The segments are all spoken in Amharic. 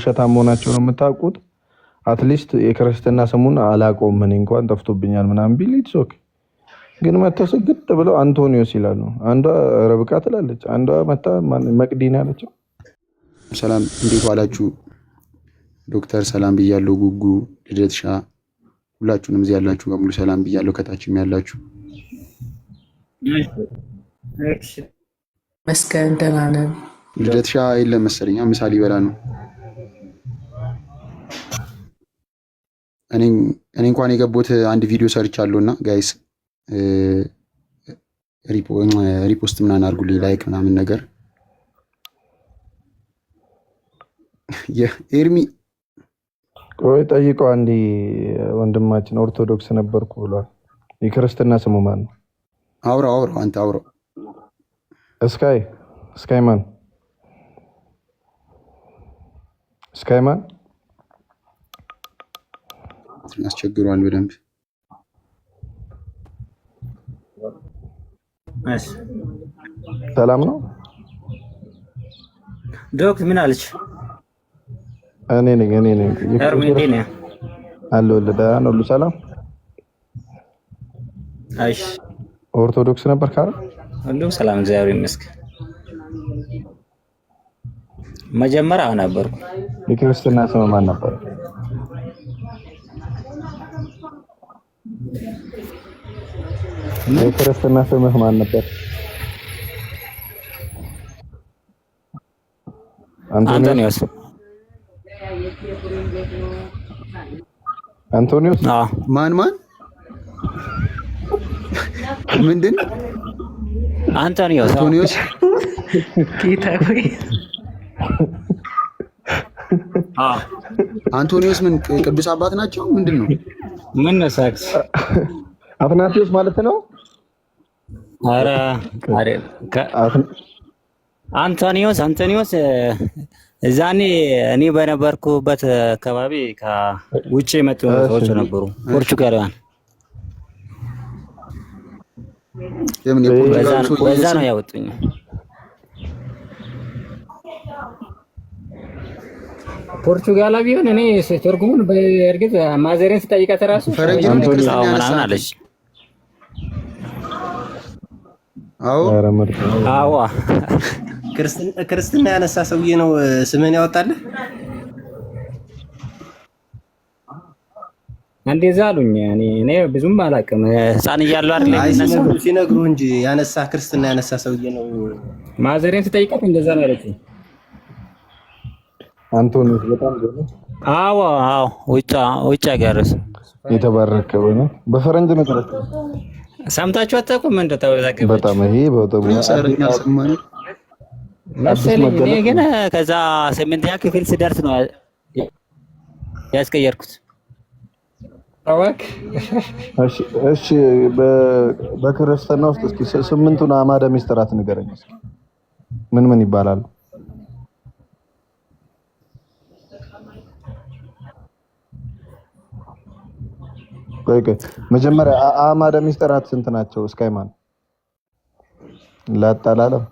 ሸታም መሆናቸውን የምታውቁት አትሊስት የክርስትና ስሙን አላውቀውም እኔ እንኳን ጠፍቶብኛል ምናምን ቢል ኢትስ ኦኬ። ግን መተው ስግጥ ብለው አንቶኒዮስ ይላሉ። አንዷ ረብቃ ትላለች፣ አንዷ መታ መቅዲን ያለችው። ሰላም እንዴት ዋላችሁ? ዶክተር ሰላም ብያለሁ። ጉጉ ልደትሻ፣ ሁላችሁንም እዚህ ያላችሁ በሙሉ ሰላም ብያለሁ። ከታችም ያላችሁ መስከረም ደህና ነን። ልደትሻ የለም መሰለኝ ምሳ ሊበላ ነው። እኔ እንኳን የገቡት አንድ ቪዲዮ ሰርቻለሁ እና ጋይስ ሪፖስት ምናምን አድርጉልኝ፣ ላይክ ምናምን ነገር። ኤርሚ ቆይ ጠይቀው አንዴ፣ ወንድማችን ኦርቶዶክስ ነበርኩ ብሏል። የክርስትና ስሙ ማን ነው? አውራው አንተ አውራው። ስካይማን አስቸግሯል በደንብ። ሰላም ነው ዶክ? ምን አለች? እኔ ነኝ አለሁልህ። ደህና ነው ሁሉ ሰላም? አይሽ ኦርቶዶክስ ነበር ካረ? ሁሉ ሰላም እግዚአብሔር ይመስገን። መጀመሪያ ነበርኩ። የክርስትና ስም ማን ነበር? የክርስትና ስምህ ማን ነበር? አንቶኒዮስ። አንቶኒዮስ? አዎ። ማን ምንድን? አንቶኒዮስ ጌታ ሆይ። አንቶኒዮስ ምን ቅዱስ አባት ናቸው? ምንድን ነው? ምን ነው ሳክስ? አትናቴዎስ ማለት ነው? ኧረ አንቶኒዮስ እዛኔ እኔ በነበርኩበት አካባቢ ከውጭ የመጡ ሰዎች ነበሩ፣ ፖርቹጋላውያን። በዛ ነው ያወጡኝ። ፖርቹጋላ ቢሆን እኔ ትርጉሙን በእርግጥ ማዘሬን ስጠይቃት እራሱ ምናምን አለች። አዎ ክርስትና ያነሳ ሰውዬ ነው ስምህን ያወጣልህ? እንደዛ አሉኝ። እኔ ብዙም አላውቅም፣ ህፃን እያለሁ አይደል የሚነሳው ሲነግሩህ እንጂ ያነሳ ክርስትና ያነሳ ሰውዬ ነው። ማዘሬን ስጠይቃት እንደዛ ነው ያለችኝ። አንቶኒዮስ በጣም ገና። አዎ ውጭ ሀገር የተባረከ ነው። በፈረንጅ መሰረት ሰምታችሁ አታውቁም? እንደተወዛገበች በጣም ይሄ በጣም መሰለኝ። እኔ ግን ከዛ 8ኛ ክፍል ስደርስ ነው ያስቀየርኩት። እሺ በክርስትና ውስጥ እስኪ 8ቱን አዕማደ ምስጢራት ንገረኝ እስኪ። ምን ይባላሉ? መጀመሪያ አዕማደ ምስጢራት ስንት ናቸው? ስካይማን ላጣላለም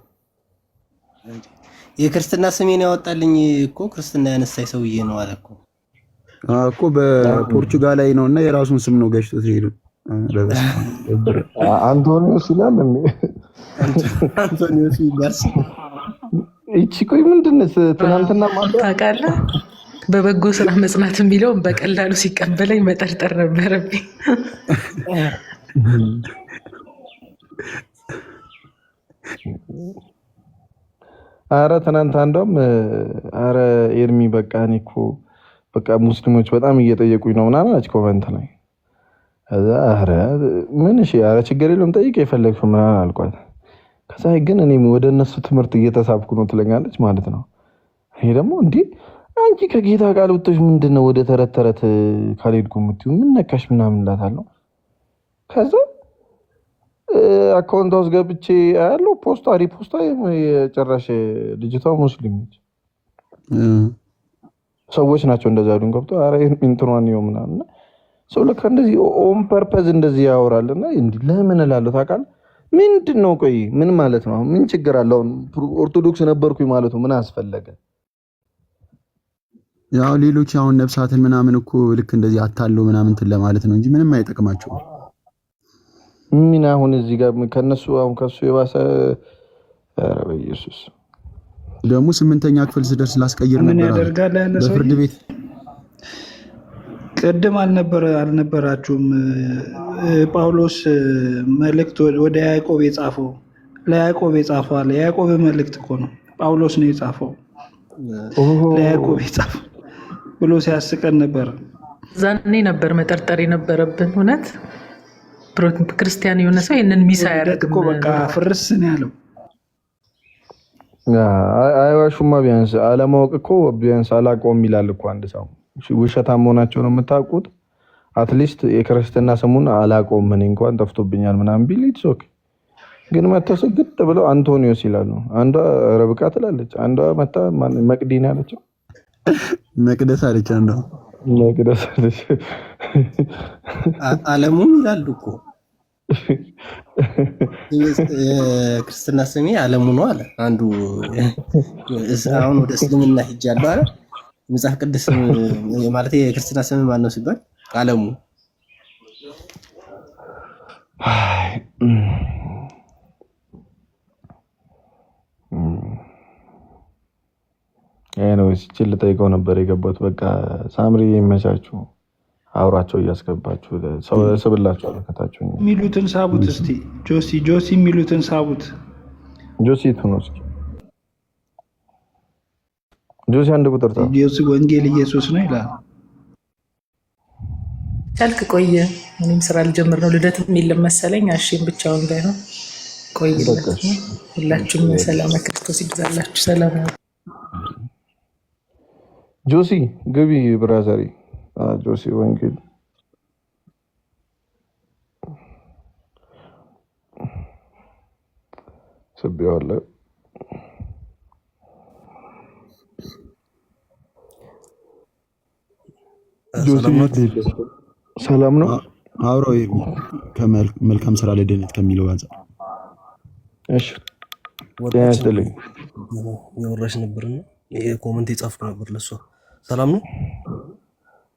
የክርስትና ስሜን ያወጣልኝ እኮ ክርስትና ያነሳኝ ሰውዬ ነው አለ እኮ በፖርቹጋላዊ ነውና የራሱን ስም ነው ገጭቶት ሄዱ። አንቶኒዮስ ይላል እንዴ? አንቶኒዮስ ይባል። እቺ ቆይ ምንድነው ትናንትና ታውቃለህ? በበጎ ስራ መጽናት የሚለውን በቀላሉ ሲቀበለኝ መጠርጠር ነበረብኝ። አረ ትናንት አንዷም አረ ኤርሚ በቃ እኔ እኮ በቃ ሙስሊሞች በጣም እየጠየቁኝ ነው ምናምን አለች ኮሜንት ላይ። ከዛ አረ ምን እሺ አረ ችግር የለውም ጠይቅ የፈለግሽው ምናምን አልኳት። ከዛ ግን እኔ ወደ እነሱ ትምህርት እየተሳብኩ ነው ትለኛለች ማለት ነው። ይሄ ደግሞ እንዴ አንቺ ከጌታ ቃል ወጥተሽ ምንድነው ወደ ተረት ተረት ካልሄድኩ የምትይው ምን ነካሽ ምናምን እላታለሁ። ከዛ አካውንት ውስጥ ገብቼ አያለው ሪፖስታ የጨራሽ ልጅቷ ሙስሊም ነች። ሰዎች ናቸው እንደዛ ያሉን ገብቶ አረ እንትኗን ነው ምናምን ሰው ለካ እንደዚህ ኦን ፐርፐዝ እንደዚህ ያወራልና እንዴ ለምን እላለሁ ታውቃለህ? ምንድነው ቆይ ምን ማለት ነው? ምን ችግር አለው? ኦርቶዶክስ ነበርኩኝ ማለቱ ምን አስፈለገ? ያው ሌሎች አሁን ነፍሳትን ምናምን እኮ ልክ እንደዚህ አታለው ምናምን እንትን ለማለት ነው እንጂ ምንም አይጠቅማቸውም። ምን አሁን እዚህ ጋር ከነሱ አሁን ከሱ የባሰ ኧረ በኢየሱስ ደግሞ 8ኛ ክፍል ስደርስ ላስቀይር ምን ነበር ያደርጋል ያለ ሰው በፍርድ ቤት ቅድም አልነበራችሁም? ጳውሎስ መልእክት ወደ ያዕቆብ የጻፈው ለያዕቆብ የጻፈው አለ። ያዕቆብ መልእክት እኮ ነው፣ ጳውሎስ ነው የጻፈው። ለያዕቆብ የጻፈው ብሎ ሲያስቀን ነበር። ዛኔ ነበር መጠርጠር የነበረብን። እውነት ክርስቲያን የሆነ ሰው ይህንን ሚሳ ያደርግ በቃ ፍርስ ነው ያለው። አይዋሹማ። ቢያንስ አለማወቅ እኮ ቢያንስ አላውቀውም ይላል እኮ አንድ ሰው። ውሸታም መሆናቸው ነው የምታውቁት። አትሊስት የክርስትና ስሙን አላውቀውም እኔ እንኳን ጠፍቶብኛል ምናምን ቢል ኢትስ ኦኬ። ግን መተው ስግጥ ብለው አንቶኒዮስ ይላሉ። አንዷ ረብቃ ትላለች፣ አንዷ መታ መቅዲን ያለችው መቅደስ አለች፣ አንዷ መቅደስ አለች። አለሙም ይላሉ እኮ የክርስትና ስሜ አለሙ ነው አለ አንዱ። አሁን ወደ እስልምና ሂጃለሁ አለ። መጽሐፍ ቅዱስ ማለት የክርስትና ስም ማን ነው ሲባል አለሙ። ኤኒዌይስ ችል ጠይቀው ነበር የገባሁት። በቃ ሳምሪ ይመቻችሁ፣ አውራቸው እያስገባችሁ ሰው ስብላችሁ አለከታችሁ የሚሉትን ሳቡት እስቲ። ጆሲ የሚሉትን ሳቡት። ጆሲ ነው እስኪ ጆሲ አንድ ቁጥር ታ ጆሲ ወንጌል ኢየሱስ ነው ይላል። ካልክ ቆየ። እኔም ስራ ልጀምር ነው። ልደትም የለም መሰለኝ። አሽም ብቻውን ባይሆን ቆይ። ሁላችሁም ሰላም ክርስቶስ ይብዛላችሁ። ሰላም ጆሲ ግቢ ብራዘሪ። ጆሲ ወንጌል ስቢዋለ ሰላም ነው። አብረው ከመልካም ስራ ለድህነት ከሚለው ጋር እሺ ወጣችልኝ የወራሽ ነበርና የኮመንት የጻፍኩ ነበር ለሷ። ሰላም ነው።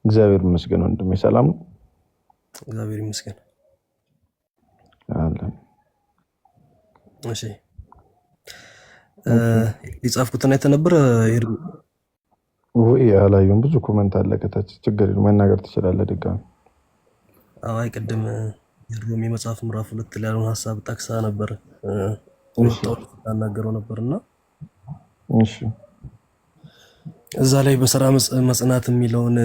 እግዚአብሔር ይመስገን ወንድሜ። ሰላም ነው። እግዚአብሔር ይመስገን አለ። እሺ የጻፍኩትን አይተህ ነበር ይርጉ ወይ? አላየሁም። ብዙ ኮመንት አለ ከታች። ችግር የለም መናገር ትችላለህ ድጋሚ። አይ ቅድም የሮሜ መጽሐፍ ምዕራፍ 2 ላይ ያለውን ሐሳብ ጠቅሳ ነበር ወጣው ተናገረው ነበርና እሺ እዛ ላይ በስራ መጽናት የሚለውን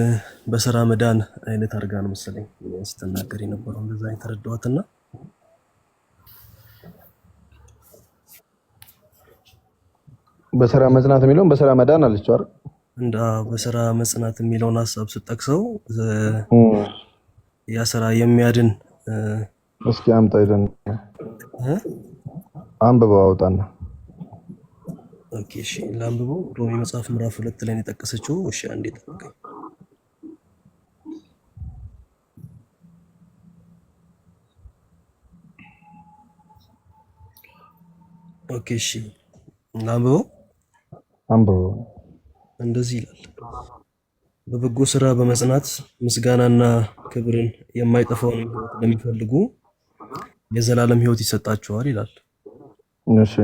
በስራ መዳን አይነት አድርጋ ነው መሰለኝ ስትናገር የነበረው። እንደዛ የተረዳኋትና በስራ መጽናት የሚለውን በስራ መዳን አለችው አይደል? እንዳ በስራ መጽናት የሚለውን ሐሳብ ስትጠቅሰው ያ ስራ የሚያድን እስኪ አምጣ ይደን አንብበው አውጣና። ኦኬ እሺ ላንብበው። ሮሜ መጽሐፍ ምዕራፍ 2 ላይ ነው የጠቀሰችው። እሺ አንዴ ጠብቀኝ። ኦኬ እሺ ላንብበው። አንብበው። እንደዚህ ይላል፣ በበጎ ስራ በመጽናት ምስጋናና ክብርን የማይጠፋውን ሕይወት ለሚፈልጉ የዘላለም ሕይወት ይሰጣቸዋል ይላል። እሺ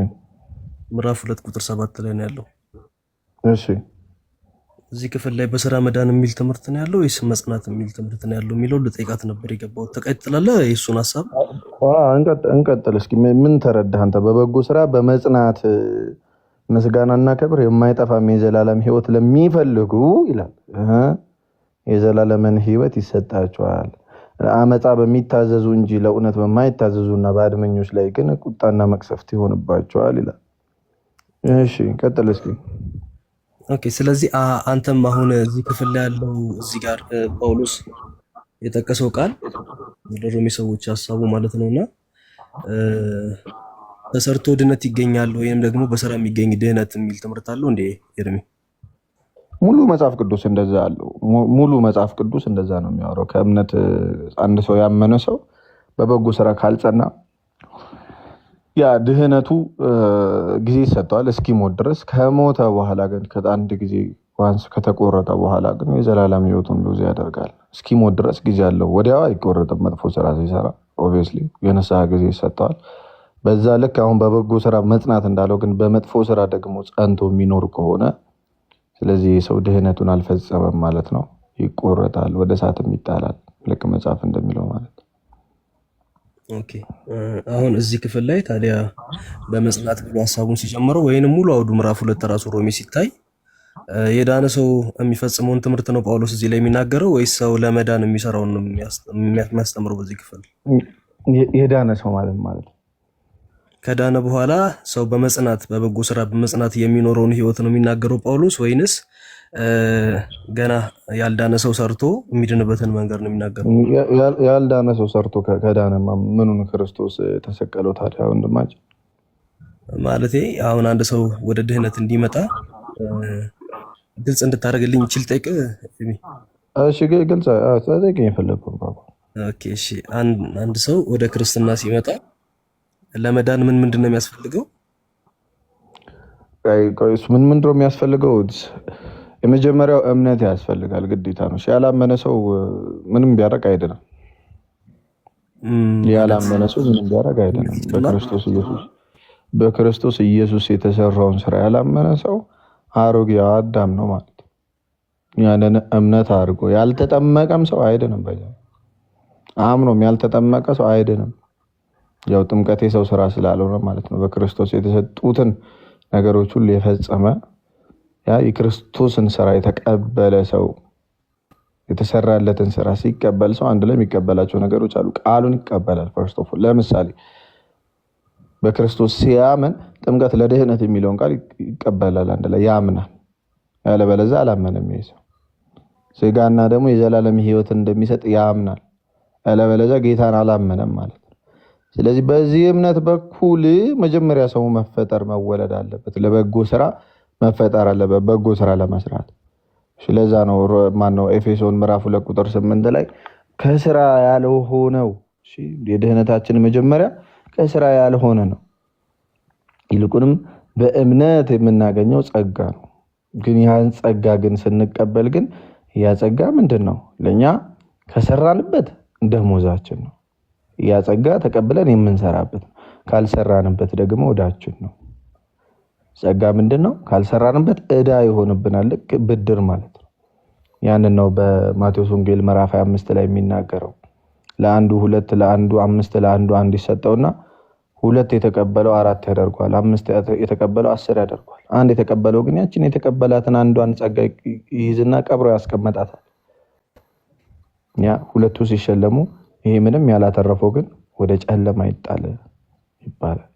ምዕራፍ 2 ቁጥር 7 ላይ ነው ያለው። እሺ እዚህ ክፍል ላይ በስራ መዳን የሚል ትምህርት ነው ያለው ወይስ መጽናት የሚል ትምህርት ነው ያለው የሚለው ልጠይቃት ነበር የገባሁት። ተቀጥላለህ የእሱን ሐሳብ? እንቀጥል እስኪ። ምን ተረዳህ አንተ? በበጎ ስራ በመጽናት ምስጋናና ክብር የማይጠፋም የዘላለም ሕይወት ለሚፈልጉ ይላል። የዘላለምን ሕይወት ይሰጣቸዋል። አመፃ በሚታዘዙ እንጂ ለእውነት በማይታዘዙና በአድመኞች ላይ ግን ቁጣና መቅሰፍት ይሆንባቸዋል ይላል። እሺ ቀጥል እስኪ። ኦኬ ስለዚህ አንተም አሁን እዚህ ክፍል ላይ ያለው እዚህ ጋር ጳውሎስ የጠቀሰው ቃል ወደ ሮሜ ሰዎች ሐሳቡ ማለት ነውና ተሰርቶ ድነት ይገኛል ወይም ደግሞ በስራ የሚገኝ ድህነት የሚል ትምህርት አለው እንዴ ኤርሚ? ሙሉ መጽሐፍ ቅዱስ እንደዛ አለው። ሙሉ መጽሐፍ ቅዱስ እንደዛ ነው የሚያወራው። ከእምነት አንድ ሰው ያመነ ሰው በበጎ ስራ ካልጸና ያ ድህነቱ ጊዜ ይሰጠዋል እስኪሞት ድረስ። ከሞተ በኋላ ግን ከአንድ ጊዜ ዋንስ ከተቆረጠ በኋላ ግን የዘላለም ህይወቱን ሉዝ ያደርጋል። እስኪሞት ድረስ ጊዜ አለው። ወዲያው አይቆረጥም። መጥፎ ስራ ሲሰራ ኦብቪየስሊ የንስሐ ጊዜ ይሰጠዋል። በዛ ልክ አሁን በበጎ ስራ መጽናት እንዳለው ግን በመጥፎ ስራ ደግሞ ጸንቶ የሚኖር ከሆነ ስለዚህ የሰው ድህነቱን አልፈጸመም ማለት ነው። ይቆረጣል፣ ወደ እሳትም ይጣላል። ልክ መጽሐፍ እንደሚለው ማለት ነው። ኦኬ አሁን እዚህ ክፍል ላይ ታዲያ በመጽናት ብሎ ሀሳቡን ሲጀምረው ወይንም ሙሉ አውዱ ምዕራፍ 2 ራሱ ሮሜ ሲታይ የዳነ ሰው የሚፈጽመውን ትምህርት ነው ጳውሎስ እዚህ ላይ የሚናገረው ወይስ ሰው ለመዳን የሚሰራውን ነው የሚያስተምረው? በዚህ ክፍል የዳነ ሰው ማለት ከዳነ በኋላ ሰው በመጽናት በበጎ ስራ በመጽናት የሚኖረውን ህይወት ነው የሚናገረው ጳውሎስ ወይንስ ገና ያልዳነ ሰው ሰርቶ የሚድንበትን መንገድ ነው የሚናገረው? ያልዳነ ሰው ሰርቶ ከዳነማ ምኑን ክርስቶስ ተሰቀለው ታዲያ? ወንድማችን ማለቴ አሁን አንድ ሰው ወደ ድህነት እንዲመጣ ግልጽ እንድታደርግልኝ ይችል ጠይቅ። እሺ ግልጽ ጠይቅ የፈለግኩት ባባ። ኦኬ እሺ አንድ ሰው ወደ ክርስትና ሲመጣ ለመዳን ምንድን ነው የሚያስፈልገው? ምንድን ነው የሚያስፈልገው? የመጀመሪያው እምነት ያስፈልጋል፣ ግዴታ ነው። ያላመነ ሰው ምንም ቢያደርግ አይደለም። ያላመነ ሰው ምንም ቢያደርግ አይደለም። በክርስቶስ ኢየሱስ የተሰራውን ስራ ያላመነ ሰው አሮጌው አዳም ነው ማለት ነው። ያንን እምነት አድርጎ ያልተጠመቀም ሰው አይድንም። አምኖም ያልተጠመቀ ሰው አይድንም። ያው ጥምቀት የሰው ስራ ስላልሆነ ማለት ነው። በክርስቶስ የተሰጡትን ነገሮች ሁሉ የፈጸመ ያ የክርስቶስን ስራ የተቀበለ ሰው የተሰራለትን ስራ ሲቀበል ሰው አንድ ላይ የሚቀበላቸው ነገሮች አሉ። ቃሉን ይቀበላል። ፈርስት ኦፍ ኦል ለምሳሌ በክርስቶስ ሲያምን ጥምቀት ለድህነት የሚለውን ቃል ይቀበላል፣ አንድ ላይ ያምናል። ያለበለዚያ አላመነም። ይሄ ሰው ስጋና ደግሞ የዘላለም ህይወትን እንደሚሰጥ ያምናል። ያለበለዚያ ጌታን አላመነም ማለት ነው። ስለዚህ በዚህ እምነት በኩል መጀመሪያ ሰው መወለድ አለበት። ለበጎ ስራ መፈጠር አለበት፣ በጎ ስራ ለመስራት። ስለዛ ነው ማነው ኤፌሶን ምዕራፍ 2 ቁጥር 8 ላይ ከስራ ያልሆነው የድህነታችን መጀመሪያ ከስራ ያልሆነ ነው፣ ይልቁንም በእምነት የምናገኘው ጸጋ ነው። ግን ያን ጸጋ ግን ስንቀበል ግን ያ ጸጋ ምንድን ነው? ለኛ ከሰራንበት ደሞዛችን ነው። ያ ጸጋ ተቀብለን የምንሰራበት ነው። ካልሰራንበት ደግሞ ዕዳችን ነው። ጸጋ ምንድን ነው? ካልሰራንበት ዕዳ ይሆንብናል፣ ልክ ብድር ማለት ነው። ያንን ነው በማቴዎስ ወንጌል ምዕራፍ 25 ላይ የሚናገረው። ለአንዱ 2፣ ለአንዱ 5፣ ለአንዱ 1 ይሰጠውና 2 የተቀበለው 4 ያደርጓል፣ 5 የተቀበለው 10 ያደርጓል። 1 የተቀበለው ግን ያችን የተቀበላትን አንዷን ጸጋ ይይዝና ቀብሮ ያስቀመጣታል። ያ 2ቱ ሲሸለሙ ይሄ ምንም ያላተረፈው ግን ወደ ጨለማ ይጣል ይባላል።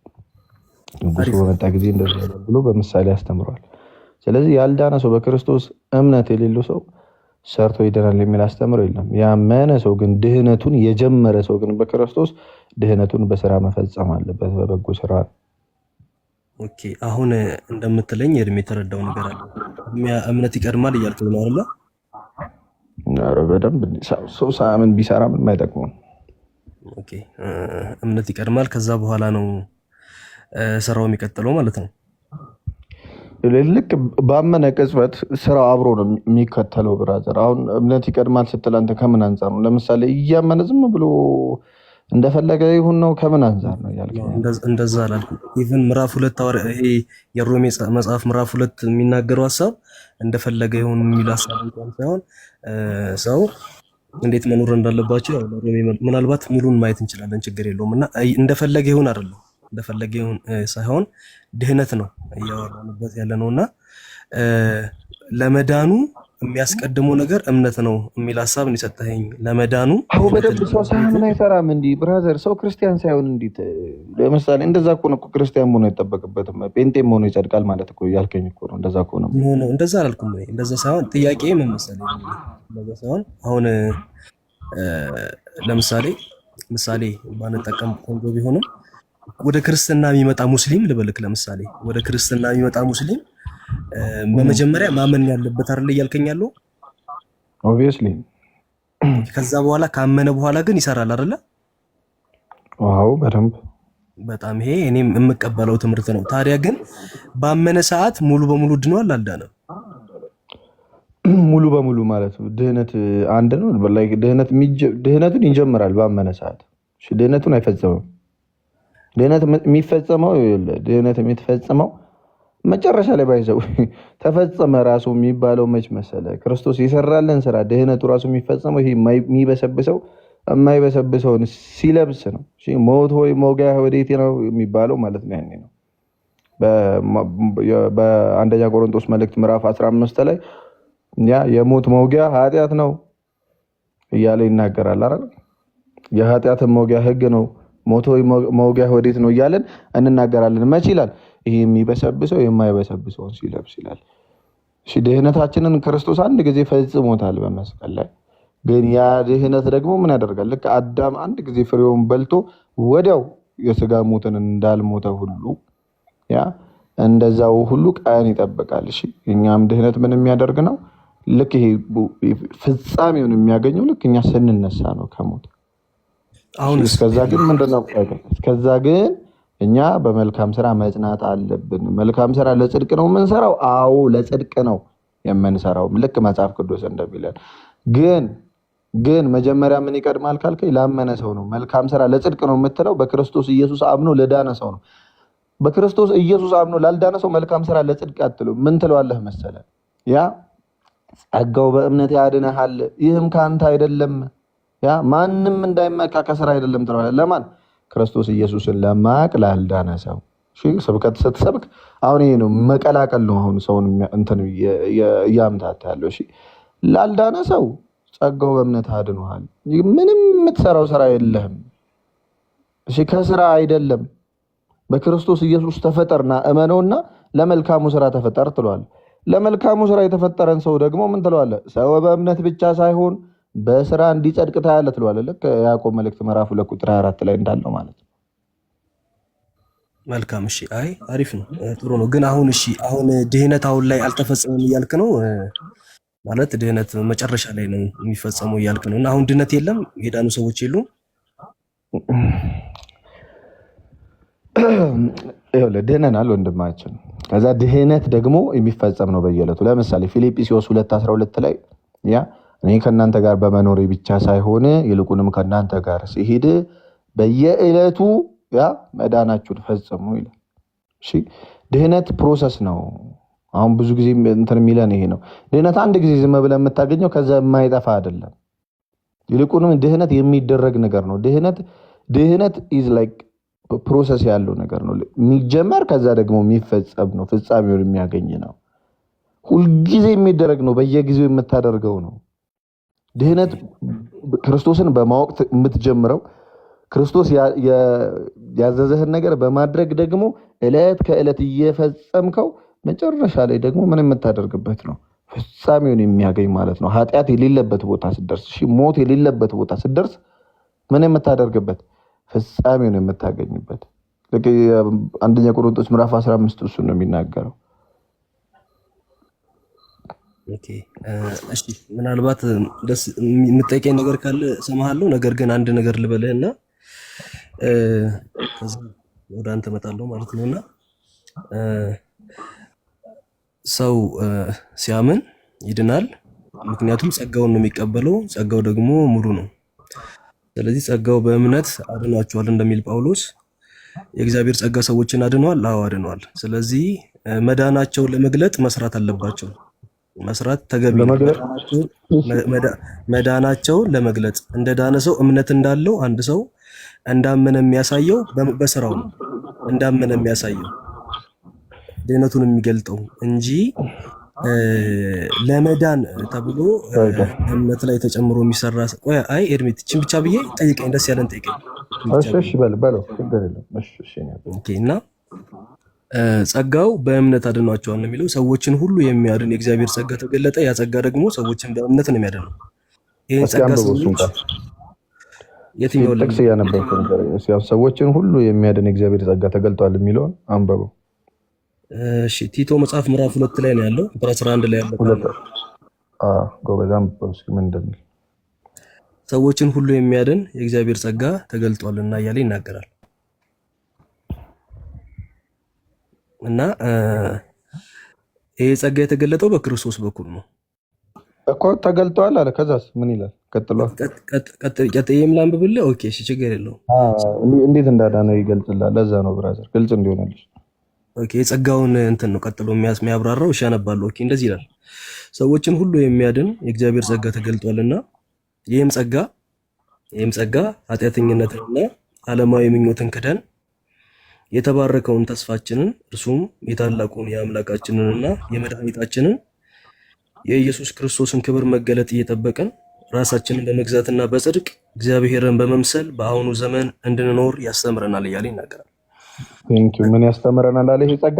ንጉሱ በመጣ ጊዜ እንደዚህ ብሎ በምሳሌ ያስተምረዋል። ስለዚህ ያልዳነ ሰው በክርስቶስ እምነት የሌለው ሰው ሰርቶ ይድናል የሚል አስተምሮ የለም። ያመነ ሰው ግን ድህነቱን የጀመረ ሰው ግን በክርስቶስ ድህነቱን በስራ መፈጸም አለበት፣ በበጎ ስራ። ኦኬ አሁን እንደምትለኝ እድሜ የተረዳው ነገር አለ። እምነት ይቀድማል እያልክ ነው አይደል? በደንብ ሰው ሳምን ቢሰራ ምንም አይጠቅመውም። ኦኬ እምነት ይቀድማል፣ ከዛ በኋላ ነው ስራው የሚቀጥለው ማለት ነው። ልክ ባመነ ቅጽበት ስራው አብሮ ነው የሚከተለው። ብራዘር አሁን እምነት ይቀድማል ስትል አንተ ከምን አንፃር ነው? ለምሳሌ እያመነ ዝም ብሎ እንደፈለገ ይሁን ነው? ከምን አንፃር ነው ያልከኝ? እንደዛ አላልኩም። ኢቭን ምዕራፍ 2 ይሄ የሮሜ መጽሐፍ ምዕራፍ 2 የሚናገረው ሐሳብ እንደፈለገ ይሁን የሚል ሐሳብ እንኳን ሳይሆን ሰው እንዴት መኖር እንዳለባቸው ያው ሮሜ ምናልባት ሙሉን ማየት እንችላለን፣ ችግር የለውም። እና እንደፈለገ ይሁን አይደለም፣ እንደፈለገ ይሁን ሳይሆን ድህነት ነው እያወራንበት ያለ ነውና ለመዳኑ የሚያስቀድመው ነገር እምነት ነው የሚል ሐሳብ ነው የሰጠኸኝ። ለመዳኑ በደንብ ሰው ሳይሆን አይሰራም። እንዲህ ብራዘር ሰው ክርስቲያን ሳይሆን እንዴት? ለምሳሌ እንደዛ ከሆነ እኮ ክርስቲያን መሆን አይጠበቅበትም፣ ጴንጤ መሆን ይጸድቃል ማለት እኮ እያልከኝ እኮ ነው። እንደዛ ከሆነ ነው እንደዛ አላልኩም። እንደዛ ሳይሆን ጥያቄ ምን መሰለኝ፣ እንደዛ ሳይሆን አሁን ለምሳሌ ምሳሌ ባንጠቀም ቆንጆ ቢሆንም ወደ ክርስትና የሚመጣ ሙስሊም ልበልክ፣ ለምሳሌ ወደ ክርስትና የሚመጣ ሙስሊም በመጀመሪያ ማመን ያለበት አይደል እያልከኝ ያለው? ኦብቪየስሊ። ከዛ በኋላ ካመነ በኋላ ግን ይሰራል አይደለ? ዋው በደንብ በጣም ይሄ እኔም የምቀበለው ትምህርት ነው። ታዲያ ግን ባመነ ሰዓት ሙሉ በሙሉ ድኗል አልዳነም? ሙሉ በሙሉ ማለት ነው ድህነት አንድ ነው። ድህነቱን ይጀምራል ባመነ ሰዓት። ድህነቱን አይፈጽምም። ድህነት የሚፈጸመው መጨረሻ ላይ ባይዘው ተፈጸመ ራሱ የሚባለው መች መሰለ? ክርስቶስ የሰራልን ስራ ድህነቱ ራሱ የሚፈጸመው ይሄ የማይበሰብሰውን ሲለብስ ነው። ሞት ሆይ መውጊያ ወዴት ነው የሚባለው ማለት ነው። ያኔ ነው በአንደኛ ቆሮንቶስ መልእክት ምዕራፍ 15 ላይ ያ የሞት መውጊያ ኃጢአት ነው እያለ ይናገራል አይደል? የኃጢአትን መውጊያ ህግ ነው። ሞት ሆይ መውጊያ ወዴት ነው እያለን እንናገራለን። መች ይላል? ይሄ የሚበሰብሰው የማይበሰብሰውን ሲለብስ ይላል። ድህነታችንን ክርስቶስ አንድ ጊዜ ፈጽሞታል በመስቀል ላይ። ግን ያ ድህነት ደግሞ ምን ያደርጋል? ልክ አዳም አንድ ጊዜ ፍሬውን በልቶ ወዲያው የስጋ ሞትን እንዳልሞተ ሁሉ ያ እንደዛው ሁሉ ቀን ይጠብቃል። እሺ እኛም ድህነት ምን የሚያደርግ ነው? ልክ ይሄ ፍጻሜውን የሚያገኘው ልክ እኛ ስንነሳ ነው ከሞት። አሁን እስከዛ ግን ምንድነው? እስከዛ ግን እኛ በመልካም ስራ መጽናት አለብን። መልካም ስራ ለጽድቅ ነው የምንሰራው። አዎ ለጽድቅ ነው የምንሰራው፣ ልክ መጽሐፍ ቅዱስ እንደሚለን። ግን መጀመሪያ ምን ይቀድማል ካልከኝ ላመነ ሰው ነው። መልካም ስራ ለጽድቅ ነው የምትለው በክርስቶስ ኢየሱስ አምኖ ለዳነ ሰው ነው። በክርስቶስ ኢየሱስ አምኖ ላልዳነ ሰው መልካም ስራ ለጽድቅ አትለው። ምን ትለዋለህ መሰለ? ያ ጸጋው በእምነት ያድነሃል፣ ይህም ከአንተ አይደለም፣ ያ ማንም እንዳይመካ ከስራ አይደለም ትለዋለህ። ለማን? ክርስቶስ ኢየሱስን ለማቅ ላልዳነ ሰው። እሺ ስብከት ስትሰብክ አሁን ይሄ ነው መቀላቀል ነው። አሁን ሰውን እንትን እያምታታ ያለው። እሺ ላልዳነ ሰው ጸጋው በእምነት አድነሃል፣ ምንም የምትሰራው ስራ የለህም። እሺ ከስራ አይደለም፣ በክርስቶስ ኢየሱስ ተፈጠርና እመነውና ለመልካሙ ስራ ተፈጠር ትለዋለህ። ለመልካሙ ስራ የተፈጠረን ሰው ደግሞ ምን ትለዋለህ? ሰው በእምነት ብቻ ሳይሆን በስራ እንዲጸድቅ ታያለህ ትለዋለህ። ልክ ያዕቆብ መልእክት ምዕራፍ 2 ቁጥር 24 ላይ እንዳለው ማለት ነው። መልካም እሺ። አይ አሪፍ ነው፣ ጥሩ ነው። ግን አሁን እሺ አሁን ድህነት አሁን ላይ አልተፈጸመም እያልክ ነው ማለት? ድህነት መጨረሻ ላይ ነው የሚፈጸመው እያልክ ነው? እና አሁን ድህነት የለም፣ የዳኑ ሰዎች የሉም። ይኸውልህ ድህነናል ወንድማችን። ከዛ ድህነት ደግሞ የሚፈጸም ነው በየዕለቱ። ለምሳሌ ፊልጵስዩስ 2:12 ላይ ያ እኔ ከእናንተ ጋር በመኖሬ ብቻ ሳይሆን ይልቁንም ከእናንተ ጋር ሲሄድ በየዕለቱ ያ መዳናችሁን ፈጽሙ ይላል። እሺ ድህነት ፕሮሰስ ነው። አሁን ብዙ ጊዜ እንትን የሚለን ይሄ ነው። ድህነት አንድ ጊዜ ዝም ብለህ የምታገኘው ከዛ የማይጠፋ አይደለም። ይልቁንም ድህነት የሚደረግ ነገር ነው። ድህነት ኢዝ ላይክ ፕሮሰስ ያለው ነገር ነው። የሚጀመር ከዛ ደግሞ የሚፈጸም ነው። ፍጻሜውን የሚያገኝ ነው። ሁልጊዜ የሚደረግ ነው። በየጊዜው የምታደርገው ነው። ድህነት ክርስቶስን በማወቅ የምትጀምረው፣ ክርስቶስ ያዘዘህን ነገር በማድረግ ደግሞ ዕለት ከዕለት እየፈጸምከው መጨረሻ ላይ ደግሞ ምን የምታደርግበት ነው? ፍጻሜውን የሚያገኝ ማለት ነው። ኃጢአት የሌለበት ቦታ ስትደርስ፣ ሞት የሌለበት ቦታ ስትደርስ ምን የምታደርግበት? ፍጻሜውን የምታገኝበት። አንደኛ ቆሮንቶስ ምዕራፍ 15 እሱ ነው የሚናገረው። ኦኬ እሺ፣ ምናልባት ደስ የምጠይቀኝ ነገር ካለ እሰማሃለሁ። ነገር ግን አንድ ነገር ልበልህና ከዛ ወደ አንተ እመጣለሁ ማለት ነውና ሰው ሲያምን ይድናል። ምክንያቱም ጸጋውን ነው የሚቀበለው። ጸጋው ደግሞ ሙሉ ነው። ስለዚህ ጸጋው በእምነት አድኗቸዋል እንደሚል ጳውሎስ የእግዚአብሔር ጸጋ ሰዎችን አድኗል። አዎ አድኗል። ስለዚህ መዳናቸውን ለመግለጥ መስራት አለባቸው። መስራት ተገቢ ነው። መዳናቸውን ለመግለጥ እንደ ዳነ ሰው እምነት እንዳለው አንድ ሰው እንዳመነ የሚያሳየው በስራው ነው። እንዳመነ የሚያሳየው ድህነቱን የሚገልጠው እንጂ ለመዳን ተብሎ እምነት ላይ ተጨምሮ የሚሰራ ቆይ አይ ኤርሚት እቺን ብቻ ብዬ ጠይቀኝ፣ ደስ ያለን ጠይቀኝ። እሺ በለው ችግር የለም። እሺ ኦኬ። እና ጸጋው በእምነት አድኗቸዋል ነው የሚለው። ሰዎችን ሁሉ የሚያድን የእግዚአብሔር ጸጋ ተገለጠ። ያ ጸጋ ደግሞ ሰዎችን በእምነት ነው የሚያድነው። ይሄን ጸጋ የትኛው ጥቅስ እያነበብኩ ነበር። ሰዎችን ሁሉ የሚያድን የእግዚአብሔር ጸጋ ተገልጧል የሚለውን አንበበው። እሺ ቲቶ መጽሐፍ ምዕራፍ 2 ላይ ነው ያለው፣ ቁጥር 11 ላይ ያለው ጎበዛም ምን እንደሚል ሰዎችን ሁሉ የሚያድን የእግዚአብሔር ጸጋ ተገልጧልና እያለ ይናገራል። እና ይሄ ጸጋ የተገለጠው በክርስቶስ በኩል ነው። እኮ ተገልጧል አለ። ከዛስ ምን ይላል? ቀጥሏል። ቀጥዬም ላንብብልህ። ኦኬ እሺ፣ ችግር የለውም። እንዴት እንዳዳነው ይገልጽላል። ለዛ ነው ብራዘር ግልጽ እንዲሆንልሽ። ኦኬ የጸጋውን እንትን ነው ቀጥሎ የሚያብራራው። እሺ አነባለሁ። ኦኬ እንደዚህ ይላል፣ ሰዎችን ሁሉ የሚያድን የእግዚአብሔር ጸጋ ተገልጧልና ይህም ጸጋ ኃጢአተኝነትንና ዓለማዊ ምኞትን ክደን የተባረከውን ተስፋችንን እርሱም የታላቁን የአምላካችንንና የመድኃኒታችንን የኢየሱስ ክርስቶስን ክብር መገለጥ እየጠበቅን ራሳችንን በመግዛትና በጽድቅ እግዚአብሔርን በመምሰል በአሁኑ ዘመን እንድንኖር ያስተምረናል እያለ ይናገራል። ምን ያስተምረናል አለ? ይሄ ጸጋ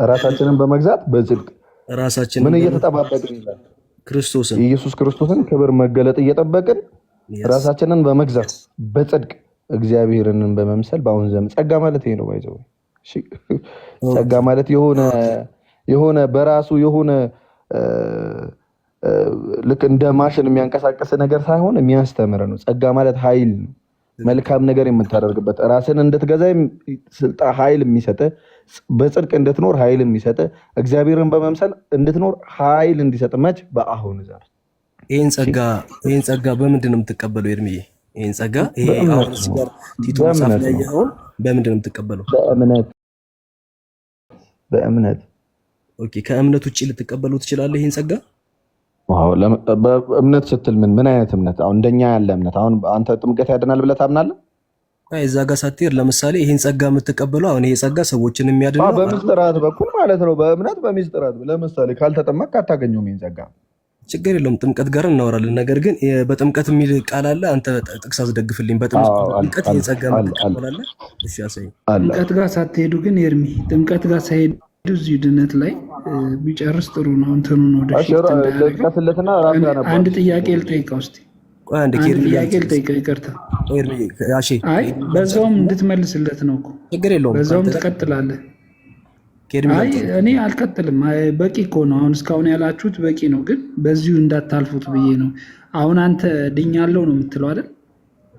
ራሳችንን በመግዛት በጽድቅ ምን እየተጠባበቅን ይላል? ክርስቶስን ኢየሱስ ክርስቶስን ክብር መገለጥ እየጠበቅን ራሳችንን በመግዛት በጽድቅ እግዚአብሔርን በመምሰል በአሁኑ ዘመን ጸጋ ማለት ይሄ ነው። ባይዘው ጸጋ ማለት የሆነ በራሱ የሆነ ልክ እንደ ማሽን የሚያንቀሳቀስ ነገር ሳይሆን የሚያስተምር ነው። ጸጋ ማለት ኃይል ነው። መልካም ነገር የምታደርግበት ራስን እንድትገዛ ስልጣን ኃይል የሚሰጥ በጽድቅ እንድትኖር ኃይል የሚሰጥ እግዚአብሔርን በመምሰል እንድትኖር ኃይል እንዲሰጥ መች በአሁኑ ዘመን ይሄን ጸጋ በምንድን ነው የምትቀበለው? ኤርሚዬ ይሄን ጸጋ ይሄ አሁን እዚህ ጋር ቲቶ መጽሐፍ ላይ ያለውን በምንድን ነው የምትቀበለው? በእምነት። ኦኬ ከእምነት ውጪ ልትቀበለው ትችላለህ ይሄን ጸጋ? ዋው በእምነት ስትል ምን አይነት እምነት? አሁን እንደኛ ያለ እምነት። አሁን አንተ ጥምቀት ያድናል ብለህ ታምናለህ? እዛ ጋር ሳትሄድ ለምሳሌ ይሄን ጸጋ የምትቀበለው አሁን ይሄ ጸጋ ሰዎችን የሚያድን ነው በምስጢራት በኩል ማለት ነው። በእምነት በምስጢራት ለምሳሌ ካልተጠመቅክ አታገኘውም ይሄን ጸጋ። ችግር የለውም ጥምቀት ጋር እናወራለን። ነገር ግን በጥምቀት የሚል ቃል አለ። አንተ ጥቅስ አስደግፍልኝ። በጥምቀት ይሄን ጸጋ የምትቀበላለህ? እሺ ያሳይ። ጥምቀት ጋር ሳትሄዱ ግን ኤርሚ ጥምቀት ጋር ሳይሄዱ እዚህ ድነት ላይ ቢጨርስ ጥሩ ነው። እንትኑ ነው አንድ ጥያቄ ልጠይቀው እስኪ። አንድ ጥያቄ ልጠይቀው። ይቅርታ አይ በዛውም እንድትመልስለት ነው እኮ። ችግር የለውም በዛውም ትቀጥላለህ። አይ እኔ አልቀጥልም። በቂ እኮ ነው። አሁን እስካሁን ያላችሁት በቂ ነው፣ ግን በዚሁ እንዳታልፉት ብዬ ነው። አሁን አንተ ድኛለሁ ነው የምትለው አይደል?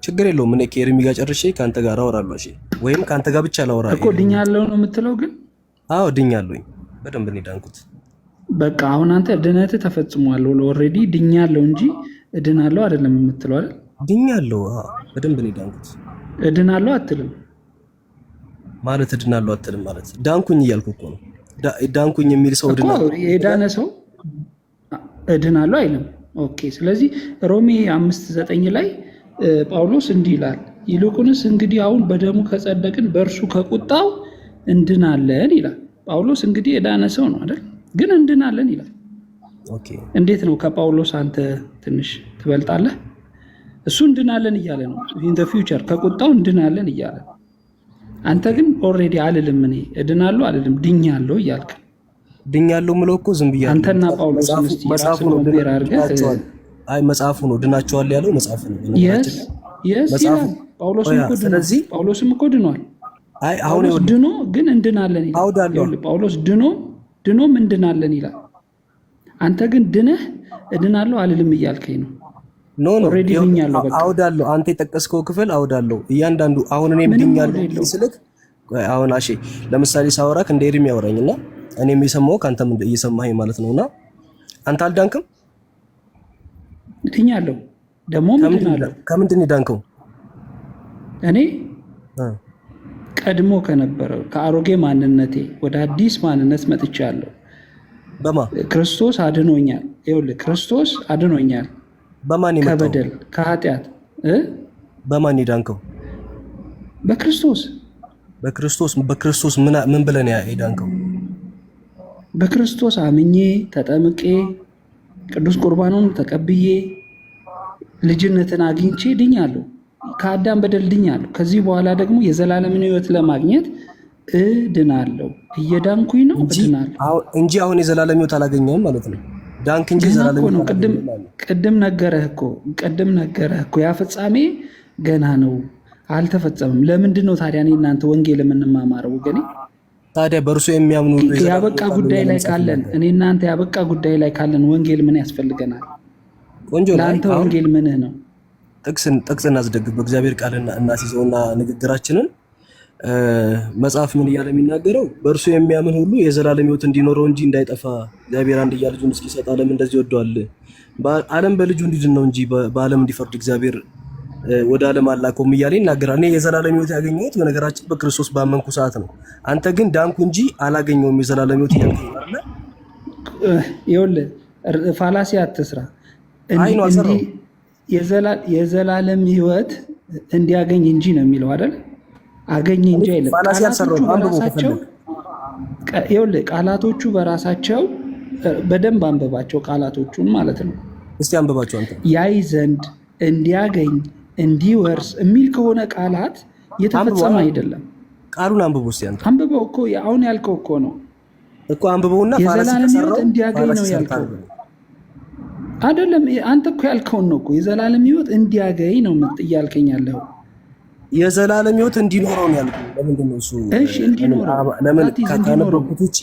ችግር የለውም። እኔ ከኤርሚ ጋር ጨርሼ ከአንተ ጋር አወራለሁ። እሺ ወይም ከአንተ ጋር ብቻ ላወራ እኮ። ድኛለሁ ነው የምትለው ግን? አዎ ድኛለሁኝ። በደንብ ነው የዳንኩት። በቃ አሁን አንተ ድነትህ ተፈጽሟል። ኦልሬዲ ድኛለሁ እንጂ እድናለሁ አይደለም የምትለው አይደል? ድኛለሁ። በደንብ ነው የዳንኩት። እድናለሁ አትልም ማለት እድናለሁ አትልም ማለት ዳንኩኝ እያልኩ እኮ ነው። ዳንኩኝ የሚል ሰው እድናለሁ፣ የዳነ ሰው እድናለሁ አይልም። ኦኬ። ስለዚህ ሮሜ 5:9 ላይ ጳውሎስ እንዲህ ይላል፣ ይልቁንስ እንግዲህ አሁን በደሙ ከጸደቅን በእርሱ ከቁጣው እንድናለን ይላል። ጳውሎስ እንግዲህ የዳነ ሰው ነው አይደል? ግን እንድናለን ይላል። ኦኬ። እንዴት ነው ከጳውሎስ አንተ ትንሽ ትበልጣለህ? እሱ እንድናለን እያለ ነው። ኢን ዘ ፊውቸር ከቁጣው እንድናለን እያለ ነው። አንተ ግን ኦልሬዲ አልልም፣ እኔ እድናለሁ አልልም፣ ድኛለሁ እያልክ። ድኛለሁ የምለው እኮ ዝም ብያለሁ። አንተና ጳውሎስ መጽሐፉ ነው ድናቸዋል። አይ መጽሐፉ ነው ድናቸዋል ያለው መጽሐፉ ነው። የስ ይላል። ጳውሎስም እኮ ድኗል። አይ አሁን ድኖ ግን እንድናለን ይላል። ጳውሎስ ድኖም እንድናለን ይላል። አንተ ግን ድነህ እድናለሁ አልልም እያልከኝ ነው። ኖ አውዳለሁ። አንተ የጠቀስከው ክፍል አውዳለሁ። እያንዳንዱ አሁን እኔም ድኛለሁ ስልክ አሁን አሼ ለምሳሌ ሳወራክ እንደ ኤርሚ ያወራኝና እኔም የሰማሁህ አንተም እየሰማኸኝ ማለት ነውና አንተ አልዳንክም? ድኛለሁ። ደግሞ ምንድነው? ከምንድን ዳንከው? እኔ ቀድሞ ከነበረው ከአሮጌ ማንነቴ ወደ አዲስ ማንነት መጥቻለሁ። በማ ክርስቶስ አድኖኛል። ይኸውልህ ክርስቶስ አድኖኛል። በማን ይመጣው? ከበደል ከኃጢአት። በማን ዳንከው? በክርስቶስ በክርስቶስ ምን ብለን ዳንከው? በክርስቶስ አምኜ ተጠምቄ ቅዱስ ቁርባኑን ተቀብዬ ልጅነትን አግኝቼ ድኛለሁ። ከአዳም በደል ድኛለሁ። ከዚህ በኋላ ደግሞ የዘላለምን ሕይወት ለማግኘት እድናለሁ። እየዳንኩኝ ነው እድናለሁ እንጂ አሁን የዘላለም ሕይወት አላገኘውም ማለት ነው። ዳንክ እንጂ ዘላለም ነው። ቅድም ነገረህ እኮ ያ ፍጻሜ ገና ነው፣ አልተፈጸመም። ለምንድን ነው ታዲያ እኔ እናንተ ወንጌል የምንማማረው ወገኔ? ታዲያ በእርሱ የሚያምኑ ያበቃ ጉዳይ ላይ ካለን እኔ እናንተ ያበቃ ጉዳይ ላይ ካለን ወንጌል ምን ያስፈልገናል? ቆንጆ ለአንተ ወንጌል ምንህ ነው? ጥቅስ እናስደግፍ። በእግዚአብሔር ቃል እናስይዘውና ንግግራችንን መጽሐፍ ምን እያለ የሚናገረው በእርሱ የሚያምን ሁሉ የዘላለም ሕይወት እንዲኖረው እንጂ እንዳይጠፋ እግዚአብሔር አንድያ ልጁን እስኪሰጥ ዓለም እንደዚህ ወዷል። ዓለም በልጁ እንዲድን ነው እንጂ በዓለም እንዲፈርድ እግዚአብሔር ወደ ዓለም አላከውም እያለ ይናገራል። እኔ የዘላለም ሕይወት ያገኘሁት በነገራችን በክርስቶስ ባመንኩ ሰዓት ነው። አንተ ግን ዳንኩ እንጂ አላገኘውም የዘላለም ሕይወት እያልከኝ አይደለ? ይኸውልህ ፋላሲ አትስራ። የዘላለም ሕይወት እንዲያገኝ እንጂ ነው የሚለው አይደል? አገኘ እንጂ አይልም። ቃላቶቹ በራሳቸው በደንብ አንብባቸው፣ ቃላቶቹን ማለት ነው። እስቲ አንብባቸው አንተ። ያይ ዘንድ እንዲያገኝ እንዲወርስ የሚል ከሆነ ቃላት የተፈጸመ አይደለም። ቃሉን አንብበው እስቲ አንተ። አንብበው እኮ አሁን ያልከው እኮ ነው እኮ አንብበውና የዘላለም ሕይወት እንዲያገኝ ነው ያልከው አይደለም? አንተ እኮ ያልከውን ነው እኮ የዘላለም ሕይወት እንዲያገኝ ነው እያልከኝ ያለው። የዘላለም ሕይወት እንዲኖረው ነው ያልከው። ለምንድን ነው እሱ? እሺ እንዲኖረው ለምን ካነበብኩት ውጪ?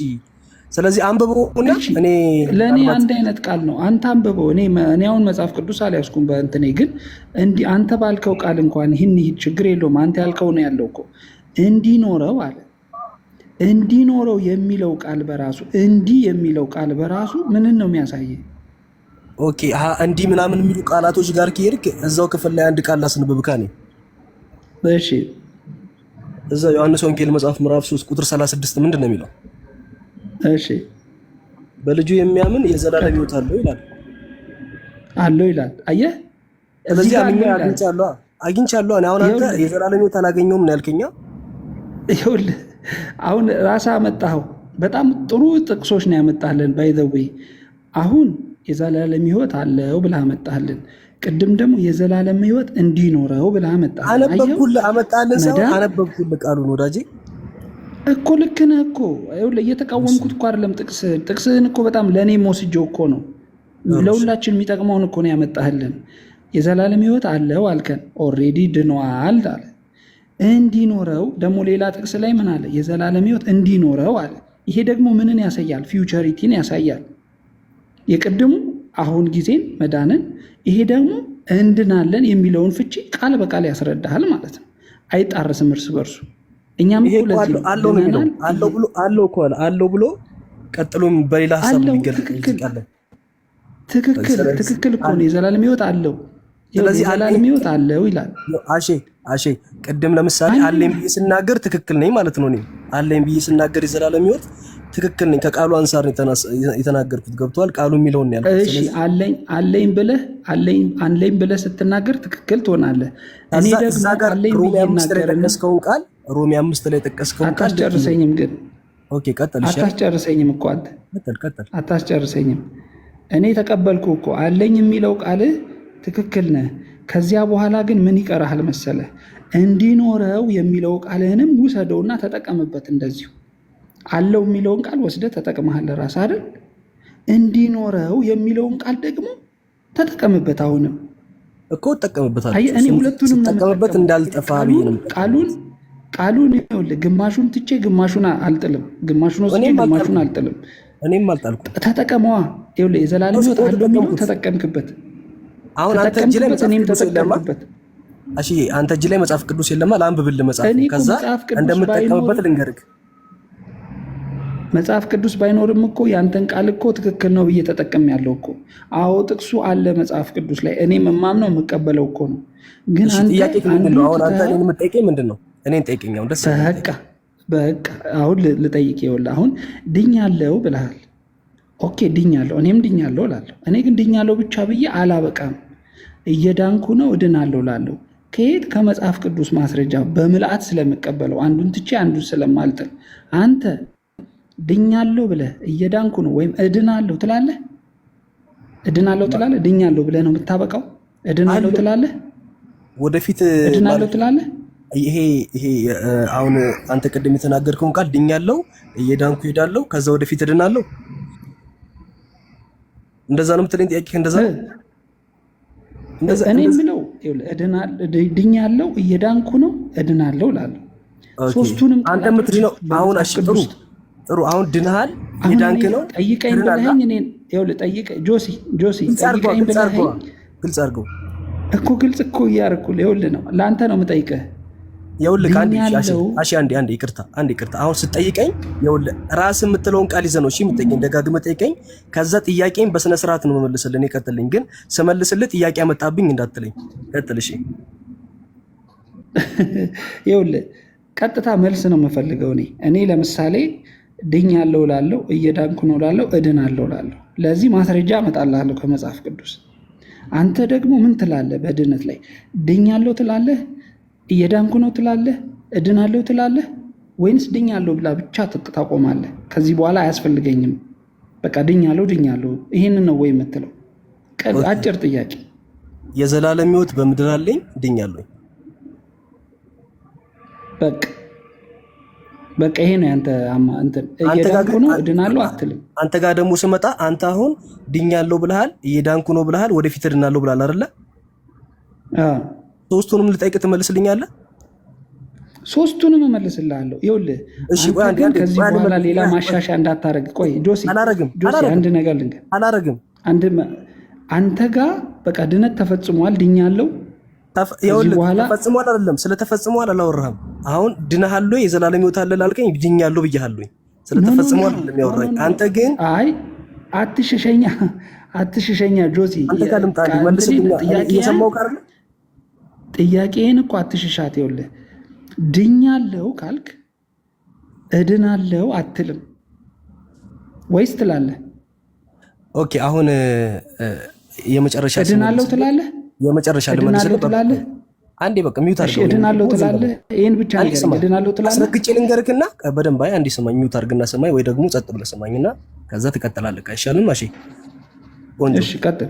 ስለዚህ አንብበውና እኔ ለእኔ አንድ አይነት ቃል ነው። አንተ አንብበው። እኔ አሁን መጽሐፍ ቅዱስ አልያዝኩም በእንትኔ፣ ግን እንዲህ አንተ ባልከው ቃል እንኳን ይህን ችግር የለውም። አንተ ያልከው ነው ያለው እኮ እንዲኖረው አለ። እንዲኖረው የሚለው ቃል በራሱ እንዲህ የሚለው ቃል በራሱ ምንን ነው የሚያሳየ? ኦኬ እንዲህ ምናምን የሚሉ ቃላቶች ጋር ከሄድክ እዛው ክፍል ላይ አንድ ቃል ላስንብብካ ነኝ። እሺ እዛ ዮሐንስ ወንጌል መጽሐፍ ምዕራፍ 3 ቁጥር 36 ምንድን ነው የሚለው? እሺ በልጁ የሚያምን የዘላለም ሕይወት አለው ይላል። አለው ይላል። አየህ፣ ስለዚህ አግኝቻለሁ። አሁን አንተ የዘላለም ሕይወት አላገኘውም ነው ያልከኛ። ይኸውልህ አሁን ራስህ አመጣኸው። በጣም ጥሩ ጥቅሶች ነው ያመጣልን። ባይ ዘ ዌይ አሁን የዘላለም ሕይወት አለው ብለህ አመጣልን። ቅድም ደግሞ የዘላለም ሕይወት እንዲኖረው ብለህ አመጣልን። አመጣልን ሰው አነበብኩልህ ቃሉን ወዳጄ እኮ ልክ ነህ እኮ። ይኸውልህ እየተቃወምኩት እኮ አይደለም። ጥቅስህን እኮ በጣም ለእኔ ወስጄው እኮ ነው። ለሁላችን የሚጠቅመውን እኮ ነው ያመጣህልን። የዘላለም ሕይወት አለው አልከን። ኦልሬዲ ድኗል አለ። እንዲኖረው ደግሞ ሌላ ጥቅስ ላይ ምን አለ? የዘላለም ሕይወት እንዲኖረው አለ። ይሄ ደግሞ ምንን ያሳያል? ፊውቸሪቲን ያሳያል። የቅድሙ አሁን ጊዜን መዳንን፣ ይሄ ደግሞ እንድናለን የሚለውን ፍቺ ቃል በቃል ያስረዳሃል ማለት ነው። አይጣርስም እርስ በርሱ። እኛም አለው ብሎ ቀጥሎም በሌላ ሀሳብ ሊገለጥ ይችላል። ትክክል እኮ ነው። የዘላለም ሕይወት አለው፣ የዘላለም ሕይወት አለው ይላል። አሼ ቅድም ለምሳሌ አለኝ ብዬ ስናገር ትክክል ነኝ ማለት ነው። እኔ አለኝ ብዬ ስናገር የዘላለም ሕይወት ትክክል ነኝ። ከቃሉ አንሳር የተናገርኩት ገብቷል። ቃሉ የሚለውን ያልኩት። እሺ አለኝ ብለህ ስትናገር ትክክል ትሆናለህ። እኔ ደግሞ አለኝ ብዬ ጠቀስከውን ቃል ሮሜ 5 ላይ ጠቀስከውን ቃል አታስጨርሰኝም። ግን ኦኬ ቀጥል። እሺ አታስጨርሰኝም እኮ አንተ ቀጥል። አታስጨርሰኝም። እኔ ተቀበልኩ እኮ አለኝ የሚለው ቃል ትክክል ነህ። ከዚያ በኋላ ግን ምን ይቀርሃል መሰለህ? እንዲኖረው የሚለው ቃልህንም ውሰደውና ተጠቀምበት። እንደዚሁ አለው የሚለውን ቃል ወስደህ ተጠቅመሃል ራስህ አይደል? እንዲኖረው የሚለውን ቃል ደግሞ ተጠቀምበት። አሁንም እኮ ተጠቀምበታለሁ። እኔ ሁለቱንም ተጠቀምበት እንዳልጠፋ ብዬንም ቃሉን ይኸውልህ፣ ግማሹን ትቼ ግማሹን አልጥልም፣ ግማሹን ወስጄ ግማሹን አልጥልም። እኔም አልጣልኩም። ተጠቀመዋ። ይኸውልህ የዘላለም ሕይወት አለው የሚለው ተጠቀምክበት። አሁን አንተ እጅ ላይ መጽሐፍ ቅዱስ የለማ? እሺ አንተ እጅ ላይ መጽሐፍ ቅዱስ የለማ? ለአንብብልህ መጽሐፍ፣ ከዛ እንደምጠቀምበት ልንገርህ። መጽሐፍ ቅዱስ ባይኖርም እኮ ያንተን ቃል እኮ ትክክል ነው ብዬ ተጠቀም ያለው እኮ። አዎ ጥቅሱ አለ መጽሐፍ ቅዱስ ላይ። እኔ የማምነው የምቀበለው እኮ ነው። ግን አንተ እኔን የምጠይቀኝ ምንድን ነው? እኔን ጠይቀኝ። አሁን ደስ በቃ አሁን ልጠይቅ። ይኸውልህ አሁን ድኛለሁ ብለሃል። ኦኬ ድኛለሁ፣ እኔም ድኛለሁ እላለሁ። እኔ ግን ድኛለሁ ብቻ ብዬ አላበቃም። እየዳንኩ ነው እድናለሁ እላለሁ። ከየት? ከመጽሐፍ ቅዱስ ማስረጃ በምልአት ስለምቀበለው፣ አንዱን ትቼ አንዱን ስለማልጥል። አንተ ድኛለሁ ብለህ እየዳንኩ ነው ወይም እድናለሁ ትላለህ? እድናለሁ ትላለህ? ድኛለሁ ብለህ ነው የምታበቃው? እድናለሁ ትላለህ? ወደፊት እድናለሁ ትላለህ? ይሄ አሁን አንተ ቅድም የተናገርከውን ቃል ድኛለሁ፣ እየዳንኩ ሄዳለሁ፣ ከዛ ወደፊት እድናለሁ፣ እንደዛ ነው የምትለኝ? ጥያቄ እንደዛ ነው። እኔ የምለው ድኛለሁ፣ እየዳንኩ ነው፣ እድናለሁ እላለሁ። ሶስቱንም አንተ የምትድነው አሁን ጥሩ አሁን ድነሃል፣ እየዳንክ ነው። ጠይቀኝ ብለኸኝ እኔን ይኸውልህ ጠይቀኝ ጆሲ ጠይቀኝ ብለኸኝ ግልጽ አድርገው እኮ ግልጽ እኮ እያደረኩልህ ይኸውልህ ነው። ለአንተ ነው የምጠይቅህ። ይኸውልህ አንዴ ይቅርታ አሁን ስትጠይቀኝ ይኸውልህ ራስ የምትለውን ቃል ይዘህ ነው እሺ የምትጠይቀኝ፣ ደጋግመህ ጠይቀኝ። ከዛ ጥያቄን በስነ ስርዓት ነው መመልስልህ። እኔ ቀጥልኝ፣ ግን ስመልስልህ ጥያቄ አመጣብኝ እንዳትለኝ። ቀጥል እሺ። ይኸውልህ ቀጥታ መልስ ነው የምፈልገው። እኔ ለምሳሌ ድኛለሁ እላለሁ፣ እየዳንኩ ነው እላለሁ፣ እድናለሁ እላለሁ። ለዚህ ማስረጃ አመጣልሃለሁ ከመጽሐፍ ቅዱስ። አንተ ደግሞ ምን ትላለህ? በድነት ላይ ድኛለሁ ትላለህ፣ እየዳንኩ ነው ትላለህ፣ እድናለሁ ትላለህ፣ ወይንስ ድኛለሁ ብላ ብቻ ታቆማለህ? ከዚህ በኋላ አያስፈልገኝም በቃ ድኛለሁ ይህንን ነው ወይ የምትለው? አጭር ጥያቄ። የዘላለም ሕይወት በምድር አለኝ፣ ድኛለሁ። በቃ ይሄ ነው ያንተ እንትን። እየዳንኩ ነው እድናለሁ አትልም። አንተ ጋር ደግሞ ስመጣ አንተ አሁን ድኛለሁ ብለሃል፣ እየዳንኩ ነው ብለሃል፣ ወደፊት እድናለሁ ብለሃል አይደለ? ሶስቱንም ልጠይቅ ትመልስልኛለህ? ሶስቱንም እመልስልሃለሁ። ይኸውልህ ከዚህ በኋላ ሌላ ማሻሻያ እንዳታረግ። ቆይ ጆሲ አንድ ነገር ልንገር። አላረግም። አንተ ጋር በቃ ድነት ተፈጽሟል፣ ድኛለሁ ተፈጽሟል አይደለም? ስለተፈጽሟል አላወራህም። አሁን ድነሃል ወይ የዘላለም ሕይወት አለ ላልከኝ ድኛለሁ ብያለሁ። ስለተፈጽሟል አይደለም ያወራኝ። አንተ ግን አይ አትሽሸኛ ጆሲ። አንተ ጋር ልምጣ መልስልኝ። እየሰማሁ አይደል? ጥያቄን እኮ አትሽሻት። ይኸውልህ ድኛለሁ ካልክ እድናለሁ አትልም ወይስ ትላለህ? ኦኬ አሁን የመጨረሻ እድናለሁ ትላለህ? የመጨረሻ እድናለሁ ትላለህ? አንዴ በቃ ሚውት አድርገው። እድናለሁ ትላለህ? ይሄን ብቻ ነገር እድናለሁ ትላለህ? አስረግጬ ልንገርክና በደንብ አንዴ ስማኝ፣ ሚውት አድርግና ስማኝ፣ ወይ ደግሞ ጸጥ ብለህ ስማኝና ከዛ ትቀጥላለህ። አይሻልም? እሺ እሺ ቀጥል።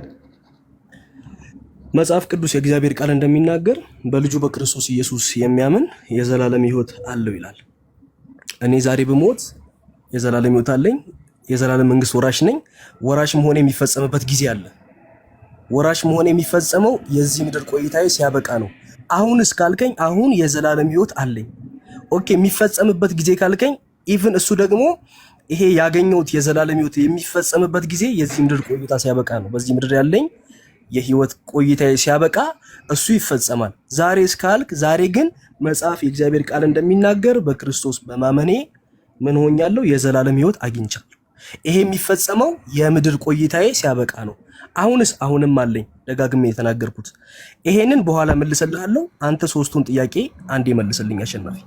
መጽሐፍ ቅዱስ የእግዚአብሔር ቃል እንደሚናገር በልጁ በክርስቶስ ኢየሱስ የሚያምን የዘላለም ሕይወት አለው ይላል። እኔ ዛሬ ብሞት የዘላለም ሕይወት አለኝ፣ የዘላለም መንግስት ወራሽ ነኝ። ወራሽ መሆን የሚፈጸምበት ጊዜ አለ። ወራሽ መሆን የሚፈጸመው የዚህ ምድር ቆይታዬ ሲያበቃ ነው። አሁንስ ካልከኝ አሁን የዘላለም ሕይወት አለኝ። ኦኬ የሚፈጸምበት ጊዜ ካልከኝ ኢቭን እሱ ደግሞ ይሄ ያገኘሁት የዘላለም ሕይወት የሚፈጸምበት ጊዜ የዚህ ምድር ቆይታ ሲያበቃ ነው። በዚህ ምድር ያለኝ የህይወት ቆይታዬ ሲያበቃ እሱ ይፈጸማል። ዛሬ እስካልክ ዛሬ ግን መጽሐፍ የእግዚአብሔር ቃል እንደሚናገር በክርስቶስ በማመኔ ምን ሆኛለሁ? የዘላለም ሕይወት አግኝቻለሁ። ይሄ የሚፈጸመው የምድር ቆይታዬ ሲያበቃ ነው። አሁንም አለኝ፣ ደጋግሜ የተናገርኩት ይሄንን በኋላ መልስልሃለሁ። አንተ ሶስቱን ጥያቄ አንዴ መልስልኝ አሸናፊ።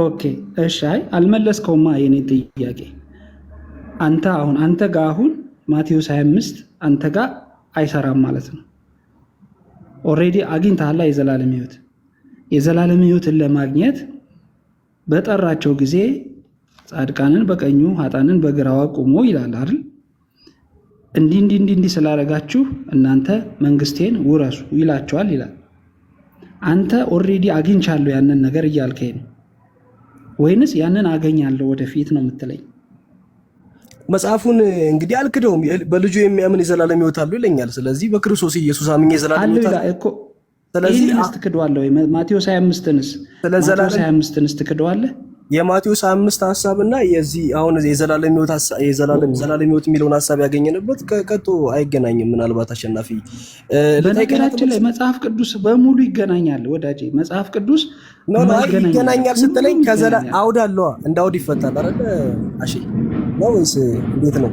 ኦኬ እሺ። አይ አልመለስከውማ የኔ ጥያቄ። አንተ ጋር አሁን ማቴዎስ 25 አንተ ጋር አይሰራም ማለት ነው። ኦሬዲ አግኝተሃል የዘላለም ሕይወት። የዘላለም ሕይወትን ለማግኘት በጠራቸው ጊዜ ጻድቃንን በቀኙ ኃጥአንን በግራው አቁሞ ይላል አይደል? እንዲህ ስላደረጋችሁ እናንተ መንግስቴን ውረሱ ይላቸዋል ይላል። አንተ ኦሬዲ አግኝቻለሁ ያንን ነገር እያልከኝ ነው ወይንስ ያንን አገኛለሁ ወደፊት ነው የምትለኝ? መጽሐፉን እንግዲህ አልክደውም። በልጁ የሚያምን የዘላለም ሕይወት አለው ይለኛል። ስለዚህ በክርስቶስ ኢየሱስ አምኜ የዘላለም ሕይወት አለው እኮ። ስለዚህ ትክደዋለህ ወይ? ማቴዎስ 25ንስ ትክደዋለህ? የማቴዎስ 25 ሐሳብና የዚህ አሁን የዘላለም ሕይወት የሚለውን ሐሳብ ያገኘንበት ከቀጦ አይገናኝም። ምናልባት አሸናፊ በነገራችን ላይ መጽሐፍ ቅዱስ በሙሉ ይገናኛል ወዳጄ። መጽሐፍ ቅዱስ ይገናኛል ስትለኝ አውድ አለዋ፣ እንደ አውድ ይፈታል አይደል? አሺ ነው ወይስ እንዴት ነው?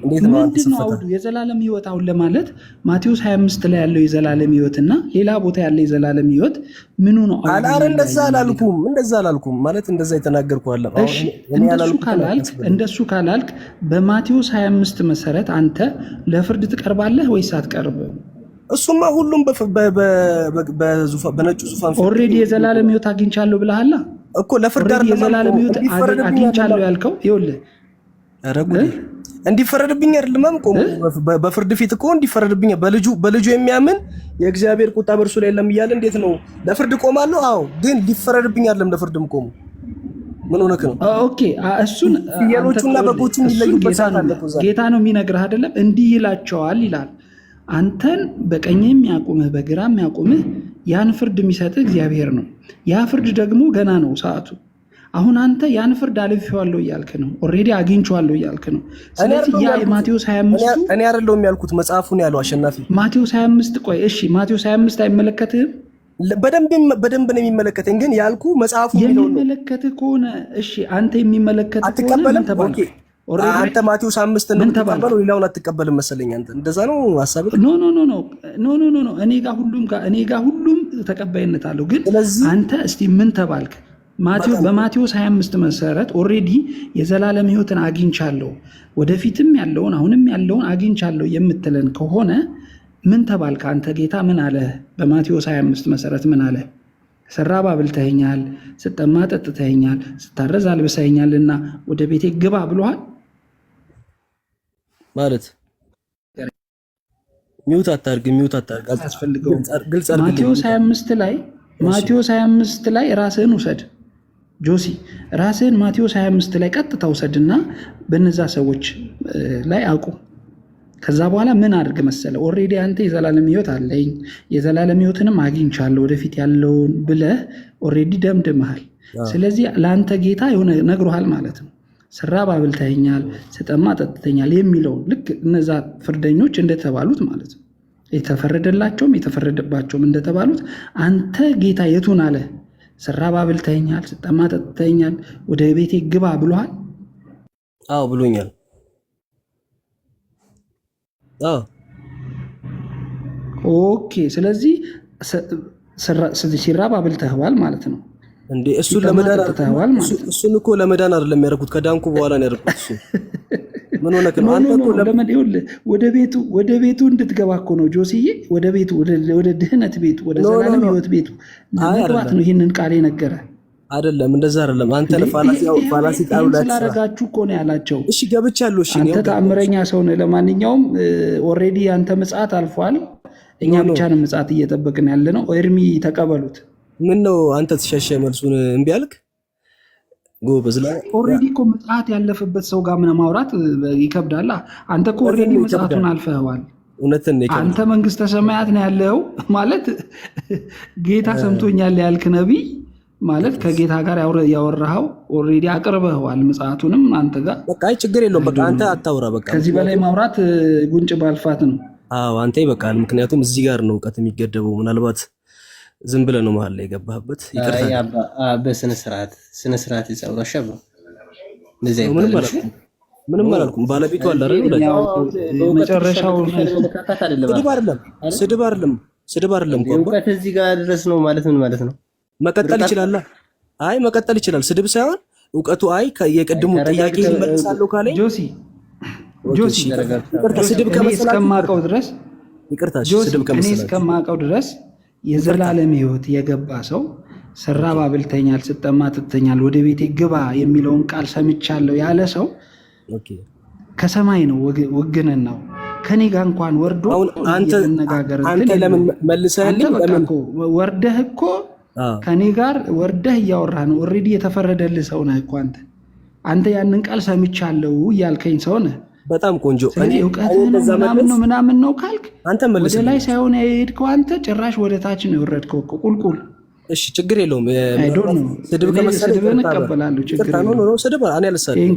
ምንድን ነው አውዱ? የዘላለም ሕይወት አሁን ለማለት ማቴዎስ 25 ላይ ያለው የዘላለም ሕይወትና ሌላ ቦታ ያለው የዘላለም ሕይወት ምኑ ነው? እንደዛ አላልኩም ማለት እንደዛ የተናገርኩ አለ። እንደሱ ካላልክ በማቴዎስ 25 መሰረት አንተ ለፍርድ ትቀርባለህ ወይስ አትቀርብም? እሱማ ሁሉም በነጩ ዙፋን ኦልሬዲ የዘላለም ሕይወት አግኝቻለሁ ብለሃል እኮ። ለፍርድ የዘላለም ሕይወት አግኝቻለሁ ያልከው ይኸውልህ እንዲፈረድብኝ አይደለም ቆሞ በፍርድ ፊት እኮ እንዲፈረድብኝ በልጁ የሚያምን የእግዚአብሔር ቁጣ በእርሱ ላይ የለም እያለ እንዴት ነው ለፍርድ ቆማለሁ? አዎ ግን ሊፈረድብኝ አይደለም ለፍርድም ቆሙ። ምን ሆነክ ነው? ኦኬ እሱን ፍየሎቹና በጎቹ የሚለዩበት ጌታ ነው የሚነግርህ አይደለም? እንዲህ ይላቸዋል ይላል። አንተን በቀኝ የሚያቆምህ በግራ የሚያቆምህ ያን ፍርድ የሚሰጥህ እግዚአብሔር ነው። ያ ፍርድ ደግሞ ገና ነው ሰዓቱ። አሁን አንተ ያን ፍርድ አልፌዋለሁ እያልክ ነው። ኦልሬዲ አግኝቼዋለሁ እያልክ ነው። ስለዚህ ያ ማቴዎስ 25 እኔ አይደለሁም ያልኩት መጽሐፉን ያለው አሸናፊ። ማቴዎስ 25 ቆይ እሺ፣ ማቴዎስ 25 አይመለከትህም? በደንብ ነው የሚመለከተኝ። ግን ያልኩ መጽሐፉ የሚመለከት ከሆነ እሺ፣ አንተ የሚመለከት ከሆነ ምን ተባልክ? አንተ ማቴዎስ 5 ነው የምትቀበለው፣ ሌላውን አትቀበልም መሰለኝ። አንተ እንደዛ ነው ሐሳብ? ኖ እኔ ጋር ሁሉም ተቀባይነት አለው። ግን አንተ እስቲ ምን ተባልክ? በማቴዎስ 25 መሰረት ኦልሬዲ የዘላለም ሕይወትን አግኝቻለሁ፣ ወደፊትም ያለውን አሁንም ያለውን አግኝቻለሁ የምትለን ከሆነ ምን ተባልክ? አንተ ጌታ ምን አለ? በማቴዎስ 25 መሰረት ምን አለ? ስራብ አብልተኸኛል፣ ስጠማ ጠጥተኸኛል፣ ስታረዝ አልብሰኸኛልና ወደ ቤቴ ግባ ብሎሃል ማለት ሚውት አታርግ አያስፈልገውም። ማቴዎስ 25 ላይ ራስህን ውሰድ ጆሲ፣ ራስህን ማቴዎስ 25 ላይ ቀጥታ ውሰድና በነዛ ሰዎች ላይ አቁም። ከዛ በኋላ ምን አድርግ መሰለ? ኦልሬዲ አንተ የዘላለም ሕይወት አለኝ የዘላለም ሕይወትንም አግኝቻለሁ ወደፊት ያለውን ብለህ ኦልሬዲ ደምድመሃል። ስለዚህ ለአንተ ጌታ የሆነ ነግሮሃል ማለት ነው። ስራብ አብልተኸኛል፣ ስጠማ ጠጥተኛል የሚለውን ልክ እነዛ ፍርደኞች እንደተባሉት ማለት ነው፣ የተፈረደላቸውም የተፈረደባቸውም እንደተባሉት አንተ ጌታ የቱን አለ? ስራብ አብልተኸኛል፣ ስጠማ ጠጥተኛል፣ ወደ ቤቴ ግባ ብሎሃል? አዎ ብሎኛል። ኦኬ። ስለዚህ ሲራብ አብልተኸዋል ማለት ነው እንዴ? እሱን እኮ ለመዳን አይደለም ያደረኩት፣ ከዳንኩ በኋላ ነው ያደረኩት። እሱ ምን ሆነክ ነው አንተ እኮ ወደ ቤቱ እንድትገባ እኮ ነው ጆሲዬ፣ ወደ ቤቱ፣ ወደ ድህነት ቤቱ፣ ወደ ዘላለም ሕይወት ቤቱ መግባት ነው ይህንን ቃል የነገረ አይደለም። እንደዛ አይደለም። አንተ ፋላሲ ቃሉ ላይ ስላደረጋችሁ እኮ ነው ያላቸው። እሺ ገብቻለሁ። እሺ አንተ ተአምረኛ ሰው ነህ። ለማንኛውም ኦልሬዲ አንተ ምጽአት አልፏል። እኛ ብቻ ነው ምጽአት እየጠበቅን ያለ ነው። ኤርሚ ተቀበሉት። ምን ነው አንተ ተሸሸ መልሱን እምቢ አልክ? ጎበዝ ላይ ኦልሬዲ እኮ ምጽአት ያለፈበት ሰው ጋር ምን ማውራት ይከብዳል። አንተ እኮ ኦልሬዲ ምጽአቱን አልፈኸዋል። እውነትን ነው። አንተ መንግስተ ሰማያት ነው ያለው ማለት ጌታ ሰምቶኛል ያልክ ነቢይ ማለት ከጌታ ጋር ያወራኸው ኦልሬዲ አቅርበኸዋል። ምጽአቱንም አንተ ጋር በቃ አይ ችግር የለውም። በቃ አንተ አታውራ። በቃ ከዚህ በላይ ማውራት ጉንጭ ባልፋት ነው። አዎ አንተ ይበቃል። ምክንያቱም እዚህ ጋር ነው እውቀት የሚገደበው። ምናልባት ዝም ብለህ ነው መሀል ላይ የገባህበት። ይቅርታ በስነ ስርዓት ይጻውራሽ አባ እንደዚህ ምንም አላልኩም። ባለቤቱ አለ አይደል? መጨረሻው ስድብ አይደለም። እውቀት እዚህ ጋር ድረስ ነው ማለት ምን ማለት ነው? መቀጠል ይችላል። አይ መቀጠል ይችላል። ስድብ ሳይሆን እውቀቱ። አይ የቅድሙ ጥያቄ ይመልሳለሁ ካለኝ ጆሲ ስድብ እስከማውቀው ድረስ እኔ እስከማውቀው ድረስ የዘላለም ሕይወት የገባ ሰው ስራብ አብልተኛል፣ ስጠማ ጠጥተኛል፣ ወደ ቤቴ ግባ የሚለውን ቃል ሰምቻለሁ ያለ ሰው ከሰማይ ነው ውግንናው። ከኔ ጋር እንኳን ወርዶ እየተነጋገረ አንተ ለምን መልሰህልኝ? ለምን ወርደህ እኮ ከኔ ጋር ወርደህ እያወራህ ነው። ኦልሬዲ የተፈረደልህ ሰው ነህ እኮ አንተ ያንን ቃል ሰምቻለሁ እያልከኝ ሰው ነህ። በጣም ቆንጆ። እውቀትህን ምናምን ነው ካልክ ወደ ላይ ሳይሆን የሄድከው አንተ ጭራሽ ወደ ታች ነው የወረድከው እኮ ቁልቁል። እሺ ችግር የለውም። ስድብ ከመሰለኝ እቀበላለሁ። ስድብ እኔ አልሳደብም።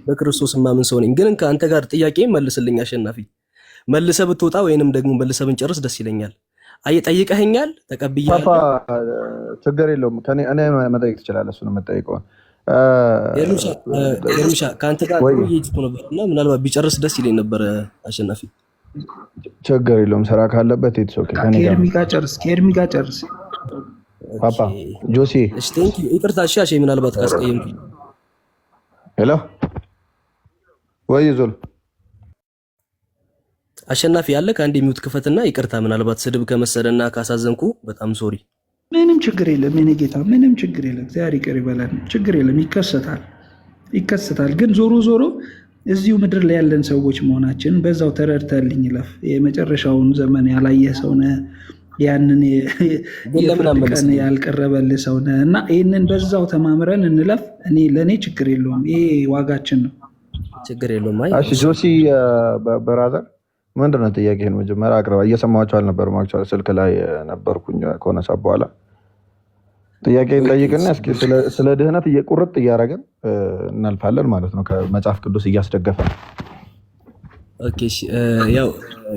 በክርስቶስ የማምን ሰው ነኝ። ግን ከአንተ ጋር ጥያቄ መልስልኝ አሸናፊ። መልሰህ ብትወጣ ወይንም ደግሞ መልሰህ ብንጨርስ ደስ ይለኛል። ጠይቀኸኛል፣ ተቀብያለሁ። ችግር የለውም። እኔ መጠየቅ ትችላለህ። እሱን የምጠይቀውን ኤርሚሻ ከአንተ ጋር ቆይቼ ነበርና ምናልባት ቢጨርስ ደስ ይለኝ ነበር አሸናፊ። ችግር የለውም። ስራ ካለበት ከኤርሚ ጋር ጨርስ። ፓፓ ጆሲ እሺ፣ ቴንክ ዩ። ይቅርታ እሺ። አሸይ ምናልባት ካስቀየምኩኝ። ሄሎ ወይ ዞል አሸናፊ ያለ ከአንድ የሚውት ክፈትና ይቅርታ። ምናልባት ስድብ ከመሰለና ካሳዘንኩ በጣም ሶሪ። ምንም ችግር የለም የኔ ጌታ፣ ምንም ችግር የለም። እግዚአብሔር ይቅር ይበላል። ችግር የለም። ይከሰታል። ግን ዞሮ እዚሁ ምድር ላይ ያለን ሰዎች መሆናችን በዛው ተረድተልኝ ይለፍ። የመጨረሻውን ዘመን ያላየ ሰውነ፣ ያንን የፍርድ ቀን ያልቀረበልህ ሰውነ እና ይህንን በዛው ተማምረን እንለፍ። ለእኔ ችግር የለውም። ይሄ ዋጋችን ነው። ችግር የለውም። ጆሲ በራዘር ምንድን ነው ጥያቄህን መጀመሪያ አቅርባ። እየሰማኋቸው አልነበረም። አክቹዋሊ ስልክ ላይ ነበርኩኝ ከሆነ ሰዓት በኋላ። ጥያቄህን ጠይቅና እስኪ ስለ ድህነት ቁርጥ እያደረገን እናልፋለን ማለት ነው። ከመጽሐፍ ቅዱስ እያስደገፈ ኦኬ እሺ ያው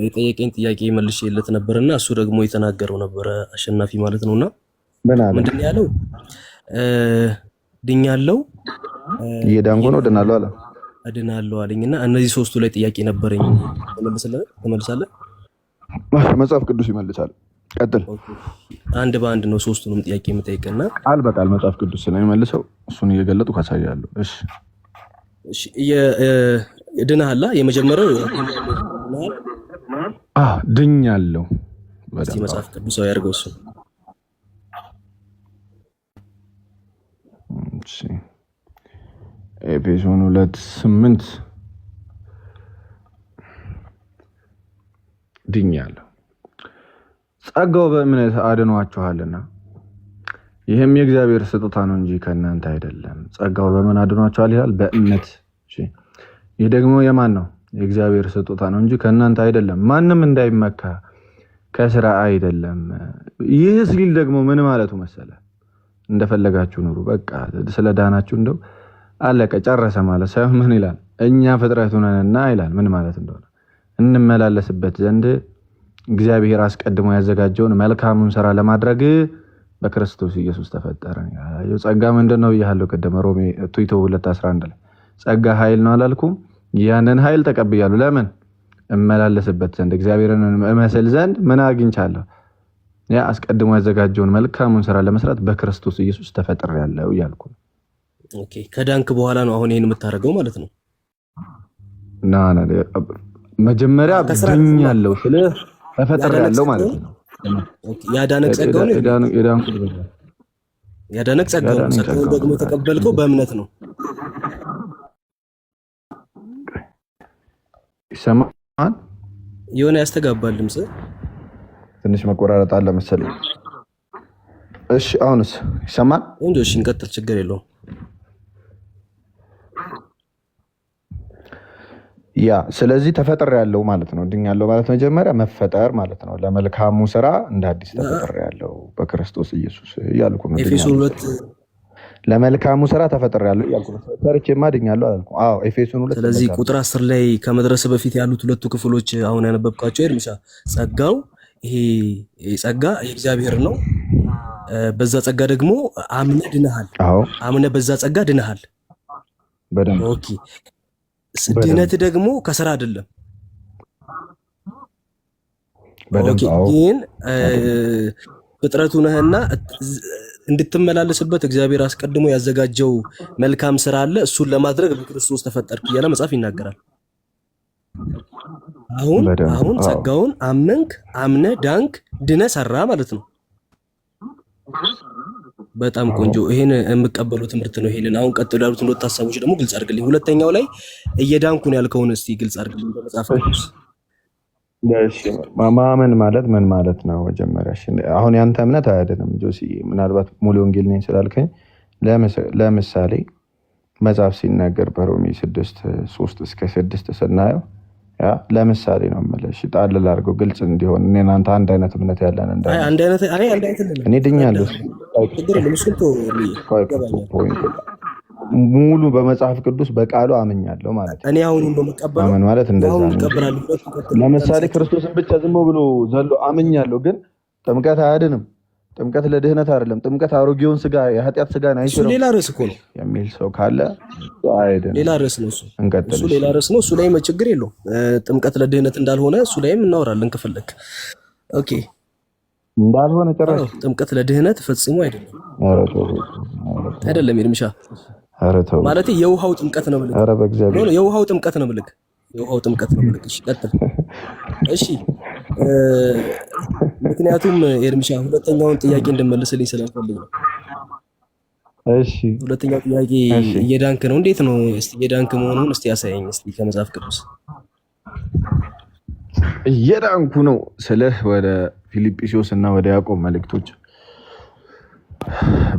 የጠየቀኝ ጥያቄ መልሼለት ነበርና እሱ ደግሞ የተናገረው ነበረ አሸናፊ ማለት ነውና ምንድን ነው ያለው? ድኛለሁ እየዳንኩ ነው ድናለሁ አለ እድናለሁ አለኝና እነዚህ ሶስቱ ላይ ጥያቄ ነበረኝ። ተመልሳለህ? መጽሐፍ ቅዱስ ይመልሳል። ቀጥል። አንድ በአንድ ነው ሶስቱንም ጥያቄ የምጠይቅና ቃል በቃል መጽሐፍ ቅዱስ ስለሚመልሰው እሱን እየገለጡ ካሳያለሁ። እሺ እሺ ድናሃላ የመጀመሪያው ድኛለሁ። እስቲ መጽሐፍ ቅዱሳዊ ያድርገው እሱ። እሺ ኤፌሶን 2:8 ድኛለሁ ጸጋው በእምነት አድኗችኋልና ይህም የእግዚአብሔር ስጦታ ነው እንጂ ከእናንተ አይደለም። ጸጋው በምን አድኗችኋል ይላል? በእምነት። ይህ ደግሞ የማን ነው? የእግዚአብሔር ስጦታ ነው እንጂ ከእናንተ አይደለም፣ ማንም እንዳይመካ ከስራ አይደለም። ይህ ሲል ደግሞ ምን ማለቱ መሰለ? እንደፈለጋችሁ ኑሩ፣ በቃ ስለዳናችሁ እንደው አለቀ ጨረሰ ማለት ሳይሆን ምን ይላል? እኛ ፍጥረቱ ነንና ይላል። ምን ማለት እንደሆነ እንመላለስበት ዘንድ እግዚአብሔር አስቀድሞ ያዘጋጀውን መልካሙን ስራ ለማድረግ በክርስቶስ ኢየሱስ ተፈጠረን። ጸጋ ምንድነው ብያለሁ ቅድም ሮሜ ቲቶ 2:11 ላይ ጸጋ ኃይል ነው አላልኩም? ያንን ኃይል ተቀብያለሁ። ለምን? እመላለስበት ዘንድ እግዚአብሔርን እመስል ዘንድ ምን አግኝቻለሁ? ያ አስቀድሞ ያዘጋጀውን መልካሙን ስራ ለመስራት በክርስቶስ ኢየሱስ ተፈጥሬያለሁ እያልኩ ነው። ኦኬ ከዳንክ በኋላ ነው አሁን ይሄን የምታደርገው ማለት ነው? መጀመሪያ ድኛለሁ ስለ ተፈጥሬያለሁ ማለት ነው። ኦኬ ያዳነክ ጸጋው ነው ያዳነክ ጸጋው ደግሞ የተቀበልከው በእምነት ነው። ይሰማል? የሆነ ያስተጋባል ድምጽ ትንሽ መቆራረጥ አለ መሰለኝ። እሺ አሁንስ ይሰማል? እንዴ እንቀጥል፣ ችግር የለውም። ያ ስለዚህ ተፈጥሬያለሁ ማለት ነው። ድኛለሁ ማለት መጀመሪያ መፈጠር ማለት ነው። ለመልካሙ ስራ እንደ አዲስ ተፈጥሬያለሁ በክርስቶስ ኢየሱስ እያልኩ ነው። ኤፌሶን 2 ለመልካሙ ስራ ተፈጥሬያለሁ እያልኩ ነው። ሰርቼማ ድኛለሁ አላልኩም? አዎ ኤፌሶን 2። ስለዚህ ቁጥር 10 ላይ ከመድረስ በፊት ያሉት ሁለቱ ክፍሎች አሁን ያነበብኳቸው ኤርሚሻ ጸጋው ይሄ ጸጋ የእግዚአብሔር ነው። በዛ ጸጋ ደግሞ አምነ ድነሃል። አዎ አምነ በዛ ጸጋ ድነሃል። በደንብ ኦኬ። ድነት ደግሞ ከስራ አይደለም። ኦኬ ግን ፍጥረቱ ነህና እንድትመላለስበት እግዚአብሔር አስቀድሞ ያዘጋጀው መልካም ስራ አለ። እሱን ለማድረግ በክርስቶስ ተፈጠርክ እያለ መጽሐፍ ይናገራል። አሁን ጸጋውን አመንክ፣ አምነ ዳንክ፣ ድነ ሰራ ማለት ነው። በጣም ቆንጆ። ይሄን የምቀበለው ትምህርት ነው። ይሄንን አሁን ቀጥሎ ያሉት ሁለት ሐሳቦች ደግሞ ግልጽ አድርግልኝ። ሁለተኛው ላይ እየዳንኩን ያልከውን እስቲ ግልጽ አድርግልኝ በመጽሐፍ ቅዱስ። እሺ ማመን ማለት ምን ማለት ነው? መጀመሪያ አሁን ያንተ እምነት አይደለም ጆሲ፣ ምናልባት ሙሉ ወንጌል ነኝ ስላልከኝ ለምሳሌ መጽሐፍ ሲናገር በሮሜ 6:3-6 ስናየው ያ ለምሳሌ ነው የምልሽ። ጣል ላድርገው ግልጽ እንዲሆን እኔ እናንተ አንድ አይነት እምነት ያለን እኔ ድኛለሁ ሙሉ በመጽሐፍ ቅዱስ በቃሉ አምኛለሁ ማለት ነው። እኔ አሁን በመቀበል አመን ማለት እንደዛ ነው። ለምሳሌ ክርስቶስን ብቻ ዝም ብሎ ዘሎ አምኛለሁ፣ ግን ጥምቀት አያድንም። ጥምቀት ለድህነት አይደለም። ጥምቀት አሮጌውን ስጋ የኃጢአት ስጋን አይሽርም። ሌላ ርዕስ እኮ ነው የሚል ሰው ካለ አይደለም፣ ሌላ ርዕስ ነው እሱ። እንቀጥል። እሱ ሌላ ርዕስ ነው። እሱ ላይ ችግር የለውም። ጥምቀት ለድህነት እንዳልሆነ እሱ ላይም እናወራለን ከፈለክ። ኦኬ እንዳልሆነ ጭራሽ ጥምቀት ለድህነት ፈጽሞ አይደለም። አይደለም ይርምሻ ማለት የውሃው ጥምቀት ነው ብለህ ኧረ በእግዚአብሔር የውሃው ጥምቀት ነው ብለህ የውሃው ጥምቀት ነው ብለህ። እሺ ቀጥል። እሺ ምክንያቱም ኤርሚሻ ሁለተኛውን ጥያቄ እንድመልስልኝ ስለፈልግ ነው። እሺ ሁለተኛው ጥያቄ እየዳንክ ነው። እንዴት ነው እስቲ እየዳንክ መሆኑን እስቲ ያሳየኝ እስቲ ከመጽሐፍ ቅዱስ። እየዳንኩ ነው ስልህ ወደ ፊልጵስዩስ እና ወደ ያዕቆብ መልእክቶች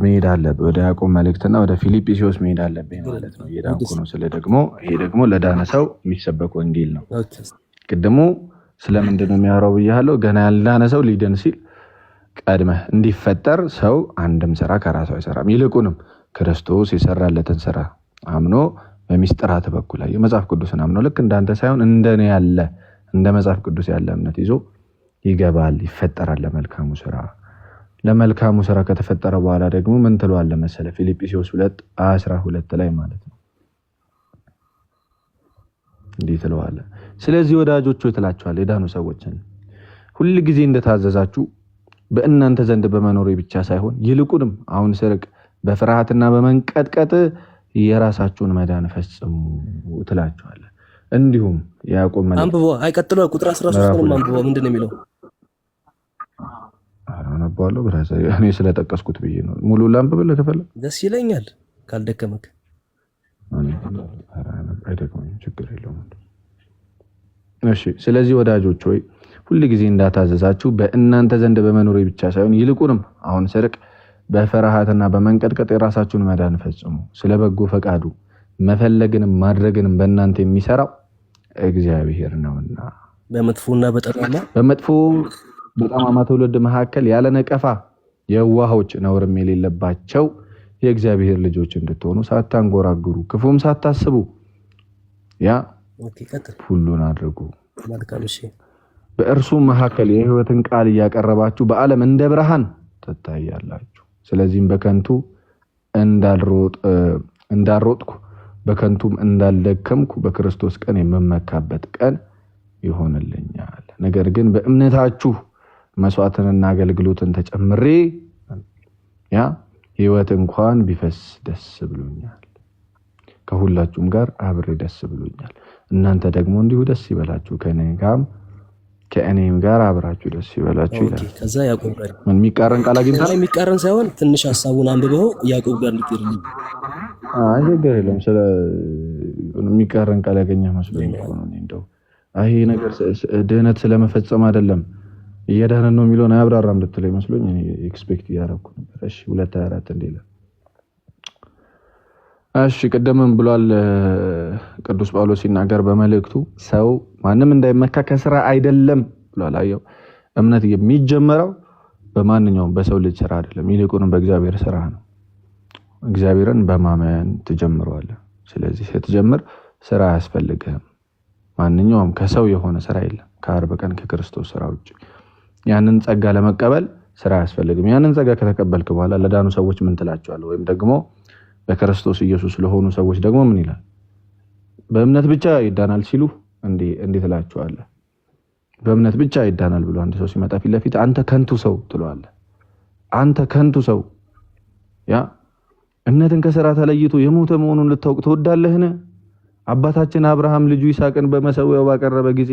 መሄድ አለብህ። ወደ ያዕቆብ መልእክትና ወደ ፊልጵስዩስ መሄድ አለብህ ማለት ነው። እየዳንኩ ነው ስልህ ደግሞ ይሄ ደግሞ ለዳነ ሰው የሚሰበክ ወንጌል ነው። ቅድሙ ስለምንድን ነው የሚያወራው ብያለሁ። ገና ያልዳነ ሰው ሊድን ሲል ቀድመህ እንዲፈጠር ሰው አንድም ስራ ከራሱ አይሰራም፣ ይልቁንም ክርስቶስ የሰራለትን ስራ አምኖ በሚስጥራት በኩል የመጽሐፍ ቅዱስን አምኖ ልክ እንዳንተ ሳይሆን እንደኔ ያለ እንደ መጽሐፍ ቅዱስ ያለ እምነት ይዞ ይገባል፣ ይፈጠራል ለመልካሙ ስራ ከተፈጠረ በኋላ ደግሞ ምን ትለዋለህ መሰለህ? ፊልጵስዩስ 2:12 ላይ ማለት ነው እንዲህ ትለዋለህ። ስለዚህ ወዳጆች ሆይ ትላቸዋለህ የዳኑ ሰዎችን ሁሉ ጊዜ እንደታዘዛችሁ በእናንተ ዘንድ በመኖሬ ብቻ ሳይሆን ይልቁንም አሁን ስርቅ በፍርሃትና በመንቀጥቀጥ የራሳችሁን መዳን ፈጽሙ ትላቸዋለህ። እንዲሁም ያዕቆብ አንብቦ አይቀጥለው ቁጥር 13 ነው አንብቦ ምንድነው የሚለው? አናባለሁ ብራዘር እኔ ስለጠቀስኩት ብዬ ነው። ሙሉ ላንብብልህ ከፈለክ ደስ ይለኛል ካልደከመክ። አይደከመኝም ችግር የለውም። እሺ ስለዚህ ወዳጆች ሆይ ሁሉ ጊዜ እንዳታዘዛችሁ በእናንተ ዘንድ በመኖሬ ብቻ ሳይሆን ይልቁንም አሁን ስርቅ በፍርሃትና በመንቀጥቀጥ የራሳችሁን መዳን ፈጽሙ። ስለ በጎ ፈቃዱ መፈለግንም ማድረግንም በእናንተ የሚሰራው እግዚአብሔር ነውና በመጥፎ በጠማማ ትውልድ መካከል ያለ ነቀፋ የዋሆች ነውርም የሌለባቸው የእግዚአብሔር ልጆች እንድትሆኑ ሳታንጎራጉሩ ክፉም ሳታስቡ ያ ሁሉን አድርጉ። በእርሱ መካከል የሕይወትን ቃል እያቀረባችሁ በዓለም እንደ ብርሃን ትታያላችሁ። ስለዚህም በከንቱ እንዳልሮጥኩ በከንቱም እንዳልደከምኩ በክርስቶስ ቀን የምመካበት ቀን ይሆንልኛል። ነገር ግን በእምነታችሁ መስዋዕትንና አገልግሎትን ተጨምሬ ያ ሕይወት እንኳን ቢፈስ ደስ ብሎኛል። ከሁላችሁም ጋር አብሬ ደስ ብሎኛል። እናንተ ደግሞ እንዲሁ ደስ ይበላችሁ፣ ከእኔም ጋር አብራችሁ ደስ ይበላችሁ ይላል። ከዛ ያዕቆብ ጋር ምን የሚቃረን ቃል አግኝተሃል? የሚቃረን ሳይሆን ትንሽ ሐሳቡን አንብበው ያዕቆብ ጋር እንድትሄድልኝ። ችግር የለም። ስለ የሚቃረን ቃል ያገኘህ መስሎኝ ነው። እንደው ይሄ ነገር ድህነት ስለመፈጸም አይደለም እየዳነን ነው የሚለውን አያብራራም እንድትለኝ መስሎኝ እኔ ኤክስፔክት እያደረኩ ነበር። እሺ 2:24 እንዴለ እሺ ቀደምም ብሏል ቅዱስ ጳውሎስ ሲናገር በመልእክቱ ሰው ማንም እንዳይመካ ከስራ አይደለም ብሏል። አየው እምነት የሚጀመረው በማንኛውም በሰው ልጅ ስራ አይደለም፣ ይልቁንም በእግዚአብሔር ስራ ነው። እግዚአብሔርን በማመን ትጀምረዋለህ። ስለዚህ ስትጀምር ስራ አያስፈልግህም። ማንኛውም ከሰው የሆነ ስራ የለም ከአርብ ቀን ከክርስቶስ ስራ ውጭ። ያንን ጸጋ ለመቀበል ስራ አያስፈልግም። ያንን ጸጋ ከተቀበልክ በኋላ ለዳኑ ሰዎች ምን ትላቸዋለህ? ወይም ደግሞ በክርስቶስ ኢየሱስ ለሆኑ ሰዎች ደግሞ ምን ይላል? በእምነት ብቻ ይዳናል ሲሉ እንዴት ትላቸዋለህ? በእምነት ብቻ ይዳናል ብሎ አንድ ሰው ሲመጣ ፊት ለፊት አንተ ከንቱ ሰው ትለዋለህ። አንተ ከንቱ ሰው ያ እምነትን ከሥራ ተለይቶ የሞተ መሆኑን ልታውቅ ትወዳለህን? አባታችን አብርሃም ልጁ ይስሐቅን በመሰዊያው ባቀረበ ጊዜ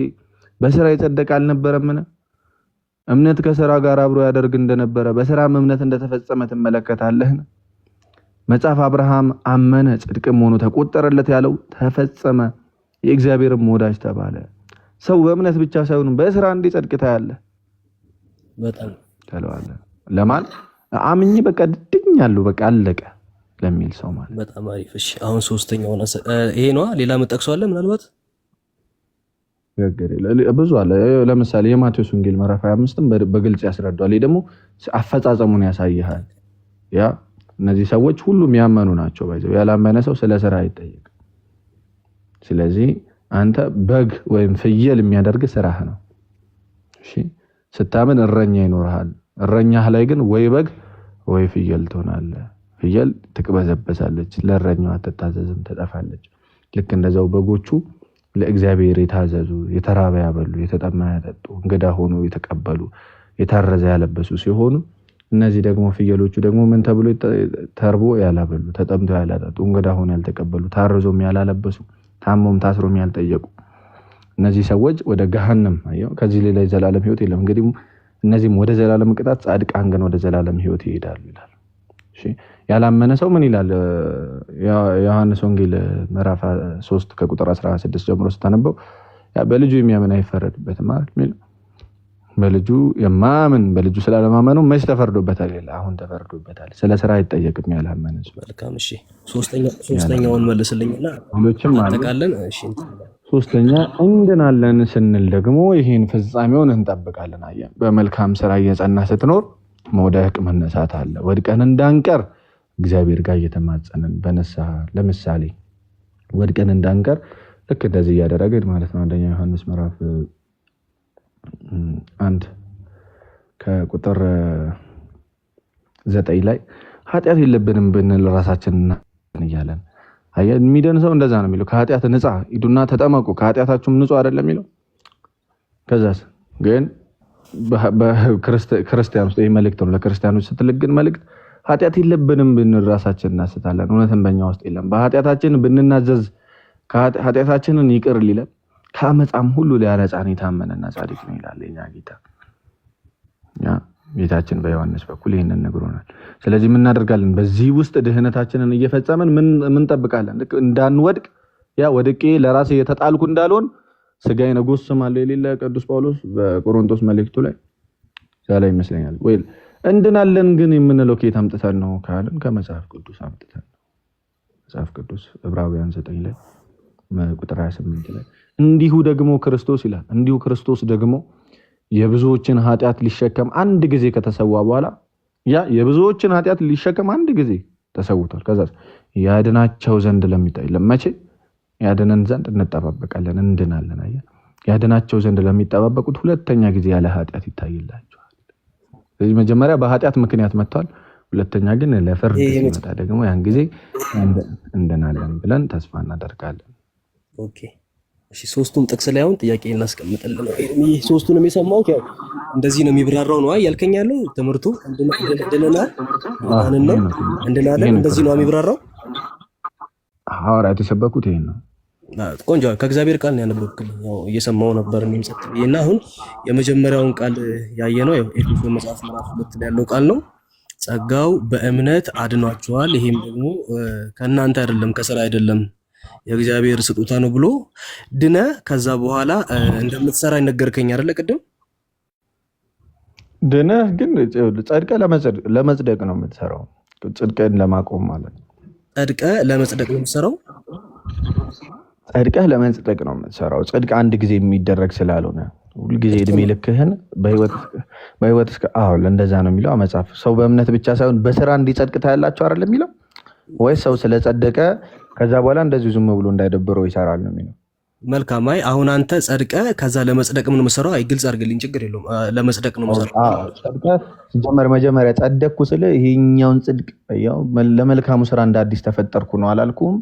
በሥራ የጸደቀ አልነበረምን? እምነት ከሥራ ጋር አብሮ ያደርግ እንደነበረ በሥራም እምነት እንደተፈጸመ ትመለከታለህን? መጽሐፍ አብርሃም አመነ ጽድቅም ሆኖ ተቆጠረለት ያለው ተፈጸመ፣ የእግዚአብሔርም ወዳጅ ተባለ። ሰው በእምነት ብቻ ሳይሆን በሥራ እንዲጸድቅ ታያለህ። በጣም ተለዋለ ለማን አምኜ በቃ ድኛለሁ በቃ አለቀ ለሚል ሰው ማለት በጣም አሪፍ። እሺ አሁን ሶስተኛው ይሄ ነው። ሌላ መጠቅሰው አለ ምናልባት ብዙ አለ። ለምሳሌ የማቴዎስ ወንጌል ምዕራፍ 25ን በግልጽ ያስረዳዋል። ይሄ ደግሞ አፈጻጸሙን ያሳያል። ያ እነዚህ ሰዎች ሁሉም ያመኑ ናቸው። ባይዘው ያላመነ ሰው ስለ ስራ አይጠየቅም። ስለዚህ አንተ በግ ወይም ፍየል የሚያደርግ ስራህ ነው። እሺ ስታምን እረኛ ይኖርሃል። እረኛህ ላይ ግን ወይ በግ ወይ ፍየል ትሆናለህ። ፍየል ትቅበዘበዛለች፣ ለእረኛዋ አትታዘዝም፣ ትጠፋለች። ልክ እንደዛው በጎቹ ለእግዚአብሔር የታዘዙ የተራበ ያበሉ፣ የተጠማ ያጠጡ፣ እንግዳ ሆኖ የተቀበሉ፣ የታረዘ ያለበሱ ሲሆኑ እነዚህ ደግሞ ፍየሎቹ ደግሞ ምን ተብሎ ተርቦ ያላበሉ፣ ተጠምቶ ያላጠጡ፣ እንግዳ ሆኖ ያልተቀበሉ፣ ታርዞም ያላለበሱ፣ ታሞም ታስሮም ያልጠየቁ እነዚህ ሰዎች ወደ ገሃነም አየው ከዚህ ሌላ የዘላለም ህይወት የለም። እንግዲህ እነዚህም ወደ ዘላለም ቅጣት፣ ጻድቃን ግን ወደ ዘላለም ህይወት ይሄዳሉ ይላል። እሺ ያላመነ ሰው ምን ይላል? ዮሐንስ ወንጌል ምዕራፍ 3 ከቁጥር 16 ጀምሮ ስታነበው በልጁ የሚያምን አይፈረድበትም ማለት ነው። በልጁ የማምን በልጁ ስላለማመኑ መች ተፈርዶበታል ይላል። አሁን ተፈርዶበታል። ስለ ስራ አይጠየቅም ያላመነ ሰው። መልካም እሺ ሶስተኛውን መልስልኝና ሁሎችም አጠቃለን። እሺ ሶስተኛ እንድናለን ስንል ደግሞ ይሄን ፍጻሜውን እንጠብቃለን። አየህ በመልካም ስራ እየጸና ስትኖር መውደቅ መነሳት አለ። ወድቀን እንዳንቀር እግዚአብሔር ጋር እየተማጸንን በነሳ ለምሳሌ ወድቀን እንዳንቀር ልክ እንደዚህ እያደረግን ማለት ነው። አንደኛ ዮሐንስ ምዕራፍ 1 ከቁጥር 9 ላይ ኃጢአት የለብንም ብንል ራሳችንን እያለን የሚደን ሰው እንደዛ ነው የሚለው። ከኃጢአት ንጻ ሂዱና ተጠመቁ ከኃጢአታችሁም ንጹህ አይደለም የሚለው። ከዛስ ግን በክርስቲያን ውስጥ ይህ መልእክት ነው ለክርስቲያኖች ስትልክ ግን መልእክት ኃጢአት የለብንም ብንል ራሳችንን እናስታለን። እውነትም በእኛ ውስጥ የለም። በኃጢአታችን ብንናዘዝ ኃጢአታችንን ይቅር ሊለን ከአመፃም ሁሉ ሊያነጻን የታመነና ጻድቅ ነው ይላል የኛ ጌታ። ጌታችን በዮሐንስ በኩል ይህንን ነግሮናል። ስለዚህ ምን እናደርጋለን? በዚህ ውስጥ ድህነታችንን እየፈጸመን ምን እንጠብቃለን? እንዳንወድቅ ወድቄ ለራሴ የተጣልኩ እንዳልሆን ስጋዬን እጎስማለሁ የሌለ ቅዱስ ጳውሎስ በቆሮንቶስ መልእክቱ ላይ ዛሬ ይመስለኛል ወይ እንድናለን ግን የምንለው ከየት አምጥተን ነው ካልን ከመጽሐፍ ቅዱስ አምጥተን ነው። መጽሐፍ ቅዱስ ዕብራውያን 9 ላይ ቁጥር 28 ላይ እንዲሁ ደግሞ ክርስቶስ ይላል። እንዲሁ ክርስቶስ ደግሞ የብዙዎችን ኃጢአት ሊሸከም አንድ ጊዜ ከተሰዋ በኋላ የብዙዎችን ኃጢአት ሊሸከም አንድ ጊዜ ተሰውቷል። ከዛ ያድናቸው ዘንድ መቼ ያድነን ዘንድ እንጠባበቃለን እንድናለን። ያድናቸው ዘንድ ለሚጠባበቁት ሁለተኛ ጊዜ ያለ ኃጢአት ይታይላቸዋል። ስለዚህ መጀመሪያ በኃጢአት ምክንያት መጥቷል። ሁለተኛ ግን ለፍርድ ሲመጣ ደግሞ ያን ጊዜ እንድናለን ብለን ተስፋ እናደርጋለን። ኦኬ እሺ፣ ሶስቱም ጥቅስ ላይ አሁን ጥያቄ እናስቀምጥልን ነው። ይሄ ሶስቱንም የሰማው እንደዚህ ነው የሚብራራው ነው ያልከኝ ያለው ትምህርቱ እንድናለን እንደዚህ ነው የሚብራራው። ሐዋርያት የሰበኩት ይሄን ነው። ቆንጆ ከእግዚአብሔር ቃል ነው ያነበብክልኝ። ያው እየሰማው ነበር እኔም እና አሁን የመጀመሪያውን ቃል ያየነው ኤፌሶን መጽሐፍ ምዕራፍ 2 ላይ ያለው ቃል ነው። ጸጋው በእምነት አድኗቸዋል፣ ይሄም ደግሞ ከእናንተ አይደለም ከሥራ አይደለም የእግዚአብሔር ስጦታ ነው ብሎ ድነ ከዛ በኋላ እንደምትሰራ ይነገርከኝ አይደለ? ቅድም ድነ ግን ጸድቀ ለመጽደቅ ነው የምትሰራው። ጽድቅን ለማቆም ማለት ነው። ጸድቀ ለመጽደቅ ነው የምትሰራው። ጸድቀህ ለመጽደቅ ነው የምትሰራው። ጽድቅ አንድ ጊዜ የሚደረግ ስላልሆነ ሁልጊዜ እድሜ ልክህን በህይወት እንደዛ ነው የሚለው መጽሐፍ። ሰው በእምነት ብቻ ሳይሆን በስራ እንዲጸድቅ ታያላችሁ አይደል የሚለው? ወይስ ሰው ስለጸደቀ ከዛ በኋላ እንደዚህ ዝም ብሎ እንዳይደብረው ይሰራል ነው የሚለው? መልካም። አይ አሁን አንተ ጸድቀ ከዛ ለመጽደቅ ምን መሰራው? አይ ግልጽ አድርግልኝ። ችግር የለውም። ለመጽደቅ ነው መሰራው። ጸድቀ መጀመሪያ ጸደቅኩ ስለ ይሄኛውን ጽድቅ ለመልካሙ ስራ እንደ አዲስ ተፈጠርኩ ነው አላልኩም?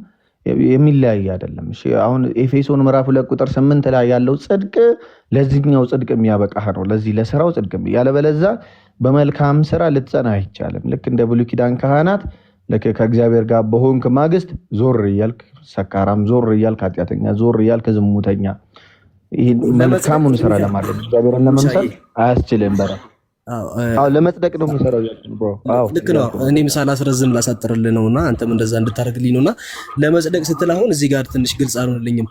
የሚለያይ አይደለም። እሺ አሁን ኤፌሶን ምዕራፍ 2 ቁጥር 8 ላይ ያለው ጽድቅ ለዚህኛው ጽድቅ የሚያበቃህ ነው፣ ለዚህ ለስራው ጽድቅ። ያለበለዛ በመልካም ስራ ልትጸና አይቻልም። ልክ እንደ ብሉይ ኪዳን ካህናት ልክ ከእግዚአብሔር ጋር በሆንክ ማግስት ዞር እያልክ ሰካራም፣ ዞር እያልክ ኃጢአተኛ፣ ዞር እያልክ ዝሙተኛ፣ ይሄን መልካሙን ስራ ለማድረግ እግዚአብሔርን ለመምሰል አያስችልም። ለመጽደቅ ነው የሚሰራው። ልክ ነው። እኔም ሳላስረዝም ላሳጥርልህ ነውና አንተም እንደዛ እንድታደርግልኝ ነውና ለመጽደቅ ስትል አሁን እዚህ ጋር ትንሽ ግልጽ አልሆነልኝም።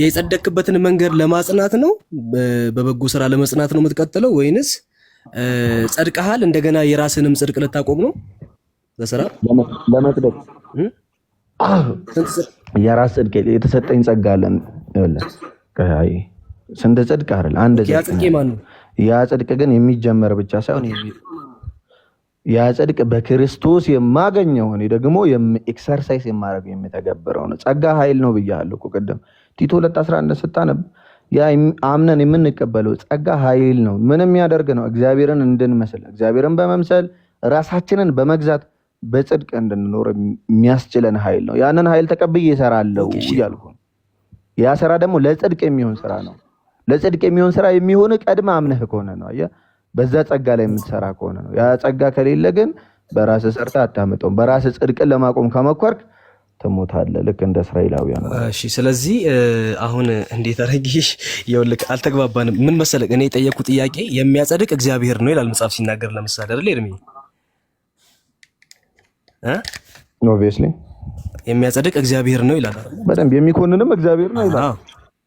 የጸደቅክበትን መንገድ ለማጽናት ነው፣ በበጎ ስራ ለመጽናት ነው የምትቀጥለው ወይንስ ጸድቀሃል እንደገና የራስንም ጽድቅ ልታቆም ነው? ለስራ ለመጽደቅ የራስ ጽድቅ የተሰጠኝ ጸጋ አለን። ስንት ጽድቅ አይደል? አንድ ጽድቅ ነው። ያ ጽድቅ ግን የሚጀመር ብቻ ሳይሆን ያ ጽድቅ በክርስቶስ የማገኘው እኔ ደግሞ ኤክሰርሳይዝ የማደርገው የሚተገብረው ነው። ጸጋ ኃይል ነው ብያለሁ እኮ ቅድም ቲቶ 2:11 ስታነብ ያ አምነን የምንቀበለው ጸጋ ኃይል ነው። ምንም ያደርግ ነው እግዚአብሔርን እንድንመስል፣ እግዚአብሔርን በመምሰል ራሳችንን በመግዛት በጽድቅ እንድንኖር የሚያስችለን ኃይል ነው። ያንን ኃይል ተቀብዬ እሰራለሁ እያልኩ ያ ስራ ደግሞ ለጽድቅ የሚሆን ስራ ነው። ለጽድቅ የሚሆን ስራ የሚሆን ቀድመ አምነህ ከሆነ ነው። አየህ፣ በዛ ጸጋ ላይ የምትሰራ ከሆነ ነው። ያ ጸጋ ከሌለ ግን በራስህ ሰርተህ አታመጣውም። በራስህ ጽድቅን ለማቆም ከመኳርክ ትሞታለህ፣ ልክ እንደ እስራኤላውያን። እሺ፣ ስለዚህ አሁን እንዴት አረጊሽ? ይኸውልህ አልተግባባንም። ምን መሰለህ እኔ የጠየኩት ጥያቄ የሚያጸድቅ እግዚአብሔር ነው ይላል መጽሐፍ ሲናገር። ለምሳሌ አይደል እርሚ ኦብቪየስሊ የሚያጸድቅ እግዚአብሔር ነው ይላል። በደንብ የሚኮንንም እግዚአብሔር ነው ይላል።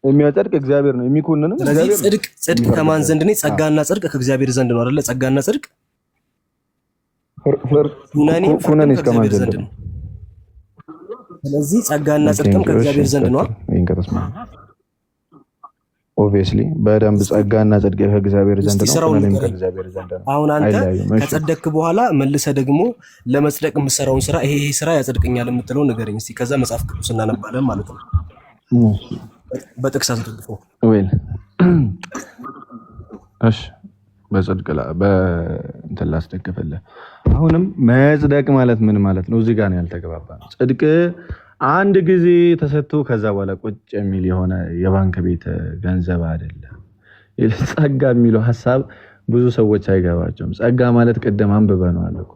የሚያጸድቅ እግዚአብሔር ነው፣ የሚኮንንም እግዚአብሔር ነው። ስለዚህ ጽድቅ ከማን ዘንድ ነው? ጸጋና ጽድቅ ከእግዚአብሔር ዘንድ ነው አይደለ? ጸጋና ጽድቅ ኩነኔ ከማን ዘንድ ነው? ስለዚህ ጸጋና ጽድቅም ከእግዚአብሔር ዘንድ ነው። ኦብቪየስሊ በደንብ ጸጋና ጽድቅ ከእግዚአብሔር ዘንድ ነው። ስራውን ከእግዚአብሔር ዘንድ ነው። አሁን አንተ ከጸደቅክ በኋላ መልሰህ ደግሞ ለመጽደቅ የምትሰራውን ስራ ይሄ ስራ ያጸድቀኛል የምትለው ንገረኝ እስቲ። ከዛ መጽሐፍ ቅዱስ እናነባለን ማለት ነው። በጥቅስ አስደግፎ ወይ እሺ፣ በጽድቅ በእንትን ላስደግፍልህ። አሁንም መጽደቅ ማለት ምን ማለት ነው? እዚህ ጋር ነው ያልተግባባን። ጽድቅ አንድ ጊዜ ተሰጥቶ ከዛ በኋላ ቁጭ የሚል የሆነ የባንክ ቤት ገንዘብ አይደለም። ጸጋ የሚለው ሀሳብ ብዙ ሰዎች አይገባቸውም። ጸጋ ማለት ቅድም አንብበነዋል እኮ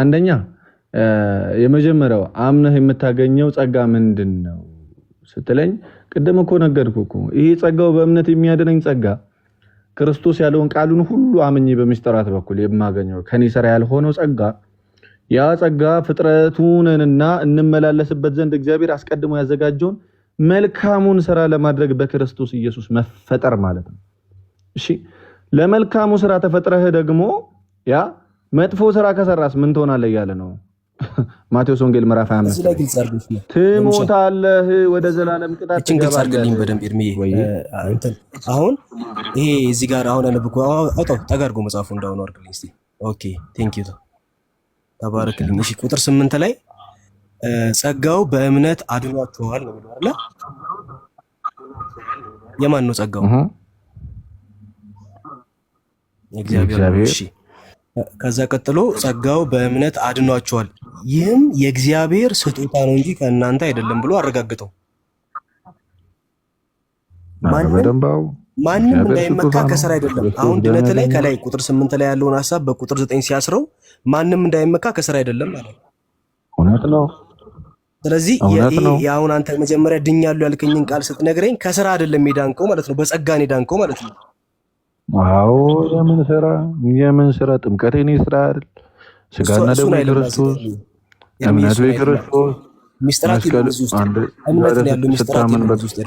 አንደኛ የመጀመሪያው አምነህ የምታገኘው ጸጋ ምንድን ነው ስትለኝ ቅድም እኮ ነገርኩህ እኮ። ይሄ ጸጋው በእምነት የሚያድነኝ ጸጋ ክርስቶስ ያለውን ቃሉን ሁሉ አምኜ በሚስጥራት በኩል የማገኘው ከኔ ስራ ያልሆነው ጸጋ፣ ያ ጸጋ ፍጥረቱንና እንመላለስበት ዘንድ እግዚአብሔር አስቀድሞ ያዘጋጀውን መልካሙን ስራ ለማድረግ በክርስቶስ ኢየሱስ መፈጠር ማለት ነው። እሺ፣ ለመልካሙ ስራ ተፈጥረህ ደግሞ ያ መጥፎ ስራ ከሰራስ ምን ትሆናለህ እያለ ነው ማቴዎስ ወንጌል ምዕራፍ 25 ትሞታለህ፣ ወደ ዘላለም ቅጣት ትገባለህ። በደንብ እርምዬ አሁን ይሄ እዚህ ጋር አሁን አነብኩ። አውጣው ጠጋርጎ መጽሐፉ እንዳው ነው አርግልኝ እስቲ። ኦኬ ቴንክ ዩ ተባረክልኝ። እሺ ቁጥር 8 ላይ ጸጋው በእምነት አድኗቸዋል ነው የሚለው አይደል? የማን ነው ጸጋው? እግዚአብሔር። እሺ ከዛ ቀጥሎ ጸጋው በእምነት አድኗቸዋል፣ ይህም የእግዚአብሔር ስጦታ ነው እንጂ ከእናንተ አይደለም ብሎ አረጋግጠው። ማንም እንዳይመካ ከስራ አይደለም። አሁን ድነት ላይ ከላይ ቁጥር 8 ላይ ያለውን ሐሳብ በቁጥር 9 ሲያስረው ማንም እንዳይመካ ከስራ አይደለም ማለት ነው። እውነት ነው። ስለዚህ አሁን አንተ መጀመሪያ ድኛለሁ ያልከኝን ቃል ስትነግረኝ ከስራ አይደለም የዳንከው ማለት ነው፣ በጸጋ ነው የዳንከው ማለት ነው። አዎ የምን ስራ? ጥምቀት የኔ ስራ አይደል? ስጋና ደሙ የክርስቶስ እምነቱ የክርስቶስ ሚስጥራት ይሉት ውስጥ እምነት ነው ያለው። ሚስጥራት ይሉት ውስጥ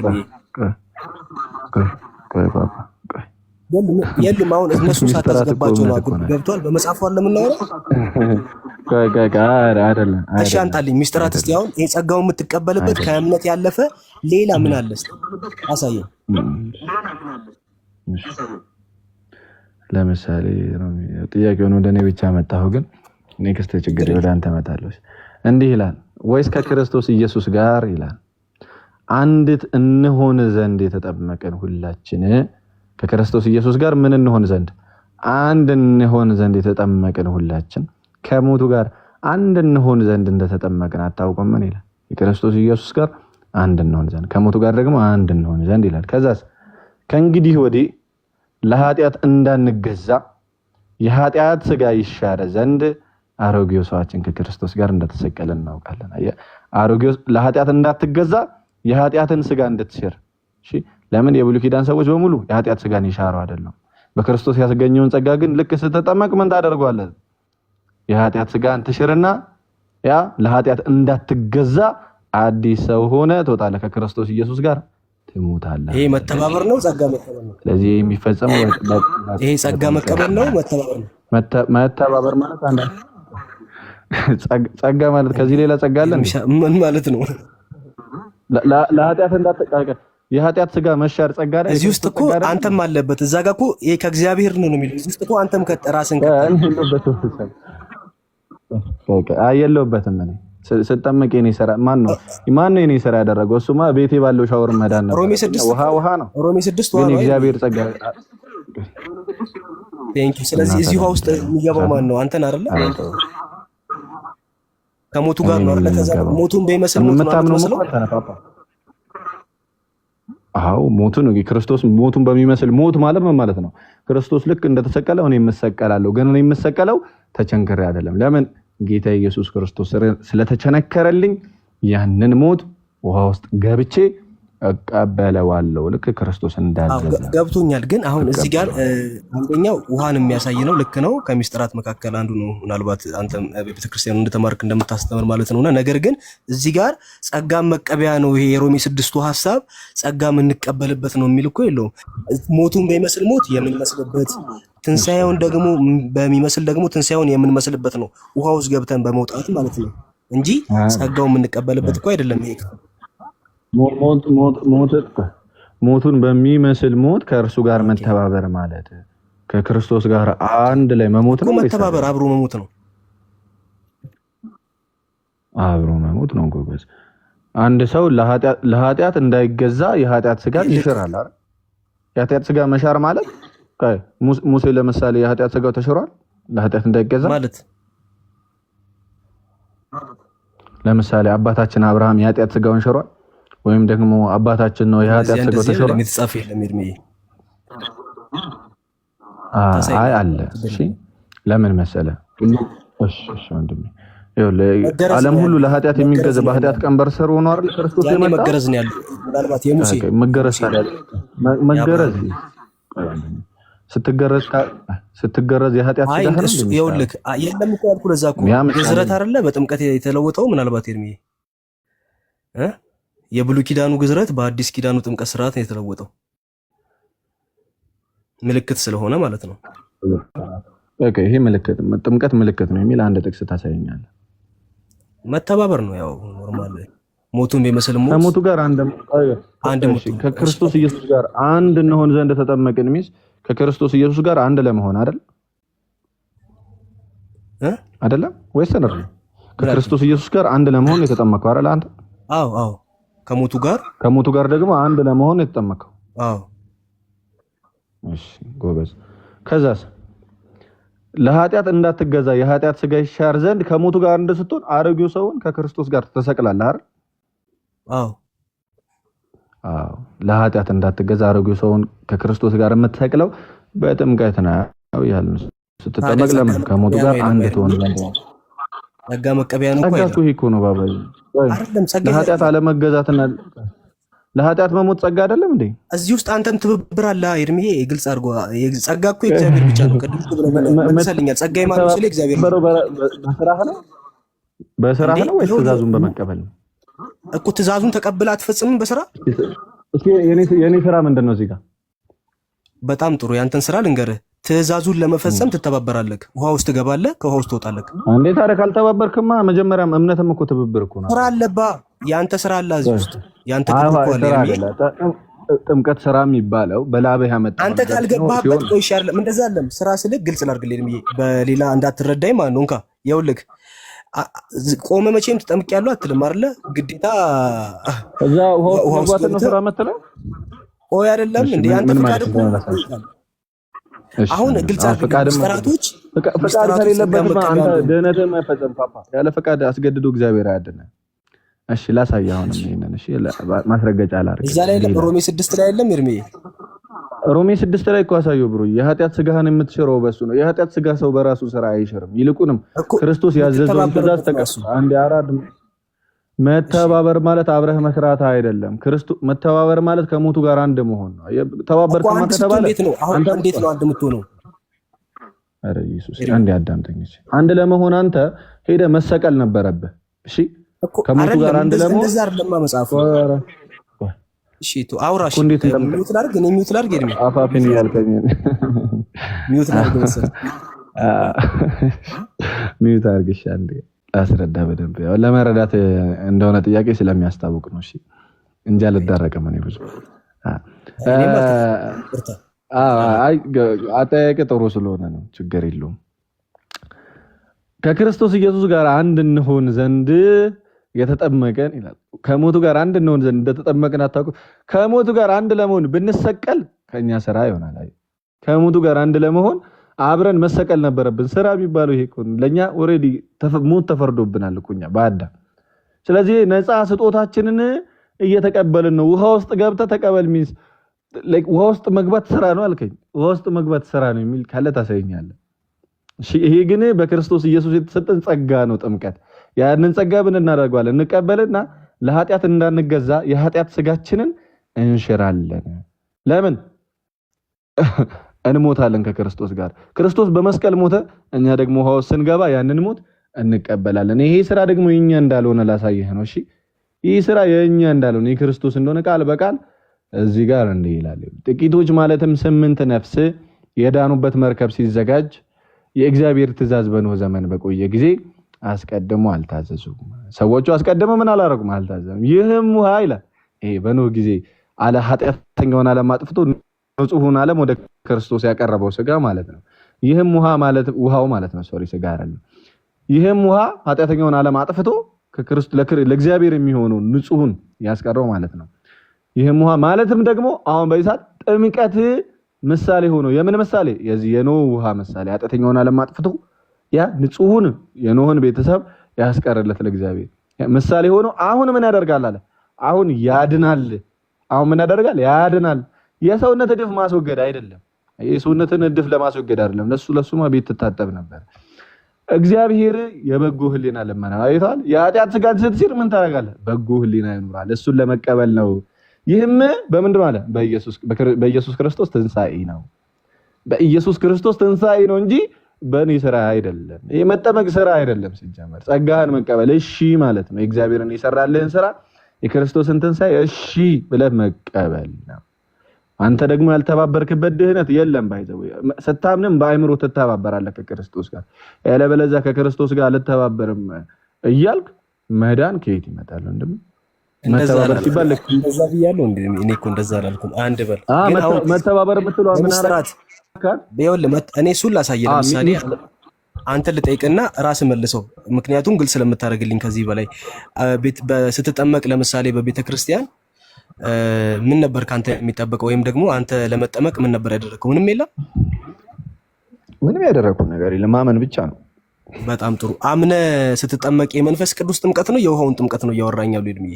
የሉም። አሁን እነሱ ሳታስገባቸው ነው ገብቷል። በመጽሐፉ አለ የምናወራው አይደለም። እሺ አንታልኝ ሚስጥራት እስቲ አሁን ይሄ ጸጋውን የምትቀበልበት ከእምነት ያለፈ ሌላ ምን አለ እስቲ አሳየን። ለምሳሌ ጥያቄውን ወደ እኔ ብቻ መጣሁ፣ ግን ኔክስት ችግር ወደ አንተ መጣለሁ። እንዲህ ይላል፣ ወይስ ከክርስቶስ ኢየሱስ ጋር ይላል አንዲት እንሆን ዘንድ የተጠመቀን ሁላችን ከክርስቶስ ኢየሱስ ጋር ምን እንሆን ዘንድ? አንድ እንሆን ዘንድ የተጠመቀን ሁላችን ከሞቱ ጋር አንድ እንሆን ዘንድ እንደተጠመቀን አታውቁም? ምን ይላል? የክርስቶስ ኢየሱስ ጋር አንድ እንሆን ዘንድ ከሞቱ ጋር ደግሞ አንድ እንሆን ዘንድ ይላል። ከዛስ ከእንግዲህ ወዲህ ለኃጢአት እንዳንገዛ የኃጢአት ስጋ ይሻረ ዘንድ አሮጌው ሰዋችን ከክርስቶስ ጋር እንደተሰቀለ እናውቃለን። አሮጌው ለኃጢአት እንዳትገዛ የኃጢአትን ስጋ እንድትሽር። እሺ ለምን? የብሉይ ኪዳን ሰዎች በሙሉ የኃጢአት ስጋን ይሻሩ አይደለም። በክርስቶስ ያስገኘውን ጸጋ ግን ልክ ስትጠመቅ ምን ታደርጓለህ? የኃጢአት ስጋን ትሽርና ያ ለኃጢአት እንዳትገዛ አዲስ ሰው ሆነ ትወጣለህ፣ ከክርስቶስ ኢየሱስ ጋር ትሞታለህ። ይሄ መተባበር ነው፣ ጸጋ መቀበል ነው። ስለዚህ የሚፈጸመው ይሄ ጸጋ መቀበል ነው፣ መተባበር ነው። መተባበር ማለት አንድ ጸጋ ማለት ከዚህ ሌላ ጸጋ አለ ምን ማለት ነው? ለኃጢአት እንዳትቃቀ የኃጢአት ስጋ መሻር ጸጋ ላይ እዚህ ውስጥ እኮ አንተም አለበት። እዛ ጋር እኮ ይሄ ከእግዚአብሔር ነው የሚለው። እዚህ ውስጥ እኮ አንተም ከራስን የለውበትም። እኔ ስጠመቅ የኔ ስራ ማን ነው የኔ ስራ ያደረገው? እሱማ ቤቴ ባለው ሻወር መዳን ነው። ውሃ ነው። ሮሜ 6 ግን የእግዚአብሔር ጸጋ ቴንክ ዩ። ስለዚህ እዚህ ውሃ ውስጥ የሚገባው ማን ነው? አንተን አይደለ? ከሞቱ ጋር ነው አይደለ? ከዛ ሞቱን በሚመስል ሞት ነው ተነፋፋ። አዎ ሞቱ ነው ክርስቶስ። ሞቱን በሚመስል ሞት ማለት ምን ማለት ነው? ክርስቶስ ልክ እንደተሰቀለው እኔ የምሰቀላለሁ። ግን እኔ የምሰቀለው ተቸንክሬ አይደለም። ለምን? ጌታ ኢየሱስ ክርስቶስ ስለተቸነከረልኝ ያንን ሞት ውሃ ውስጥ ገብቼ እቀበለዋለሁ። ልክ ክርስቶስ እንዳዘዘ ገብቶኛል። ግን አሁን እዚህ ጋር አንደኛው ውሃን የሚያሳይ ነው። ልክ ነው። ከሚስጥራት መካከል አንዱ ነው። ምናልባት አንተም በቤተክርስቲያኑ እንደተማርክ እንደምታስተምር ማለት ነውና፣ ነገር ግን እዚህ ጋር ጸጋ መቀበያ ነው። ይሄ የሮሜ 6 ሐሳብ ጸጋ የምንቀበልበት ነው የሚል እኮ የለውም። ሞቱን በሚመስል ሞት የምንመስልበት፣ ትንሳኤውን ደግሞ በሚመስል ደግሞ ትንሳኤውን የምንመስልበት ነው። ውሃ ውስጥ ገብተን በመውጣት ማለት ነው እንጂ ጸጋው የምንቀበልበት እኮ አይደለም። ይሄ ሞቱን በሚመስል ሞት ከእርሱ ጋር መተባበር ማለት ከክርስቶስ ጋር አንድ ላይ መሞት ነው። መተባበር አብሮ መሞት ነው። አብሮ መሞት ነው ጎበዝ። አንድ ሰው ለኃጢአት እንዳይገዛ የኃጢአት ስጋን ይሽራል አይደል? የኃጢአት ስጋ መሻር ማለት ሙሴ ለምሳሌ የኃጢአት ስጋው ተሽሯል ለኃጢአት እንዳይገዛ ማለት። ለምሳሌ አባታችን አብርሃም የኃጢአት ስጋውን ሽሯል ወይም ደግሞ አባታችን ነው የኃጢአት ስጋው ተሽሯል የተጻፈ የለም እድሜ አይ አለ። እሺ ለምን መሰለ? እሺ ወንድሜ ዓለም ሁሉ ለኃጢአት የሚገዛ በኃጢአት ቀንበር ስር ሆኖ አይደል ክርስቶስ የመጣ መገረዝ ነው ያለው። ምናልባት የሙሴ መገረዝ መገረዝ ስትገረዝ የኃጢአት ስጋ ነው እንዴ? ይኸውልህ የለም እኮ ያልኩህ ለዛ እኮ ግዝረት አይደለ በጥምቀት የተለወጠው። ምናልባት እድሜ የብሉይ ኪዳኑ ግዝረት በአዲስ ኪዳኑ ጥምቀት ስርዓት ነው የተለወጠው፣ ምልክት ስለሆነ ማለት ነው። ኦኬ ይሄ ምልክት ጥምቀት ምልክት ነው የሚል አንድ ጥቅስ ታሳየኛለህ? መተባበር ነው ያው ኖርማል ሞቱን በመሰል ሞት ከሞቱ ጋር አንድ ከክርስቶስ ኢየሱስ ጋር አንድ እንሆን ዘንድ ተጠመቅን ሚስ ከክርስቶስ ኢየሱስ ጋር አንድ ለመሆን አይደል አይደለም ወይስ ነው? ከክርስቶስ ኢየሱስ ጋር አንድ ለመሆን የተጠመቀው አይደል አንተ? አዎ ከሞቱ ጋር ደግሞ አንድ ለመሆን የተጠመቀው። አዎ እሺ ጎበዝ። ከዛስ ለኃጢአት እንዳትገዛ የኃጢአት ስጋ ይሻር ዘንድ ከሞቱ ጋር እንደስትሆን አሮጌው ሰውን ከክርስቶስ ጋር ተሰቅላለህ አይደል? አዎ ለኃጢአት እንዳትገዛ አሮጌው ሰውን ከክርስቶስ ጋር የምትሰቅለው በጥምቀት ነው ያልን። ስትጠመቅ ለምን ከሞቱ ጋር አንድ ትሆን ዘንድ ነው። ጸጋ መቀበያ ነው ጸጋ እኮ ነው ባባዬ። ለኃጢአት አለመገዛትና ለኃጢአት መሞት ጸጋ አይደለም እንዴ? እዚህ ውስጥ አንተም ትብብር አለ ኤርሚ። ግልጽ አድርጎ ጸጋ እኮ የእግዚአብሔር ብቻ ነው። ቅድም መልሰልኛል። ጸጋ የማነው ስለ እግዚአብሔር በስራህ ነው ወይስ ትእዛዙን በመቀበል ነው? እኮ ትእዛዙን ተቀብለህ አትፈጽምም በስራ? እስኪ የኔ ስራ ምንድነው እዚህ ጋር? በጣም ጥሩ። ያንተን ስራ ልንገርህ። ትእዛዙን ለመፈጸም ትተባበራለህ። ውሃ ውስጥ ትገባለህ፣ ከውሃ ውስጥ ትወጣለህ። እንዴ ታዲያ ካልተባበርክማ መጀመሪያም እምነትም እኮ ትብብር እኮ ነው። ስራ አለባ ያንተ ስራ አለ እዚህ ውስጥ ያንተ ጥምቀት ስራ የሚባለው በላብህ ያመጣው አንተ ካልገባህበት ቆይሽ አይደለም። እንደዛ አይደለም። ስራ ስልክ ግልጽ ላድርግልህ እድሜ በሌላ እንዳትረዳኝ ማለት ነው። እንካ ይኸውልህ ቆመ መቼም ትጠምቂያለሁ አትልም አይደለ? ግዴታ እዛ ውሃ ውስጥ ነው ስራ መተለው ቆይ አይደለም እንዴ? አንተ ፈቃድ እኮ አሁን ግልጽ አድርገህ ስራቶች ፈቃድ ከሌለበት አንተ ደህነትህን አይፈጸም። ፓፓ ያለ ፈቃድ አስገድዶ እግዚአብሔር አያድነህ። እሺ ላሳየህ አሁንም ይሄንን። እሺ ማስረገጫ አላርግ እዛ ላይ ሮሜ 6 ላይ አይደለም እርሜ? ሮሜ 6 ላይ እኮ አሳየው ብሩ። የኃጢአት ስጋህን የምትሽረው በሱ ነው። የኃጢአት ስጋ ሰው በራሱ ስራ አይሽርም። ይልቁንም ክርስቶስ ያዘዘውን ትእዛዝ ተቀበል። አንድ አራድ መተባበር ማለት አብረህ መስራት አይደለም። ክርስቶስ መተባበር ማለት ከሞቱ ጋር አንድ መሆን ነው። ተባበርክ ማለት ከተባለ አንተ እንዴት ነው አንድ የምትሆነው? አረ ኢየሱስ አንድ ያዳምጠኝ። አንድ ለመሆን አንተ ሄደህ መሰቀል ነበረብህ። እሺ ከሞቱ ጋር አንድ ለመሆን እንደዛ አይደለም መጽሐፉ። እሺ ቱ አውራሽ ሚውት ላድርግ እኔ ሚውት ላድርግ እድሜ አፋፊን ያልከኝ ሚውት ላድርግ መሰለኝ። ሚውት አድርግሽ አንዴ አስረዳ በደንብ ያው ለመረዳት እንደሆነ ጥያቄ ስለሚያስታውቅ ነው። እሺ እንጂ አልደረቀም። እኔ ብዙ አጠያየቅ ጥሩ ስለሆነ ነው፣ ችግር የለውም። ከክርስቶስ ኢየሱስ ጋር አንድ እንሆን ዘንድ የተጠመቀን ይላል። ከሞቱ ጋር አንድ እንሆን ዘንድ እንደተጠመቀን አታውቁ? ከሞቱ ጋር አንድ ለመሆን ብንሰቀል ከኛ ስራ ይሆናል። አይ ከሞቱ ጋር አንድ ለመሆን አብረን መሰቀል ነበረብን። ስራ የሚባለው ይሄ እኮ ለኛ ኦሬዲ ሞት ተፈርዶብናል እኮ እኛ በአዳም። ስለዚህ ነፃ ስጦታችንን እየተቀበልን ነው። ውሃ ውስጥ ገብተህ ተቀበል ሚንስ ውሃ ውስጥ መግባት ስራ ነው አልከኝ። ውሃ ውስጥ መግባት ስራ ነው የሚል ካለ ታሳየኛለህ። እሺ ይሄ ግን በክርስቶስ ኢየሱስ የተሰጠን ጸጋ ነው ጥምቀት። ያንን ጸጋ ምን እናደርጋለን? እንቀበልና ለኃጢአት እንዳንገዛ የኃጢአት ስጋችንን እንሽራለን። ለምን እንሞታለን ከክርስቶስ ጋር። ክርስቶስ በመስቀል ሞተ፣ እኛ ደግሞ ውሃ ውስጥ ስንገባ ያንን ሞት እንቀበላለን። ይሄ ስራ ደግሞ የኛ እንዳልሆነ ላሳየህ ነው። እሺ ይሄ ስራ የኛ እንዳልሆነ የክርስቶስ እንደሆነ ቃል በቃል እዚህ ጋር እንዲህ ይላል። ጥቂቶች ማለትም 8 ነፍስ የዳኑበት መርከብ ሲዘጋጅ የእግዚአብሔር ትእዛዝ በኖህ ዘመን በቆየ ጊዜ አስቀድሞ አልታዘዙም። ሰዎቹ አስቀድሞ ምን አላረጉም? አልታዘዙም። ይህም ውሃ ይላል ይሄ በኖህ ጊዜ አለ ኃጢአተኛውን ዓለም አጥፍቶ ንጹሑን ዓለም ወደ ክርስቶስ ያቀረበው ስጋ ማለት ነው። ይህም ውሃው ማለት ነው። ስጋ አይደለም። ይህም ውሃ ኃጢአተኛውን ዓለም አጥፍቶ ለእግዚአብሔር የሚሆነው ንጹሑን ያስቀረው ማለት ነው። ይህም ውሃ ማለትም ደግሞ አሁን በይሳት ጥምቀት ምሳሌ ሆኖ የምን ምሳሌ? የዚህ የኖህ ውሃ ምሳሌ ኃጢአተኛውን ዓለም አጥፍቶ ያ ንጹሑን የኖህን ቤተሰብ ያስቀረለት ለእግዚአብሔር ምሳሌ ሆኖ አሁን ምን ያደርጋል አለ? አሁን ያድናል። አሁን ምን ያደርጋል? ያድናል። የሰውነት እድፍ ማስወገድ አይደለም። የሰውነትን እድፍ ለማስወገድ አይደለም። ለሱማ ቤት ትታጠብ ነበር። እግዚአብሔር የበጎ ህሊና ለመና አይቷል። የኃጢአት ስጋት ስትሲር ምን ታደርጋለህ? በጎ ህሊና ይኑራል። እሱን ለመቀበል ነው። ይህም በምንድን ነው አለ? በኢየሱስ ክርስቶስ ትንሣኤ ነው። በኢየሱስ ክርስቶስ ትንሣኤ ነው እንጂ በእኔ ስራ አይደለም። ይሄ መጠመቅ ስራ አይደለም። ሲጀመር ጸጋህን መቀበል እሺ ማለት ነው። እግዚአብሔርን የሰራልህን ስራ የክርስቶስን ትንሣኤ እሺ ብለህ መቀበል ነው። አንተ ደግሞ ያልተባበርክበት ድህነት የለም። ባይዘው ስታምንም በአእምሮ ትተባበራለህ ከክርስቶስ ጋር። ያለበለዚያ ከክርስቶስ ጋር አልተባበርም እያልክ መዳን ከየት ይመጣል? መተባበር ሲባል እንደዛ ብያለሁ እንዴ? እኔ እኮ እንደዛ አላልኩም። አንድ በል መተባበር የምትለው ምን አራት እኔ እሱን ላሳየህ። ለምሳሌ አንተ ልጠይቅና ራስ መልሰው፣ ምክንያቱም ግልጽ ስለምታደርግልኝ ከዚህ በላይ ስትጠመቅ ለምሳሌ በቤተ ክርስቲያን ምን ነበር ካንተ የሚጠበቀው? ወይም ደግሞ አንተ ለመጠመቅ ምን ነበር ያደረከው? ምንም የለም። ምንም ያደረኩት ነገር የለም። ማመን ብቻ ነው። በጣም ጥሩ። አምነ ስትጠመቅ የመንፈስ ቅዱስ ጥምቀት ነው የውሃውን ጥምቀት ነው እያወራኛሉ? እድሜ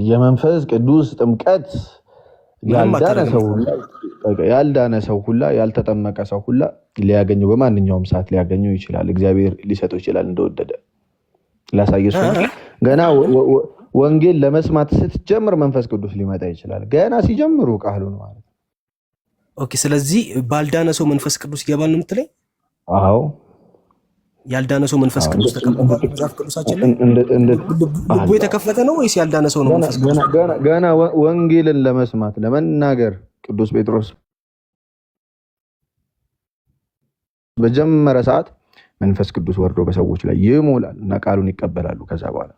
የመንፈስ ቅዱስ ጥምቀት ያልዳነ ሰው ሁላ ያልተጠመቀ ሰው ሁላ ሊያገኘው በማንኛውም ሰዓት ሊያገኘው ይችላል። እግዚአብሔር ሊሰጠው ይችላል እንደወደደ። ላሳየሱ ገና ወንጌል ለመስማት ስትጀምር መንፈስ ቅዱስ ሊመጣ ይችላል። ገና ሲጀምሩ ቃሉን ማለት። ኦኬ። ስለዚህ ባልዳነ ሰው መንፈስ ቅዱስ ይገባል ነው የምትለኝ? አዎ። ያልዳነ ሰው መንፈስ ቅዱስ ተቀምጧል መጽሐፍ ቅዱሳችን ላይ? ልቡ የተከፈተ ነው ወይስ ያልዳነ ሰው ነው መንፈስ ቅዱስ? ገና ወንጌልን ለመስማት ለመናገር ቅዱስ ጴጥሮስ በጀመረ ሰዓት መንፈስ ቅዱስ ወርዶ በሰዎች ላይ ይሞላል እና ቃሉን ይቀበላሉ ከዛ በኋላ።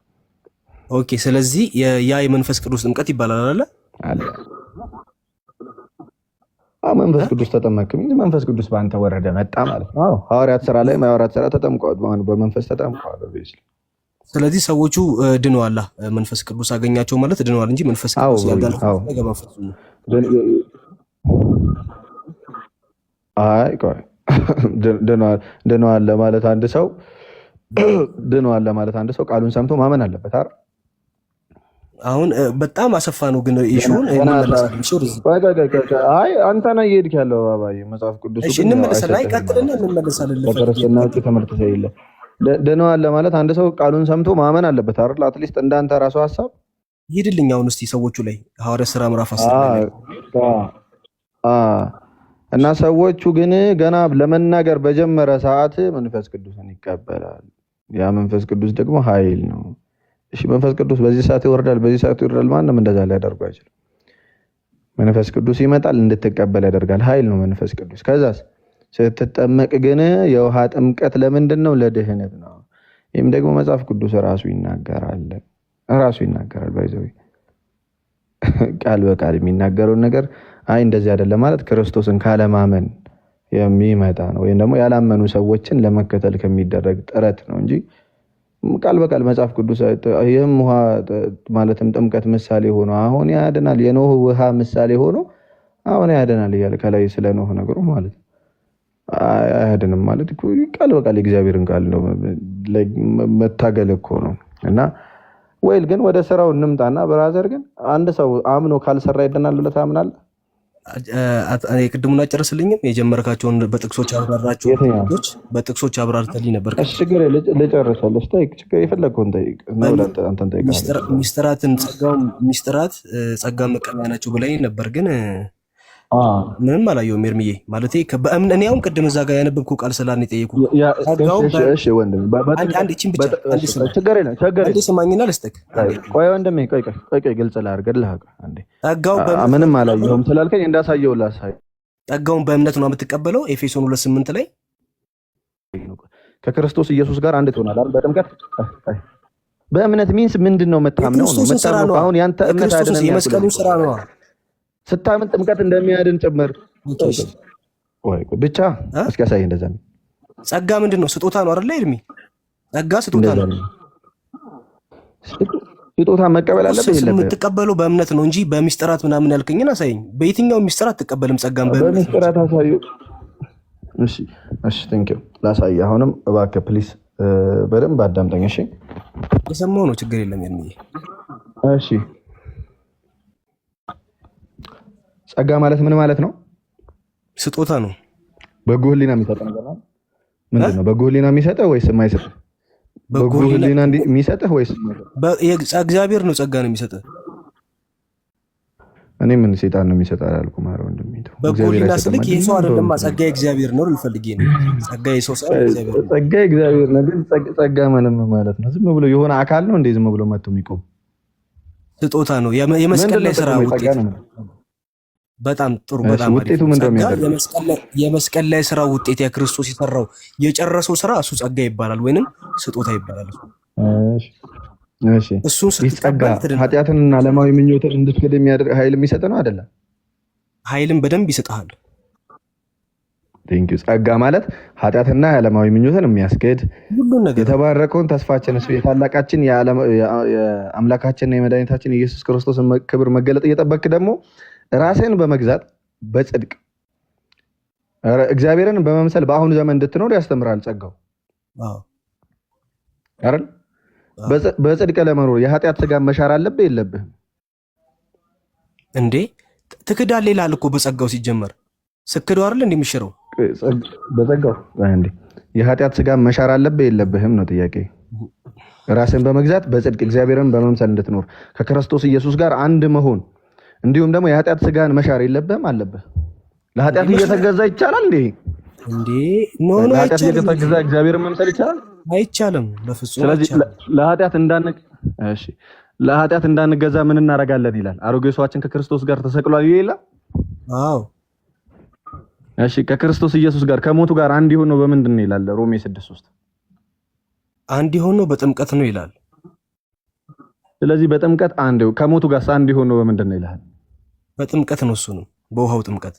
ኦኬ። ስለዚህ ያ የመንፈስ ቅዱስ ጥምቀት ይባላል አይደል? አለ። መንፈስ ቅዱስ ተጠመቅም እንጂ መንፈስ ቅዱስ በአንተ ወረደ መጣ ማለት ነው። አዎ፣ ሐዋርያት ሥራ ላይ ሐዋርያት ሥራ ተጠምቀዋል፣ በመንፈስ ተጠምቀዋል። ስለዚህ ሰዎቹ ድነዋል። መንፈስ ቅዱስ አገኛቸው ማለት ድነዋል እንጂ መንፈስ ቅዱስ ያዳነ አይ ቆይ ድነዋል ለማለት አንድ ሰው ቃሉን ሰምቶ ማመን አለበት አይደል? አሁን በጣም አሰፋ ነው ግን ኢሹን አንተ ነህ እየሄድክ ያለው ባባዬ። መጽሐፍ ቅዱስ እንመለሳለን። አይቀጥልና እንመለሳለን። ለፈረስና ትምህርት ሳይለ ድነዋል ለማለት አንድ ሰው ቃሉን ሰምቶ ማመን አለበት አይደል? አትሊስት እንዳንተ ራሱ ሐሳብ ይሄድልኝ። አሁን እስቲ ሰዎቹ ላይ ሐዋርያት ሥራ ምዕራፍ 10 እና ሰዎቹ ግን ገና ለመናገር በጀመረ ሰዓት መንፈስ ቅዱስን ይቀበላል። ያ መንፈስ ቅዱስ ደግሞ ኃይል ነው። እሺ፣ መንፈስ ቅዱስ በዚህ ሰዓት ይወርዳል፣ በዚህ ሰዓት ይወርዳል። ማንም እንደዛ ሊያደርጉ አይችልም። መንፈስ ቅዱስ ይመጣል፣ እንድትቀበል ያደርጋል። ኃይል ነው መንፈስ ቅዱስ። ከዛስ ስትጠመቅ ግን የውሃ ጥምቀት ለምንድን ነው? ለድህነት ነው። ይህም ደግሞ መጽሐፍ ቅዱስ ራሱ ይናገራል። ባይዘው ቃል በቃል የሚናገረውን ነገር እንደዚህ አይደለም ማለት ክርስቶስን ካለማመን የሚመጣ ነው፣ ወይም ደግሞ ያላመኑ ሰዎችን ለመከተል ከሚደረግ ጥረት ነው እንጂ ቃል በቃል መጽሐፍ ቅዱስ ይህም ውሃ ማለትም ጥምቀት ምሳሌ ሆኖ አሁን ያድናል፣ የኖህ ውሃ ምሳሌ ሆኖ አሁን ያድናል እያለ ከላይ ስለ ኖህ ነገሩ ማለት አያድንም ማለት ቃል በቃል የእግዚአብሔርን ቃል ነው መታገል እኮ ነው። እና ወይል ግን ወደ ስራው እንምጣና ብራዘር ግን አንድ ሰው አምኖ ካልሰራ ይድናል ብለህ ታምናለህ? ቅድሙን አጨርስልኝም የጀመርካቸውን በጥቅሶች አብራርተልኝ ነበር። ችግር ልጨርሰልህ። የፈለግከውን ጠይቅ። ሚስጥራትን ሚስጥራት ጸጋ መቀበያ ናቸው ብላኝ ነበር ግን ምንም አላየሁም። ኤርምዬ ማለቴ በእምነት እኔ አሁን ቅድም እዛ ጋር ያነበብኩ ቃል ስላልን የጠየኩ ስማኝና ልስጥክ። ቆይ ወንድሜ ቆይ ግልጽ ላድርግልህ። ምንም አላየሁም ስላልከኝ እንዳሳየው ላሳይ። ጸጋውን በእምነት ነው የምትቀበለው። ኤፌሶን 2:8 ላይ ከክርስቶስ ኢየሱስ ጋር አንድ ትሆናለህ በጥምቀት በእምነት ሚንስ ምንድነው መታምነው ነው መታምነው። አሁን ያንተ እምነት አይደለም የመስቀሉ ስራ ነው። ስታምን ጥምቀት እንደሚያድን ጭምር ብቻ እስኪ ያሳይ። እንደዛ ነው። ጸጋ ምንድነው? ስጦታ ነው አይደል? ኤርሚ ጸጋ ስጦታ ነው። ስጦታ መቀበል አለበት የለበትም? የምትቀበለው በእምነት ነው እንጂ በሚስጥራት ምናምን ያልከኝን አሳየኝ። በየትኛው ሚስጥራት አትቀበልም ጸጋን? በሚስጥራት አሳዩ። እሺ እሺ፣ ቴንክ ዩ ላሳይ። አሁንም እባክህ ፕሊስ በደንብ አዳምጠኝ። እሺ የሰማው ነው፣ ችግር የለም ኤርሚ። እሺ ጸጋ ማለት ምን ማለት ነው? ስጦታ ነው። በጎ ህሊና የሚሰጠው ነገር ነው። ምንድን ነው? በጎ ህሊና የሚሰጠው ወይስ የማይሰጠው? በጎ ህሊና የሚሰጠው ወይስ እግዚአብሔር ነው ጸጋ ነው የሚሰጠው? እኔ ምን ሰይጣን ነው የሚሰጠው አላልኩም። ኧረ ወንድሜ ተው። በጎ ህሊና ስልክ የሰው አይደለም። ጸጋ እግዚአብሔር ነው ልፈልግ ነው። ጸጋ የሰው ሳይሆን እግዚአብሔር ነው። ጸጋ እግዚአብሔር ነው። ግን ጸጋ ማለት ነው ዝም ብሎ የሆነ አካል ነው እንዴ? ዝም ብሎ መጥቶ የሚቆም ስጦታ ነው። የመስቀል ላይ ስራ ውጤት ነው። በጣም ጥሩ። በጣም ውጤቱ ምንድነው የሚያደርገው? የመስቀል ላይ ስራ ውጤት የክርስቶስ የሰራው የጨረሰው ስራ እሱ ጸጋ ይባላል ወይንም ስጦታ ይባላል። እሺ እሱ ጸጋ ኃጢአትንና ዓለማዊ ምኞትን እንድትክድ የሚያደርግ ኃይል የሚሰጥ ነው አይደለም? ኃይልን በደንብ ይሰጣል። ቴንክ ዩ። ጸጋ ማለት ኃጢአትና ዓለማዊ ምኞትን የሚያስክድ ሁሉን ነገር የተባረከውን ተስፋችን እሱ የታላቃችን የአምላካችንና የመድኃኒታችን ኢየሱስ ክርስቶስን ክብር መገለጥ እየጠበቅክ ደግሞ ራስን በመግዛት በጽድቅ እግዚአብሔርን በመምሰል በአሁኑ ዘመን እንድትኖር ያስተምራል ጸጋው አይደል? በጽድቅ ለመኖር የኃጢአት ስጋ መሻር አለብህ የለብህም እንዴ? ትክዳለህ ይላል እኮ በጸጋው ሲጀመር ስክደው አይደል እንደሚሽረው በጸጋው እንዴ? የኃጢአት ስጋ መሻር አለብህ የለብህም ነው ጥያቄ። ራስን በመግዛት በጽድቅ እግዚአብሔርን በመምሰል እንድትኖር ከክርስቶስ ኢየሱስ ጋር አንድ መሆን እንዲሁም ደግሞ የኃጢአት ስጋን መሻር የለብህም አለብህ። ለኃጢአት እየተገዛ ይቻላል እንዴ? እንዴ ኖ ለኃጢአት እየተገዛ እግዚአብሔርን መምሰል ይቻላል? አይቻልም፣ በፍጹም። ስለዚህ ለኃጢአት እንዳንገዛ ምን እናደርጋለን ይላል? አሮጌ ሰዋችን ከክርስቶስ ጋር ተሰቅሏል ይላል። አዎ እሺ፣ ከክርስቶስ ኢየሱስ ጋር ከሞቱ ጋር አንድ የሆነው በምንድን ነው ይላል? ሮሜ 6:3 አንድ የሆነው በጥምቀት ነው ይላል። ስለዚህ በጥምቀት አንድ ከሞቱ ጋር አንድ የሆነው በምንድን ነው ይላል? በጥምቀት ነው። እሱ ነው በውሃው ጥምቀት።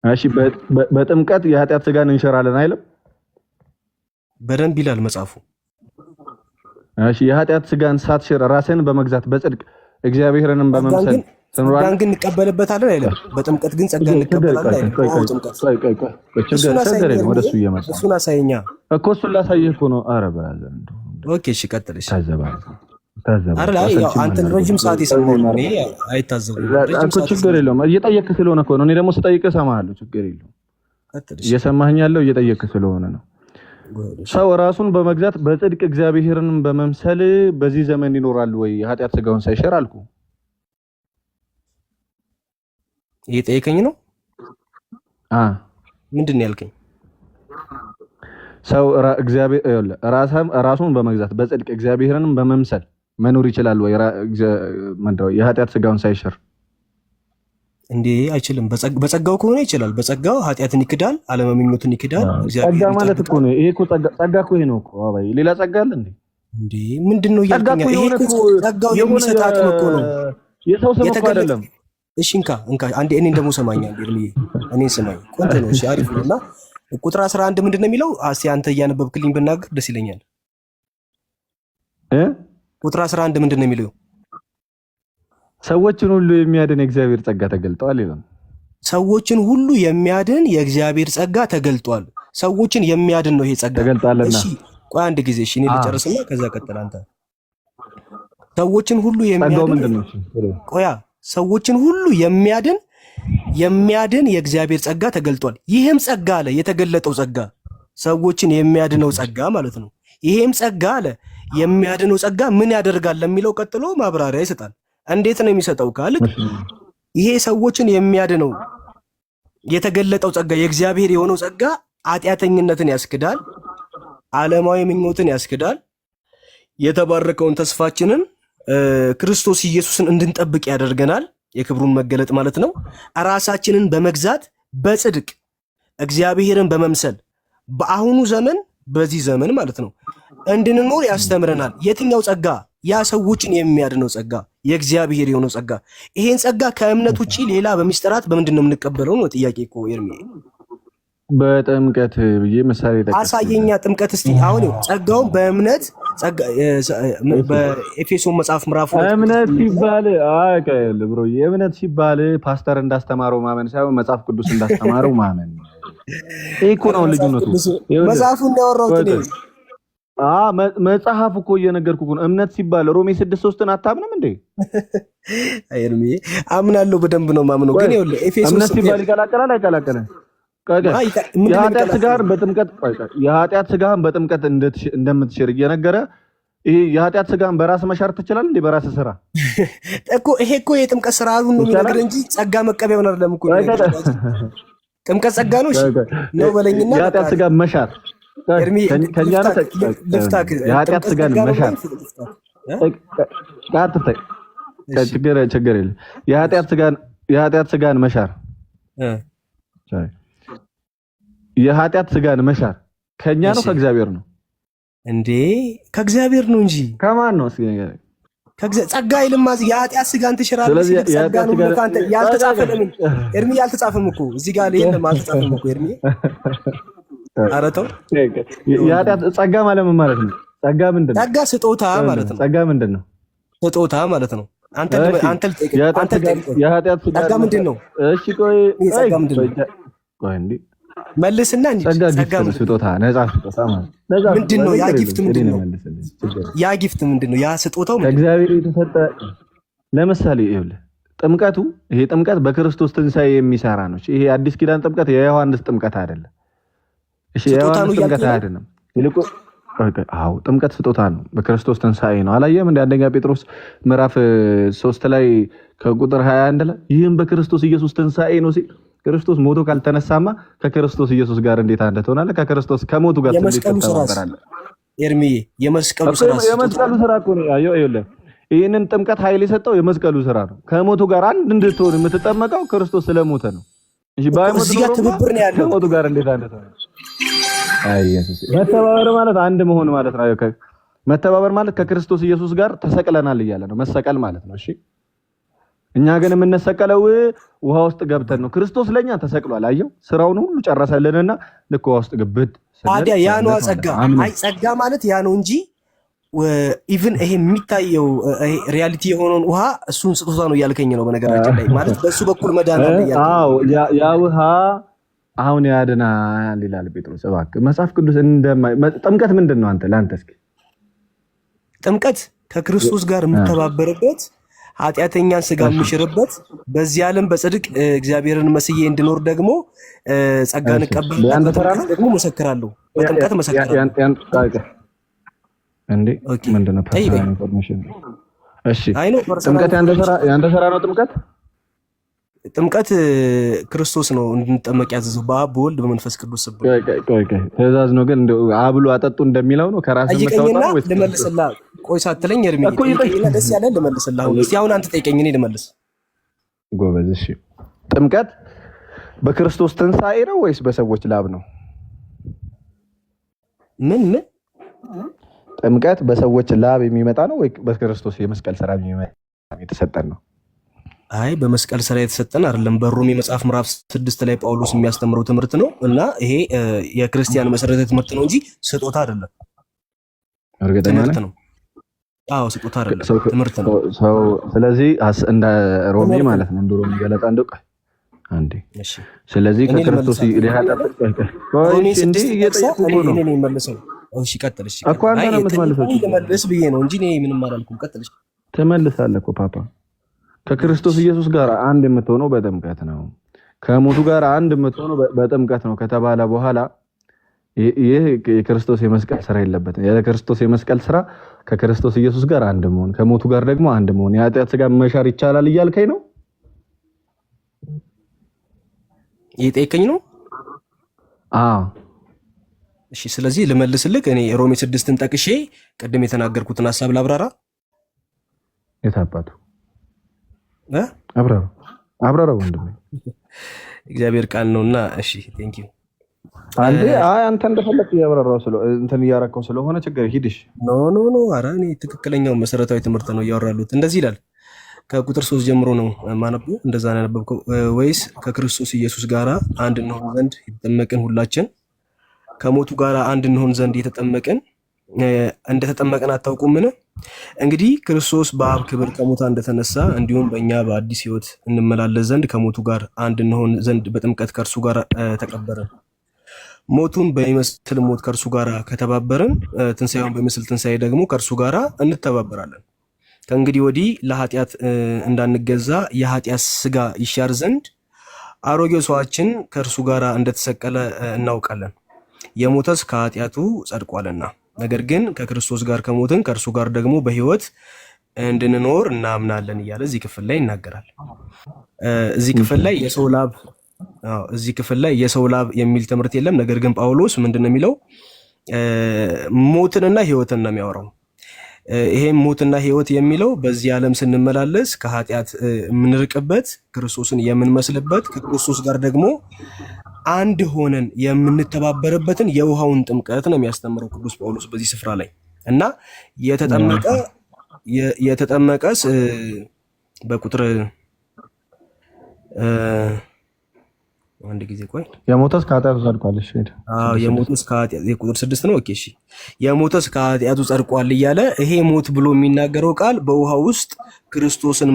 እሺ በጥምቀት የኃጢአት ስጋን እንሸራለን አይልም? በደንብ ይላል መጽሐፉ። እሺ የኃጢአት ስጋን ሳትሽር ራስን በመግዛት በጽድቅ እግዚአብሔርንም በመምሰል ጸጋን ግን እንቀበልበታለን አይልም? በጥምቀት ግን ጸጋን እንቀበላለን አይልም? በውሃው ጥምቀት እሱን አሳየኛ እኮ እሱን ላሳየህ እኮ ነው። ኧረ ብራዘር ኦኬ እሺ ቀጥል። እሺ አንተን ረጅም ሰዓት የሰማሁት እኔ አይታዘብም። ችግር የለውም እየጠየቅህ ስለሆነ እኮ ነው። እኔ ደግሞ ስጠይቅህ እሰማሃለሁ። ችግር የለውም እየሰማኸኝ ያለው እየጠየቅህ ስለሆነ ነው። ሰው ራሱን በመግዛት በጽድቅ እግዚአብሔርን በመምሰል በዚህ ዘመን ይኖራል ወይ የኃጢአት ስጋውን ሳይሸር አልኩ። እየጠየቀኝ ነው። ምንድን ነው ያልከኝ? ሰው ራሱን በመግዛት በጽድቅ እግዚአብሔርን በመምሰል መኖር ይችላል ወይ የኃጢአት ስጋውን ሳይሽር? እንዴ አይችልም። በጸጋው ከሆነ ይችላል። በጸጋው ኃጢአትን ይክዳል፣ ዓለመምኞትን ይክዳል። ጸጋ ማለት እኮ ነው። ይሄ እኮ ጸጋ እኮ ይሄ ነው እኮ። አባይ ሌላ ጸጋ አለ እንዴ? እንዴ ምንድነው ያልከኝ? ይሄ ጸጋው የሚሰጥ አቅም እኮ ነው። የሰው ስም እኮ አይደለም። እሺ እንካ አንዴ እኔን ደግሞ ሰማኝ። አንዴ እኔን ሰማኝ። ቆንጆ ነው። እሺ አሪፍ ነውና ቁጥር 11 ምንድነው የሚለው? እስኪ አንተ እያነበብክልኝ ብናገር ደስ ይለኛል። ቁጥር 11 ምንድነው የሚለው? ሰዎችን ሁሉ የሚያድን የእግዚአብሔር ጸጋ ተገልጧል ይላል። ሰዎችን ሁሉ የሚያድን የእግዚአብሔር ጸጋ ተገልጧል። ሰዎችን የሚያድን ነው ይሄ ጸጋ ተገልጧልና። እሺ ቆይ አንድ ጊዜ እሺ፣ እኔ ልጨርስና ከዛ ቀጥል አንተ። ሰዎችን ሁሉ የሚያድን ቆያ ሰዎችን ሁሉ የሚያድን የእግዚአብሔር ጸጋ ተገልጧል። ይሄም ጸጋ አለ የተገለጠው ጸጋ ሰዎችን የሚያድነው ጸጋ ማለት ነው። ይሄም ጸጋ አለ የሚያድነው ጸጋ ምን ያደርጋል ለሚለው ቀጥሎ ማብራሪያ ይሰጣል። እንዴት ነው የሚሰጠው ካልክ ይሄ ሰዎችን የሚያድነው የተገለጠው ጸጋ የእግዚአብሔር የሆነው ጸጋ ኃጢአተኝነትን ያስክዳል፣ ዓለማዊ ምኞትን ያስክዳል፣ የተባረከውን ተስፋችንን ክርስቶስ ኢየሱስን እንድንጠብቅ ያደርገናል። የክብሩን መገለጥ ማለት ነው። ራሳችንን በመግዛት በጽድቅ እግዚአብሔርን በመምሰል በአሁኑ ዘመን በዚህ ዘመን ማለት ነው እንድንኖር ያስተምረናል። የትኛው ጸጋ? ያ ሰዎችን የሚያድነው ጸጋ የእግዚአብሔር የሆነው ጸጋ። ይሄን ጸጋ ከእምነት ውጪ ሌላ በሚስጥራት በምንድን ነው የምንቀበለው ነው ጥያቄ እኮ ኤርሚ። በጥምቀት ብዬ ምሳሌ አሳየኛ ጥምቀት እስቲ አሁን ጸጋውን በእምነት በኤፌሶን መጽሐፍ ምዕራፍ እምነት ሲባል አይቀል ብሮ የእምነት ሲባል ፓስተር እንዳስተማረው ማመን ሳይሆን መጽሐፍ ቅዱስ እንዳስተማረው ማመን። ይሄ እኮ ነው ልዩነቱ። መጽሐፉን ያወራሁት እኔ መጽሐፍ እኮ እየነገርኩህ ነው። እምነት ሲባል ሮሜ 6:3 አታምንም እንዴ? ኤርሚ አምናለሁ፣ በደንብ ነው ማምነው። ግን ይኸውልህ ኤፌሶን እምነት ሲባል ይቀላቀላል አይቀላቀልም? የኃጢአት ስጋህን በጥምቀት እንደምትሽር እየነገረ ይሄ የኃጢአት ስጋህን በራስ መሻር ትችላለህ እንዴ? በራስ ስራ እኮ ይሄ እኮ የጥምቀት ስርዓቱን ነው የሚነግርህ እንጂ ጸጋ መቀበያውን አይደለም እኮ። ጥምቀት ጸጋ ነው ነው በለኝና የኃጢአት ስጋን መሻር ከኛ ነው። የኃጢአት ስጋን መሻር ችግር የለም። የኃጢአት ስጋን መሻር የኃጢአት ስጋን መሻር ከኛ ነው ከእግዚአብሔር ነው እንዴ? ከእግዚአብሔር ነው እንጂ ከማን ነው? ጸጋ ይልማ የኃጢአት ስጋን ትሽራለህ። ጸጋ ነው ካንተ ያልተጻፈ ለምን ኤርሚ? ያልተጻፈም እኮ እዚህ ጋር የለም፣ አልተጻፈም እኮ ኤርሚ። ኧረ ተው። የኃጢአት ጸጋ ማለት ምን ማለት ነው? ጸጋ ምንድን ነው? ጸጋ ስጦታ ማለት ነው። ጸጋ ምንድን ነው? ስጦታ ማለት ነው። አንተ የኃጢአት ጸጋ ምንድን ነው? እሺ ቆይ እንዴ መልስና እንጂ ጸጋ ስጦታ ነፃ ስጦታ ማለት ምንድን ነው? ያ ጊፍት ምንድን ነው? ያ ጊፍት ምንድን ነው? ያ ስጦታው ከእግዚአብሔር የተሰጠ ለምሳሌ ይኸውልህ ጥምቀቱ፣ ይሄ ጥምቀት በክርስቶስ ትንሣኤ የሚሰራ ነው። ይሄ አዲስ ኪዳን ጥምቀት የዮሐንስ ጥምቀት አይደለም። እሺ የዮሐንስ ጥምቀት አይደለም። ይልቁ አዎ ጥምቀት ስጦታ ነው፣ በክርስቶስ ትንሣኤ ነው። አላየህም እንደ አንደኛ ጴጥሮስ ምዕራፍ 3 ላይ ከቁጥር 21 ላይ ይህም በክርስቶስ ኢየሱስ ትንሣኤ ነው ሲል ክርስቶስ ሞቶ ካልተነሳማ ከክርስቶስ ኢየሱስ ጋር እንዴት አንድ ትሆናለህ? ከክርስቶስ ከሞቱ ጋር እንዴት ትተባበራለህ? ኤርሚ የመስቀሉ ስራ እኮ ነው። ይኸውልህ ይህንን ጥምቀት ኃይል የሰጠው የመስቀሉ ስራ ነው። ከሞቱ ጋር አንድ እንድትሆን የምትጠመቀው ክርስቶስ ስለሞተ ነው። እሺ ባይሞት እዚህ ጋር ትብብር ነው ያለው። ከሞቱ ጋር እንዴት አንድ ትሆናለህ? አይ ኢየሱስ መተባበር ማለት አንድ መሆን ማለት ነው። መተባበር ማለት ከክርስቶስ ኢየሱስ ጋር ተሰቅለናል እያለ ነው። መሰቀል ማለት ነው። እሺ እኛ ግን የምንሰቀለው ውሃ ውስጥ ገብተን ነው። ክርስቶስ ለኛ ተሰቅሏል። አየው ስራውን ሁሉ ጨረሰልንና ልክ ውሃ ውስጥ ግብት። ታዲያ ያ ነው ጸጋ። አይ ጸጋ ማለት ያ ነው እንጂ ኢቭን ይሄ የሚታየው ሪያሊቲ የሆነውን ውሃ እሱን ስጦታ ነው እያልከኝ ነው። በነገራችን ላይ ማለት በሱ በኩል መዳን አለ እያልከኝ። አዎ ያ ውሃ አሁን ያድናል ይላል ጴጥሮስ። እባክህ መጽሐፍ ቅዱስ ጥምቀት ምንድን ነው? ለአንተ እስኪ ጥምቀት ከክርስቶስ ጋር የምተባበርበት ኃጢአተኛን ስጋ የምሽርበት በዚህ ዓለም በጽድቅ እግዚአብሔርን መስዬ እንድኖር ደግሞ ጸጋን እቀበላለሁ፣ ደግሞ መሰክራለሁ። በጥምቀት መሰክራለሁ። እንዴ ምንድነው ፐርሰናል ኢንፎርሜሽን? እሺ ጥምቀት ያንተ ስራ ነው። ጥምቀት ክርስቶስ ነው እንድንጠመቅ ያዘዘው በአብ በወልድ በመንፈስ ቅዱስ ስም። ትእዛዝ ነው ግን አብሉ አጠጡ እንደሚለው ነው። ከራስ መታወጣው ወይስ ልመልስልህ? ቆይ ሳትለኝ እርሚ ጠይቀኝና ደስ ያለ ልመልስልህ። አሁን እስቲ አሁን አንተ ጠይቀኝ እኔ ልመልስ። ጎበዝ። እሺ ጥምቀት በክርስቶስ ትንሣኤ ነው ወይስ በሰዎች ላብ ነው? ምን ጥምቀት በሰዎች ላብ የሚመጣ ነው ወይ በክርስቶስ የመስቀል ስራ የሚመጣ የተሰጠን ነው? አይ በመስቀል ስራ የተሰጠን አይደለም። በሮሜ መጽሐፍ ምዕራፍ 6 ላይ ጳውሎስ የሚያስተምረው ትምህርት ነው እና ይሄ የክርስቲያን መሰረታዊ ትምህርት ነው እንጂ ስጦታ አይደለም። እርግጠኛ ነህ? አዎ ስጦታ አይደለም፣ ትምህርት ነው። ስለዚህ እንደ ሮሜ ማለት ነው። እንደ ሮሜ ገለጻ እንደው አንዴ እሺ። ስለዚህ ከክርስቶስ እኔ መልሰው። እሺ ቀጥል። እሺ እኮ አንተ ነው የምትመልሰው። ልመልስ ብዬ ነው እንጂ እኔ ምንም አላልኩም። ቀጥል። እሺ ትመልሳለህ እኮ ፓፓ። ከክርስቶስ ኢየሱስ ጋር አንድ የምትሆነው በጥምቀት ነው። ከሞቱ ጋር አንድ የምትሆነው በጥምቀት ነው ከተባለ በኋላ ይህ የክርስቶስ የመስቀል ስራ የለበትም። የክርስቶስ የመስቀል ስራ ከክርስቶስ ኢየሱስ ጋር አንድ መሆን፣ ከሞቱ ጋር ደግሞ አንድ መሆን፣ የኃጢአት ስጋ መሻር ይቻላል እያልከኝ ነው? እየጠየቀኝ ነው? አዎ። እሺ ስለዚህ ልመልስልህ። እኔ ሮሜ 6ን ጠቅሼ ቅድም የተናገርኩትን ሐሳብ ላብራራ። የታባቱ አብራራው ወንድሜ። እግዚአብሔር ቃል ነውና። እሺ ቴንክ ዩ አንዴ አንተ እንደፈለክ እያብራራው እንትን እያረከው ስለሆነ ችግር ሂድሽ። ኖ ኖ ኖ፣ ኧረ እኔ ትክክለኛው መሰረታዊ ትምህርት ነው እያወራሉት። እንደዚህ ይላል ከቁጥር 3 ጀምሮ ነው ማነበው። እንደዛ ነው ያነበብከው። ወይስ ከክርስቶስ ኢየሱስ ጋር አንድ እንሆን ዘንድ የተጠመቅን ሁላችን ከሞቱ ጋር አንድ እንሆን ዘንድ የተጠመቅን እንደተጠመቅን አታውቁምን? እንግዲህ ክርስቶስ በአብ ክብር ከሙታን እንደተነሳ እንዲሁም በእኛ በአዲስ ሕይወት እንመላለስ ዘንድ ከሞቱ ጋር አንድ እንሆን ዘንድ በጥምቀት ከእርሱ ጋር ተቀበርን። ሞቱን በሚመስል ሞት ከእርሱ ጋር ከተባበርን ትንሣኤውን በሚመስል ትንሣኤ ደግሞ ከእርሱ ጋር እንተባበራለን። ከእንግዲህ ወዲህ ለኃጢአት እንዳንገዛ የኃጢአት ስጋ ይሻር ዘንድ አሮጌው ሰዋችን ከእርሱ ጋር እንደተሰቀለ እናውቃለን። የሞተስ ከኃጢአቱ ጸድቋልና። ነገር ግን ከክርስቶስ ጋር ከሞትን ከእርሱ ጋር ደግሞ በሕይወት እንድንኖር እናምናለን እያለ እዚህ ክፍል ላይ ይናገራል። እዚህ ክፍል ላይ የሰው ላብ የሚል ትምህርት የለም። ነገር ግን ጳውሎስ ምንድን ነው የሚለው? ሞትንና ሕይወትን ነው የሚያወራው። ይሄም ሞትና ሕይወት የሚለው በዚህ ዓለም ስንመላለስ ከኃጢአት የምንርቅበት ክርስቶስን የምንመስልበት ከክርስቶስ ጋር ደግሞ አንድ ሆነን የምንተባበርበትን የውሃውን ጥምቀት ነው የሚያስተምረው ቅዱስ ጳውሎስ በዚህ ስፍራ ላይ እና የተጠመቀስ በቁጥር አንድ ጊዜ ቆይ የሞተስ ከኃጢአቱ ጸድቋል። እሺ የሞተስ ከኃጢአቱ የቁጥር 6 ነው። ኦኬ እሺ የሞተስ ከኃጢአቱ ጸድቋል እያለ ይሄ ሞት ብሎ የሚናገረው ቃል በውሃ ውስጥ ክርስቶስን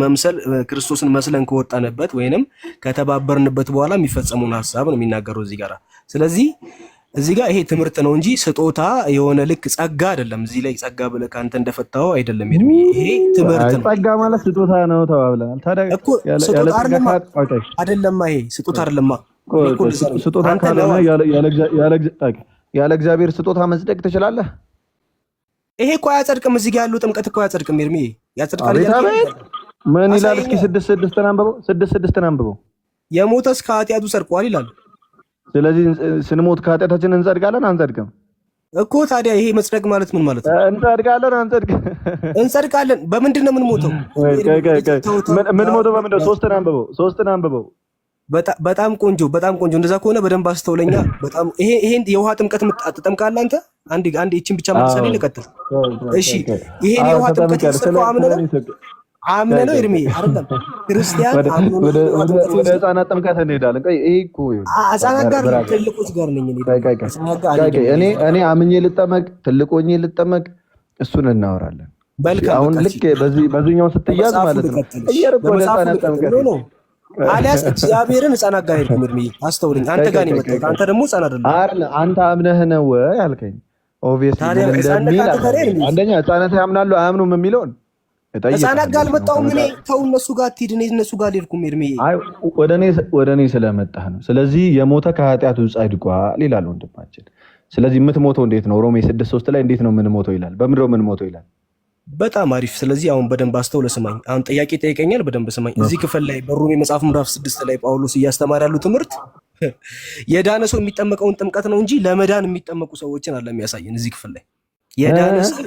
መስለን ከወጣንበት ወይንም ከተባበርንበት በኋላ የሚፈጸመውን ሐሳብ ነው የሚናገረው እዚህ ጋር። ስለዚህ እዚህ ጋር ይሄ ትምህርት ነው እንጂ ስጦታ የሆነ ልክ ጸጋ አይደለም። እዚህ ላይ ጸጋ ብለህ ከአንተ እንደፈታው አይደለም። ይሄ ትምህርት ነው። ጸጋ ማለት ስጦታ ነው ተባብለናል። ታዲያ እኮ ስጦታ አይደለም። ይሄ ስጦታ አይደለም። ስጦታ ካልሆነ ያለ እግዚአብሔር ስጦታ መጽደቅ ትችላለህ? ይሄ እኮ አያጸድቅም። እዚህ ጋር ያለው ጥምቀት እኮ አያጸድቅም። ኤርሚ ያጸድቃል። ምን ይላል? እስኪ 6:6 አንብበው። የሞተስ ከኃጢአቱ ጸድቋል ይላል። ስለዚህ ስንሞት ከኃጢአታችን እንጸድቃለን አንጸድቅም እኮ። ታዲያ ይሄ መጽደቅ ማለት ምን ማለት ነው? እንጸድቃለን አንጸድቅም? እንጸድቃለን። በምንድን ነው የምንሞተው? ምን ሞተው በምንድን ነው? 3 አንብበው። በጣም ቆንጆ፣ በጣም ቆንጆ። እንደዛ ከሆነ በደንብ አስተውለኛ። በጣም ይሄን የውሃ ጥምቀት ትጠምቃለህ አንተ? አንዴ እቺን ብቻ መልሰህ ልቀጥል። እሺ ይሄን የውሃ ጥምቀት ተሰጥቶ አምነህ ነው ኤርሚ አይደለም? ክርስቲያን ወደ ህፃናት ጥምቀት እንሄዳለን። ቆይ ይሄ እኮ ህፃናት ጋር ትልቆች ጋር ነኝ እኔ አምኜ ልጠመቅ ትልቆኜ ልጠመቅ፣ እሱን እናወራለን። አሁን ልክ በዚህኛው ስትያዝ ማለት ነው እየርቆ ወደ ህፃናት ጥምቀት ነው አሊያስ እግዚአብሔርን ህፃናት ጋር ሄድኩ። ኤርሚ አስተውልኝ። አንተ ጋር ነው የመጣሁት። አንተ ደግሞ ህፃን አይደለም። አንተ አምነህ ነው ያልከኝ። ኦብቪየስሊ አንደኛ ህፃናት ያምናሉ አያምኑም የሚለውን ህፃናት ጋር አልመጣሁም እኔ። ተው እነሱ ጋር አትሂድ። እኔ እነሱ ጋር አልሄድኩም ኤርሚ። ወደ እኔ ስለመጣህ ነው። ስለዚህ የሞተ ከኃጢአቱ ጸድቋል ይላል ወንድማችን። ስለዚህ የምትሞተው እንዴት ነው? ሮሜ 6:3 ላይ እንዴት ነው የምንሞተው ይላል። በምንድነው የምንሞተው ይላል። በጣም አሪፍ። ስለዚህ አሁን በደንብ አስተውለህ ስማኝ። አሁን ጥያቄ ጠይቀኛል፣ በደንብ ስማኝ። እዚህ ክፍል ላይ በሮሜ መጽሐፍ ምዕራፍ 6 ላይ ጳውሎስ እያስተማረ ያለው ትምህርት የዳነ ሰው የሚጠመቀውን ጥምቀት ነው እንጂ ለመዳን የሚጠመቁ ሰዎችን አለ የሚያሳየን። እዚህ ክፍል ላይ የዳነ ሰው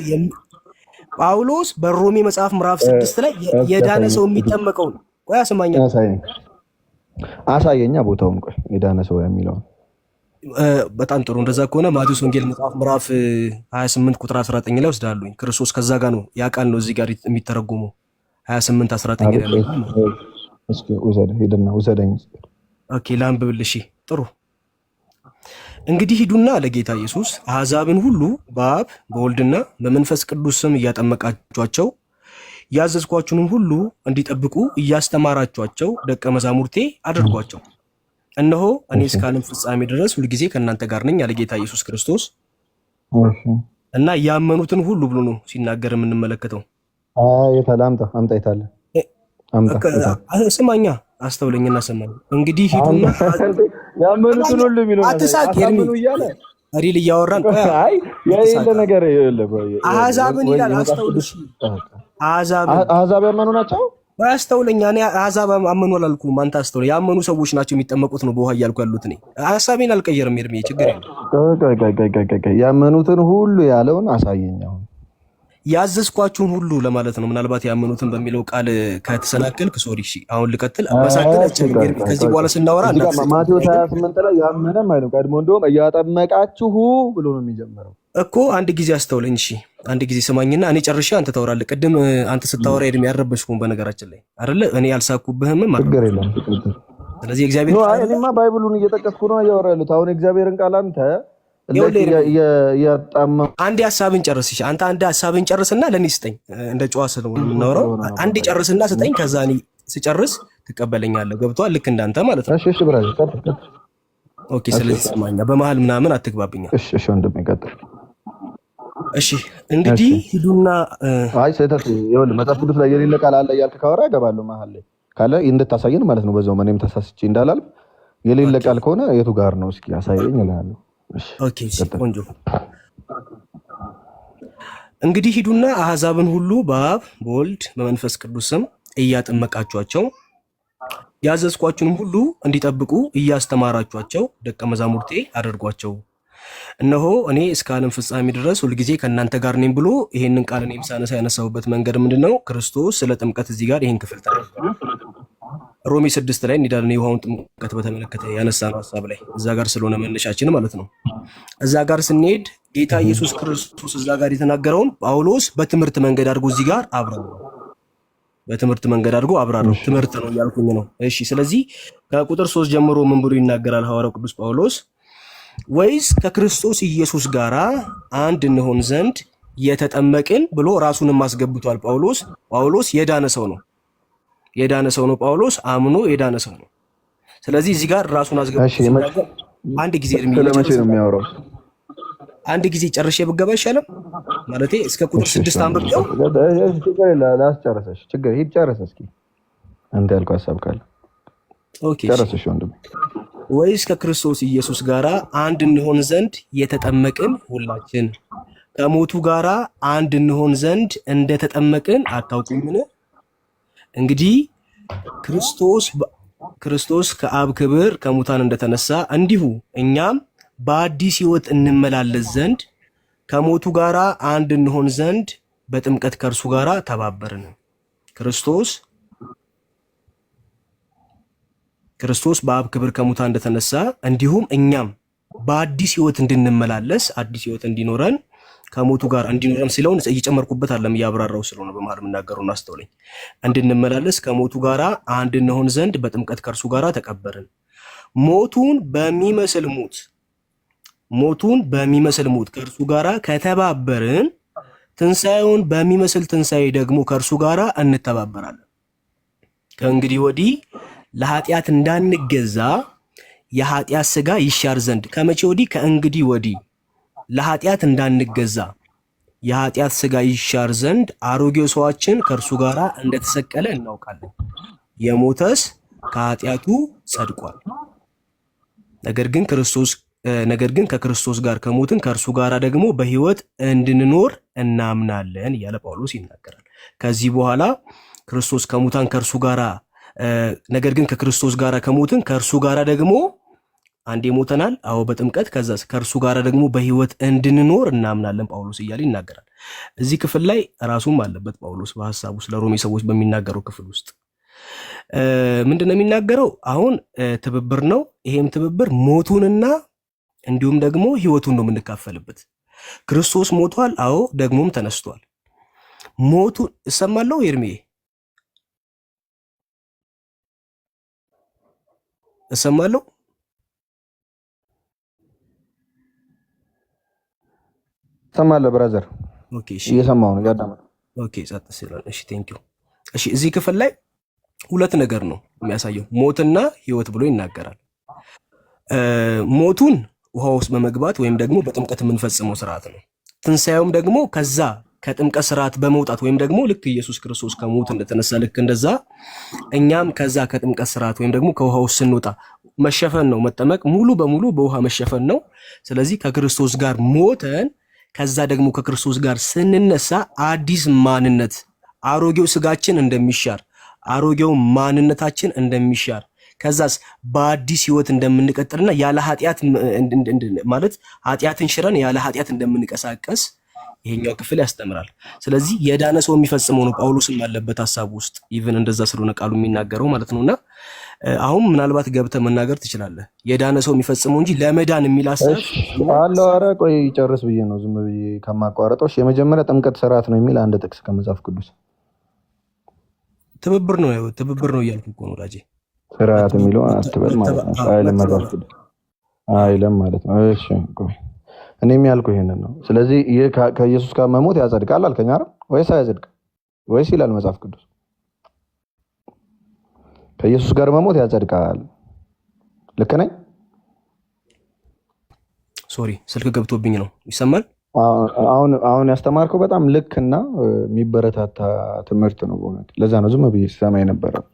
ጳውሎስ በሮሜ መጽሐፍ ምዕራፍ 6 ላይ የዳነ ሰው የሚጠመቀው ነው። ቆይ አስማኛ አሳየኛ ቦታውን። ቆይ የዳነ ሰው የሚለው በጣም ጥሩ። እንደዛ ከሆነ ማቴዎስ ወንጌል መጽሐፍ ምዕራፍ 28 ቁጥር 19 ላይ ወስዳለሁኝ። ክርስቶስ ከዛ ጋር ነው ያ ቃል ነው እዚህ ጋር የሚተረጎመው 28 19 ላይ ነው። እስኪ ውሰደኝ። ኦኬ ላንብብልሽ። ጥሩ እንግዲህ ሂዱና ለጌታ ኢየሱስ አሕዛብን ሁሉ በአብ በወልድና በመንፈስ ቅዱስ ስም እያጠመቃችኋቸው ያዘዝኳችሁንም ሁሉ እንዲጠብቁ እያስተማራችኋቸው ደቀ መዛሙርቴ አድርጓቸው። እነሆ እኔ እስከ ዓለም ፍጻሜ ድረስ ሁልጊዜ ከእናንተ ጋር ነኝ አለ ጌታ ኢየሱስ ክርስቶስ። እና ያመኑትን ሁሉ ብሎ ነው ሲናገር የምንመለከተው። ስማኛ አስተውለኝና ስማኝ። እንግዲህ ሂዱና ያመኑትን ሁሉ የሚለው አትሳቅ። ሪል እያወራን አሕዛብን ይላል። አስተውልሽ። አሕዛብ ያመኑ ናቸው። አስተውለኛ። እኔ አሕዛብ አመኑ አላልኩም። አንተ አስተውለኝ። ያመኑ ሰዎች ናቸው የሚጠመቁት ነው በውሃ እያልኩ ያሉት እኔ። ሀሳቤን አልቀየርም ኤርሚ፣ ችግር የለም። ያመኑትን ሁሉ ያለውን አሳየኝ። አሁን ያዘዝኳችሁን ሁሉ ለማለት ነው። ምናልባት ያመኑትን በሚለው ቃል ከተሰናከልክ ሶሪ። እሺ አሁን ልቀጥል። መሳከል አልችልም። ከዚህ በኋላ ስናወራ ማቴዎስ 28 ላይ ያመነም አይደለም ቀድሞ እንደውም እያጠመቃችሁ ብሎ ነው የሚጀምረው እኮ። አንድ ጊዜ አስተውለኝ። እሺ አንድ ጊዜ ስማኝና እኔ ጨርሼ አንተ ታወራለህ። ቅድም አንተ ስታወራ እድሜ ያረበሽኩን በነገራችን ላይ አይደለ? እኔ ያልሳኩብህም ማለት ችግር የለም። ስለዚህ እግዚአብሔር ነው እኔማ ባይብሉን እየጠቀስኩ ነው ያወራሉት። አሁን እግዚአብሔርን ቃል አንተ አንድ ሀሳብን ጨርስ። እሺ አንተ አንድ ሀሳብን ጨርስና ለኔ ስጠኝ። እንደ ጨዋ ስለሆነ የምናወራው አንድ ጨርስና ስጠኝ። ከዛ እኔ ስጨርስ ትቀበለኛለህ። ገብቶሃል? ልክ እንዳንተ ማለት ነው። እሺ ብራዘር። ኦኬ። ስለዚህ ስማኛ፣ በመሃል ምናምን አትግባብኛ። እሺ ወንድሜ ቀጥል። እሺ እንግዲህ ሂዱና አይ ስህተት ይኸውልህ፣ መጽሐፍ ቅዱስ ላይ የሌለ ቃል አለ እያልክ ካወራ እገባለሁ መሀል ላይ ካለ እንድታሳየን ማለት ነው። በዛው እኔም ተሳስቼ እንዳላል የሌለ ቃል ከሆነ የቱ ጋር ነው እስኪ አሳየኝ እልሃለሁ። ኦኬ ቆንጆ። እንግዲህ ሂዱና አሕዛብን ሁሉ በአብ በወልድ በመንፈስ ቅዱስም እያጠመቃችኋቸው ያዘዝኳችሁንም ሁሉ እንዲጠብቁ እያስተማራችኋቸው ደቀ መዛሙርቴ አድርጓቸው። እነሆ እኔ እስከ ዓለም ፍጻሜ ድረስ ሁልጊዜ ከእናንተ ጋር ነኝ ብሎ ይሄንን ቃል እኔም ሳነሳ ያነሳሁበት መንገድ ምንድን ነው? ክርስቶስ ስለ ጥምቀት እዚህ ጋር ይሄን ክፍል ተናግሯል። ሮሜ 6 ላይ እንሄዳለን። የውሃውን ጥምቀት በተመለከተ ያነሳነው ሀሳብ ላይ እዛ ጋር ስለሆነ መነሻችን ማለት ነው። እዛ ጋር ስንሄድ ጌታ ኢየሱስ ክርስቶስ እዛ ጋር የተናገረውን ጳውሎስ በትምህርት መንገድ አድርጎ እዚህ ጋር አብራራው። በትምህርት መንገድ አድርጎ አብራራው። ትምህርት ነው እያልኩኝ ነው። እሺ ስለዚህ ከቁጥር 3 ጀምሮ ምን ብሎ ይናገራል ሐዋርያው ቅዱስ ጳውሎስ? ወይስ ከክርስቶስ ኢየሱስ ጋር አንድ እንሆን ዘንድ የተጠመቅን ብሎ ራሱንም አስገብቷል። ጳውሎስ የዳነ ሰው ነው። የዳነ ሰው ነው። ጳውሎስ አምኖ የዳነ ሰው ነው። ስለዚህ እዚህ ጋር ራሱን አስገብቶ አንድ ጊዜ ለመቼ ነው የሚያወራው? አንድ ጊዜ ጨርሼ ብገባ ይሻላል ማለቴ እስከ ቁጥር 6 አንብቤው ችግር የለም። ላስጨርሰሽ ችግር ሂድ ጨርስ እስኪ አንተ ያልከው ሀሳብ ካለ ኦኬ ጨርሰሽ ወንድም። ወይስ ከክርስቶስ ኢየሱስ ጋር አንድ እንሆን ዘንድ የተጠመቅን ሁላችን ከሞቱ ጋር አንድ እንሆን ዘንድ እንደተጠመቅን አታውቁምን? እንግዲህ ክርስቶስ ከአብ ክብር ከሙታን እንደተነሳ እንዲሁ እኛም በአዲስ ሕይወት እንመላለስ ዘንድ ከሞቱ ጋር አንድ እንሆን ዘንድ በጥምቀት ከእርሱ ጋር ተባበርን። ክርስቶስ በአብ ክብር ከሙታን እንደተነሳ እንዲሁም እኛም በአዲስ ሕይወት እንድንመላለስ አዲስ ሕይወት እንዲኖረን ከሞቱ ጋር እንዲኖረን ሲለውን እየጨመርኩበት አለም እያብራራው ስለሆነ በመሃል የምናገረውን አስተውለኝ። እንድንመላለስ ከሞቱ ጋር አንድ እንሆን ዘንድ በጥምቀት ከእርሱ ጋር ተቀበርን። ሞቱን በሚመስል ሞት ከእርሱ ጋር ከተባበርን ትንሣኤውን በሚመስል ትንሣኤ ደግሞ ከእርሱ ጋር እንተባበራለን። ከእንግዲህ ወዲህ ለኃጢአት እንዳንገዛ የኃጢአት ሥጋ ይሻር ዘንድ። ከመቼ ወዲህ? ከእንግዲህ ወዲህ ለኃጢአት እንዳንገዛ የኃጢአት ሥጋ ይሻር ዘንድ አሮጌው ሰዋችን ከእርሱ ጋር እንደተሰቀለ እናውቃለን። የሞተስ ከኃጢአቱ ጸድቋል። ነገር ግን ከክርስቶስ ጋር ከሞትን ከእርሱ ጋር ደግሞ በሕይወት እንድንኖር እናምናለን እያለ ጳውሎስ ይናገራል። ከዚህ በኋላ ክርስቶስ ከሙታን ከእርሱ ጋር ነገር ግን ከክርስቶስ ጋር ከሞትን ከእርሱ ጋር ደግሞ አንዴ ሞተናል። አዎ በጥምቀት ከዛ ከእርሱ ጋር ደግሞ በሕይወት እንድንኖር እናምናለን ጳውሎስ እያለ ይናገራል። እዚህ ክፍል ላይ ራሱም አለበት ጳውሎስ በሐሳቡ ስለ ሮሜ ሰዎች በሚናገረው ክፍል ውስጥ ምንድነው የሚናገረው? አሁን ትብብር ነው። ይሄም ትብብር ሞቱንና እንዲሁም ደግሞ ሕይወቱን ነው የምንካፈልበት። ክርስቶስ ሞቷል። አዎ ደግሞም ተነስቷል። ሞቱን እሰማለሁ። ኤርሚዬ እሰማለሁ። ሰማለ ብራዘር። ኦኬ እሺ፣ እየሰማሁ ነው ያዳመጥ። ኦኬ ጸጥ ሲላል። እሺ ቴንክ ዩ። እሺ እዚህ ክፍል ላይ ሁለት ነገር ነው የሚያሳየው፣ ሞትና ሕይወት ብሎ ይናገራል። ሞቱን ውሃ ውስጥ በመግባት ወይም ደግሞ በጥምቀት የምንፈጽመው ስርዓት ነው። ትንሣኤውም ደግሞ ከዛ ከጥምቀት ስርዓት በመውጣት ወይም ደግሞ ልክ ኢየሱስ ክርስቶስ ከሞት እንደተነሳ ልክ እንደዛ እኛም ከዛ ከጥምቀት ስርዓት ወይም ደግሞ ከውሃ ውስጥ ስንወጣ መሸፈን ነው። መጠመቅ ሙሉ በሙሉ በውሃ መሸፈን ነው። ስለዚህ ከክርስቶስ ጋር ሞተን ከዛ ደግሞ ከክርስቶስ ጋር ስንነሳ አዲስ ማንነት፣ አሮጌው ስጋችን እንደሚሻር፣ አሮጌው ማንነታችን እንደሚሻር ከዛስ በአዲስ ህይወት እንደምንቀጥልና ያለ ኃጢአት ማለት ኃጢአትን ሽረን ያለ ኃጢአት እንደምንቀሳቀስ ይሄኛው ክፍል ያስተምራል። ስለዚህ የዳነ ሰው የሚፈጽመው ነው። ጳውሎስም ያለበት ሀሳብ ውስጥ ኢቭን እንደዛ ስለሆነ ቃሉ የሚናገረው ማለት ነውና አሁን ምናልባት ገብተህ መናገር ትችላለህ። የዳነ ሰው የሚፈጽመው እንጂ ለመዳን የሚል ሀሳብ አለው። ኧረ ቆይ ጨርስ ብዬ ነው ዝም ብዬ ከማቋረጦች። የመጀመሪያ ጥምቀት ስርዓት ነው የሚል አንድ ጥቅስ ከመጽሐፍ ቅዱስ። ትብብር ነው እያልኩ እኮ ነው ወዳጄ። ስርዓት የሚለው አትበል ማለት ነው። አይለም መጽሐፍ ቅዱስ አይለም ማለት ነው። እሺ ቆይ እኔም ያልኩ ይሄንን ነው። ስለዚህ ይህ ከኢየሱስ ጋር መሞት ያጸድቃል አልከኝ አይደል? ወይስ አያጸድቅም? ወይስ ይላል መጽሐፍ ቅዱስ ከኢየሱስ ጋር መሞት ያጸድቃል? ልክ ነኝ? ሶሪ ስልክ ገብቶብኝ ነው። ይሰማል? አሁን ያስተማርከው በጣም ልክና የሚበረታታ ትምህርት ነው በእውነት። ለዛ ነው ዝም ብዬ ስሰማ የነበረው።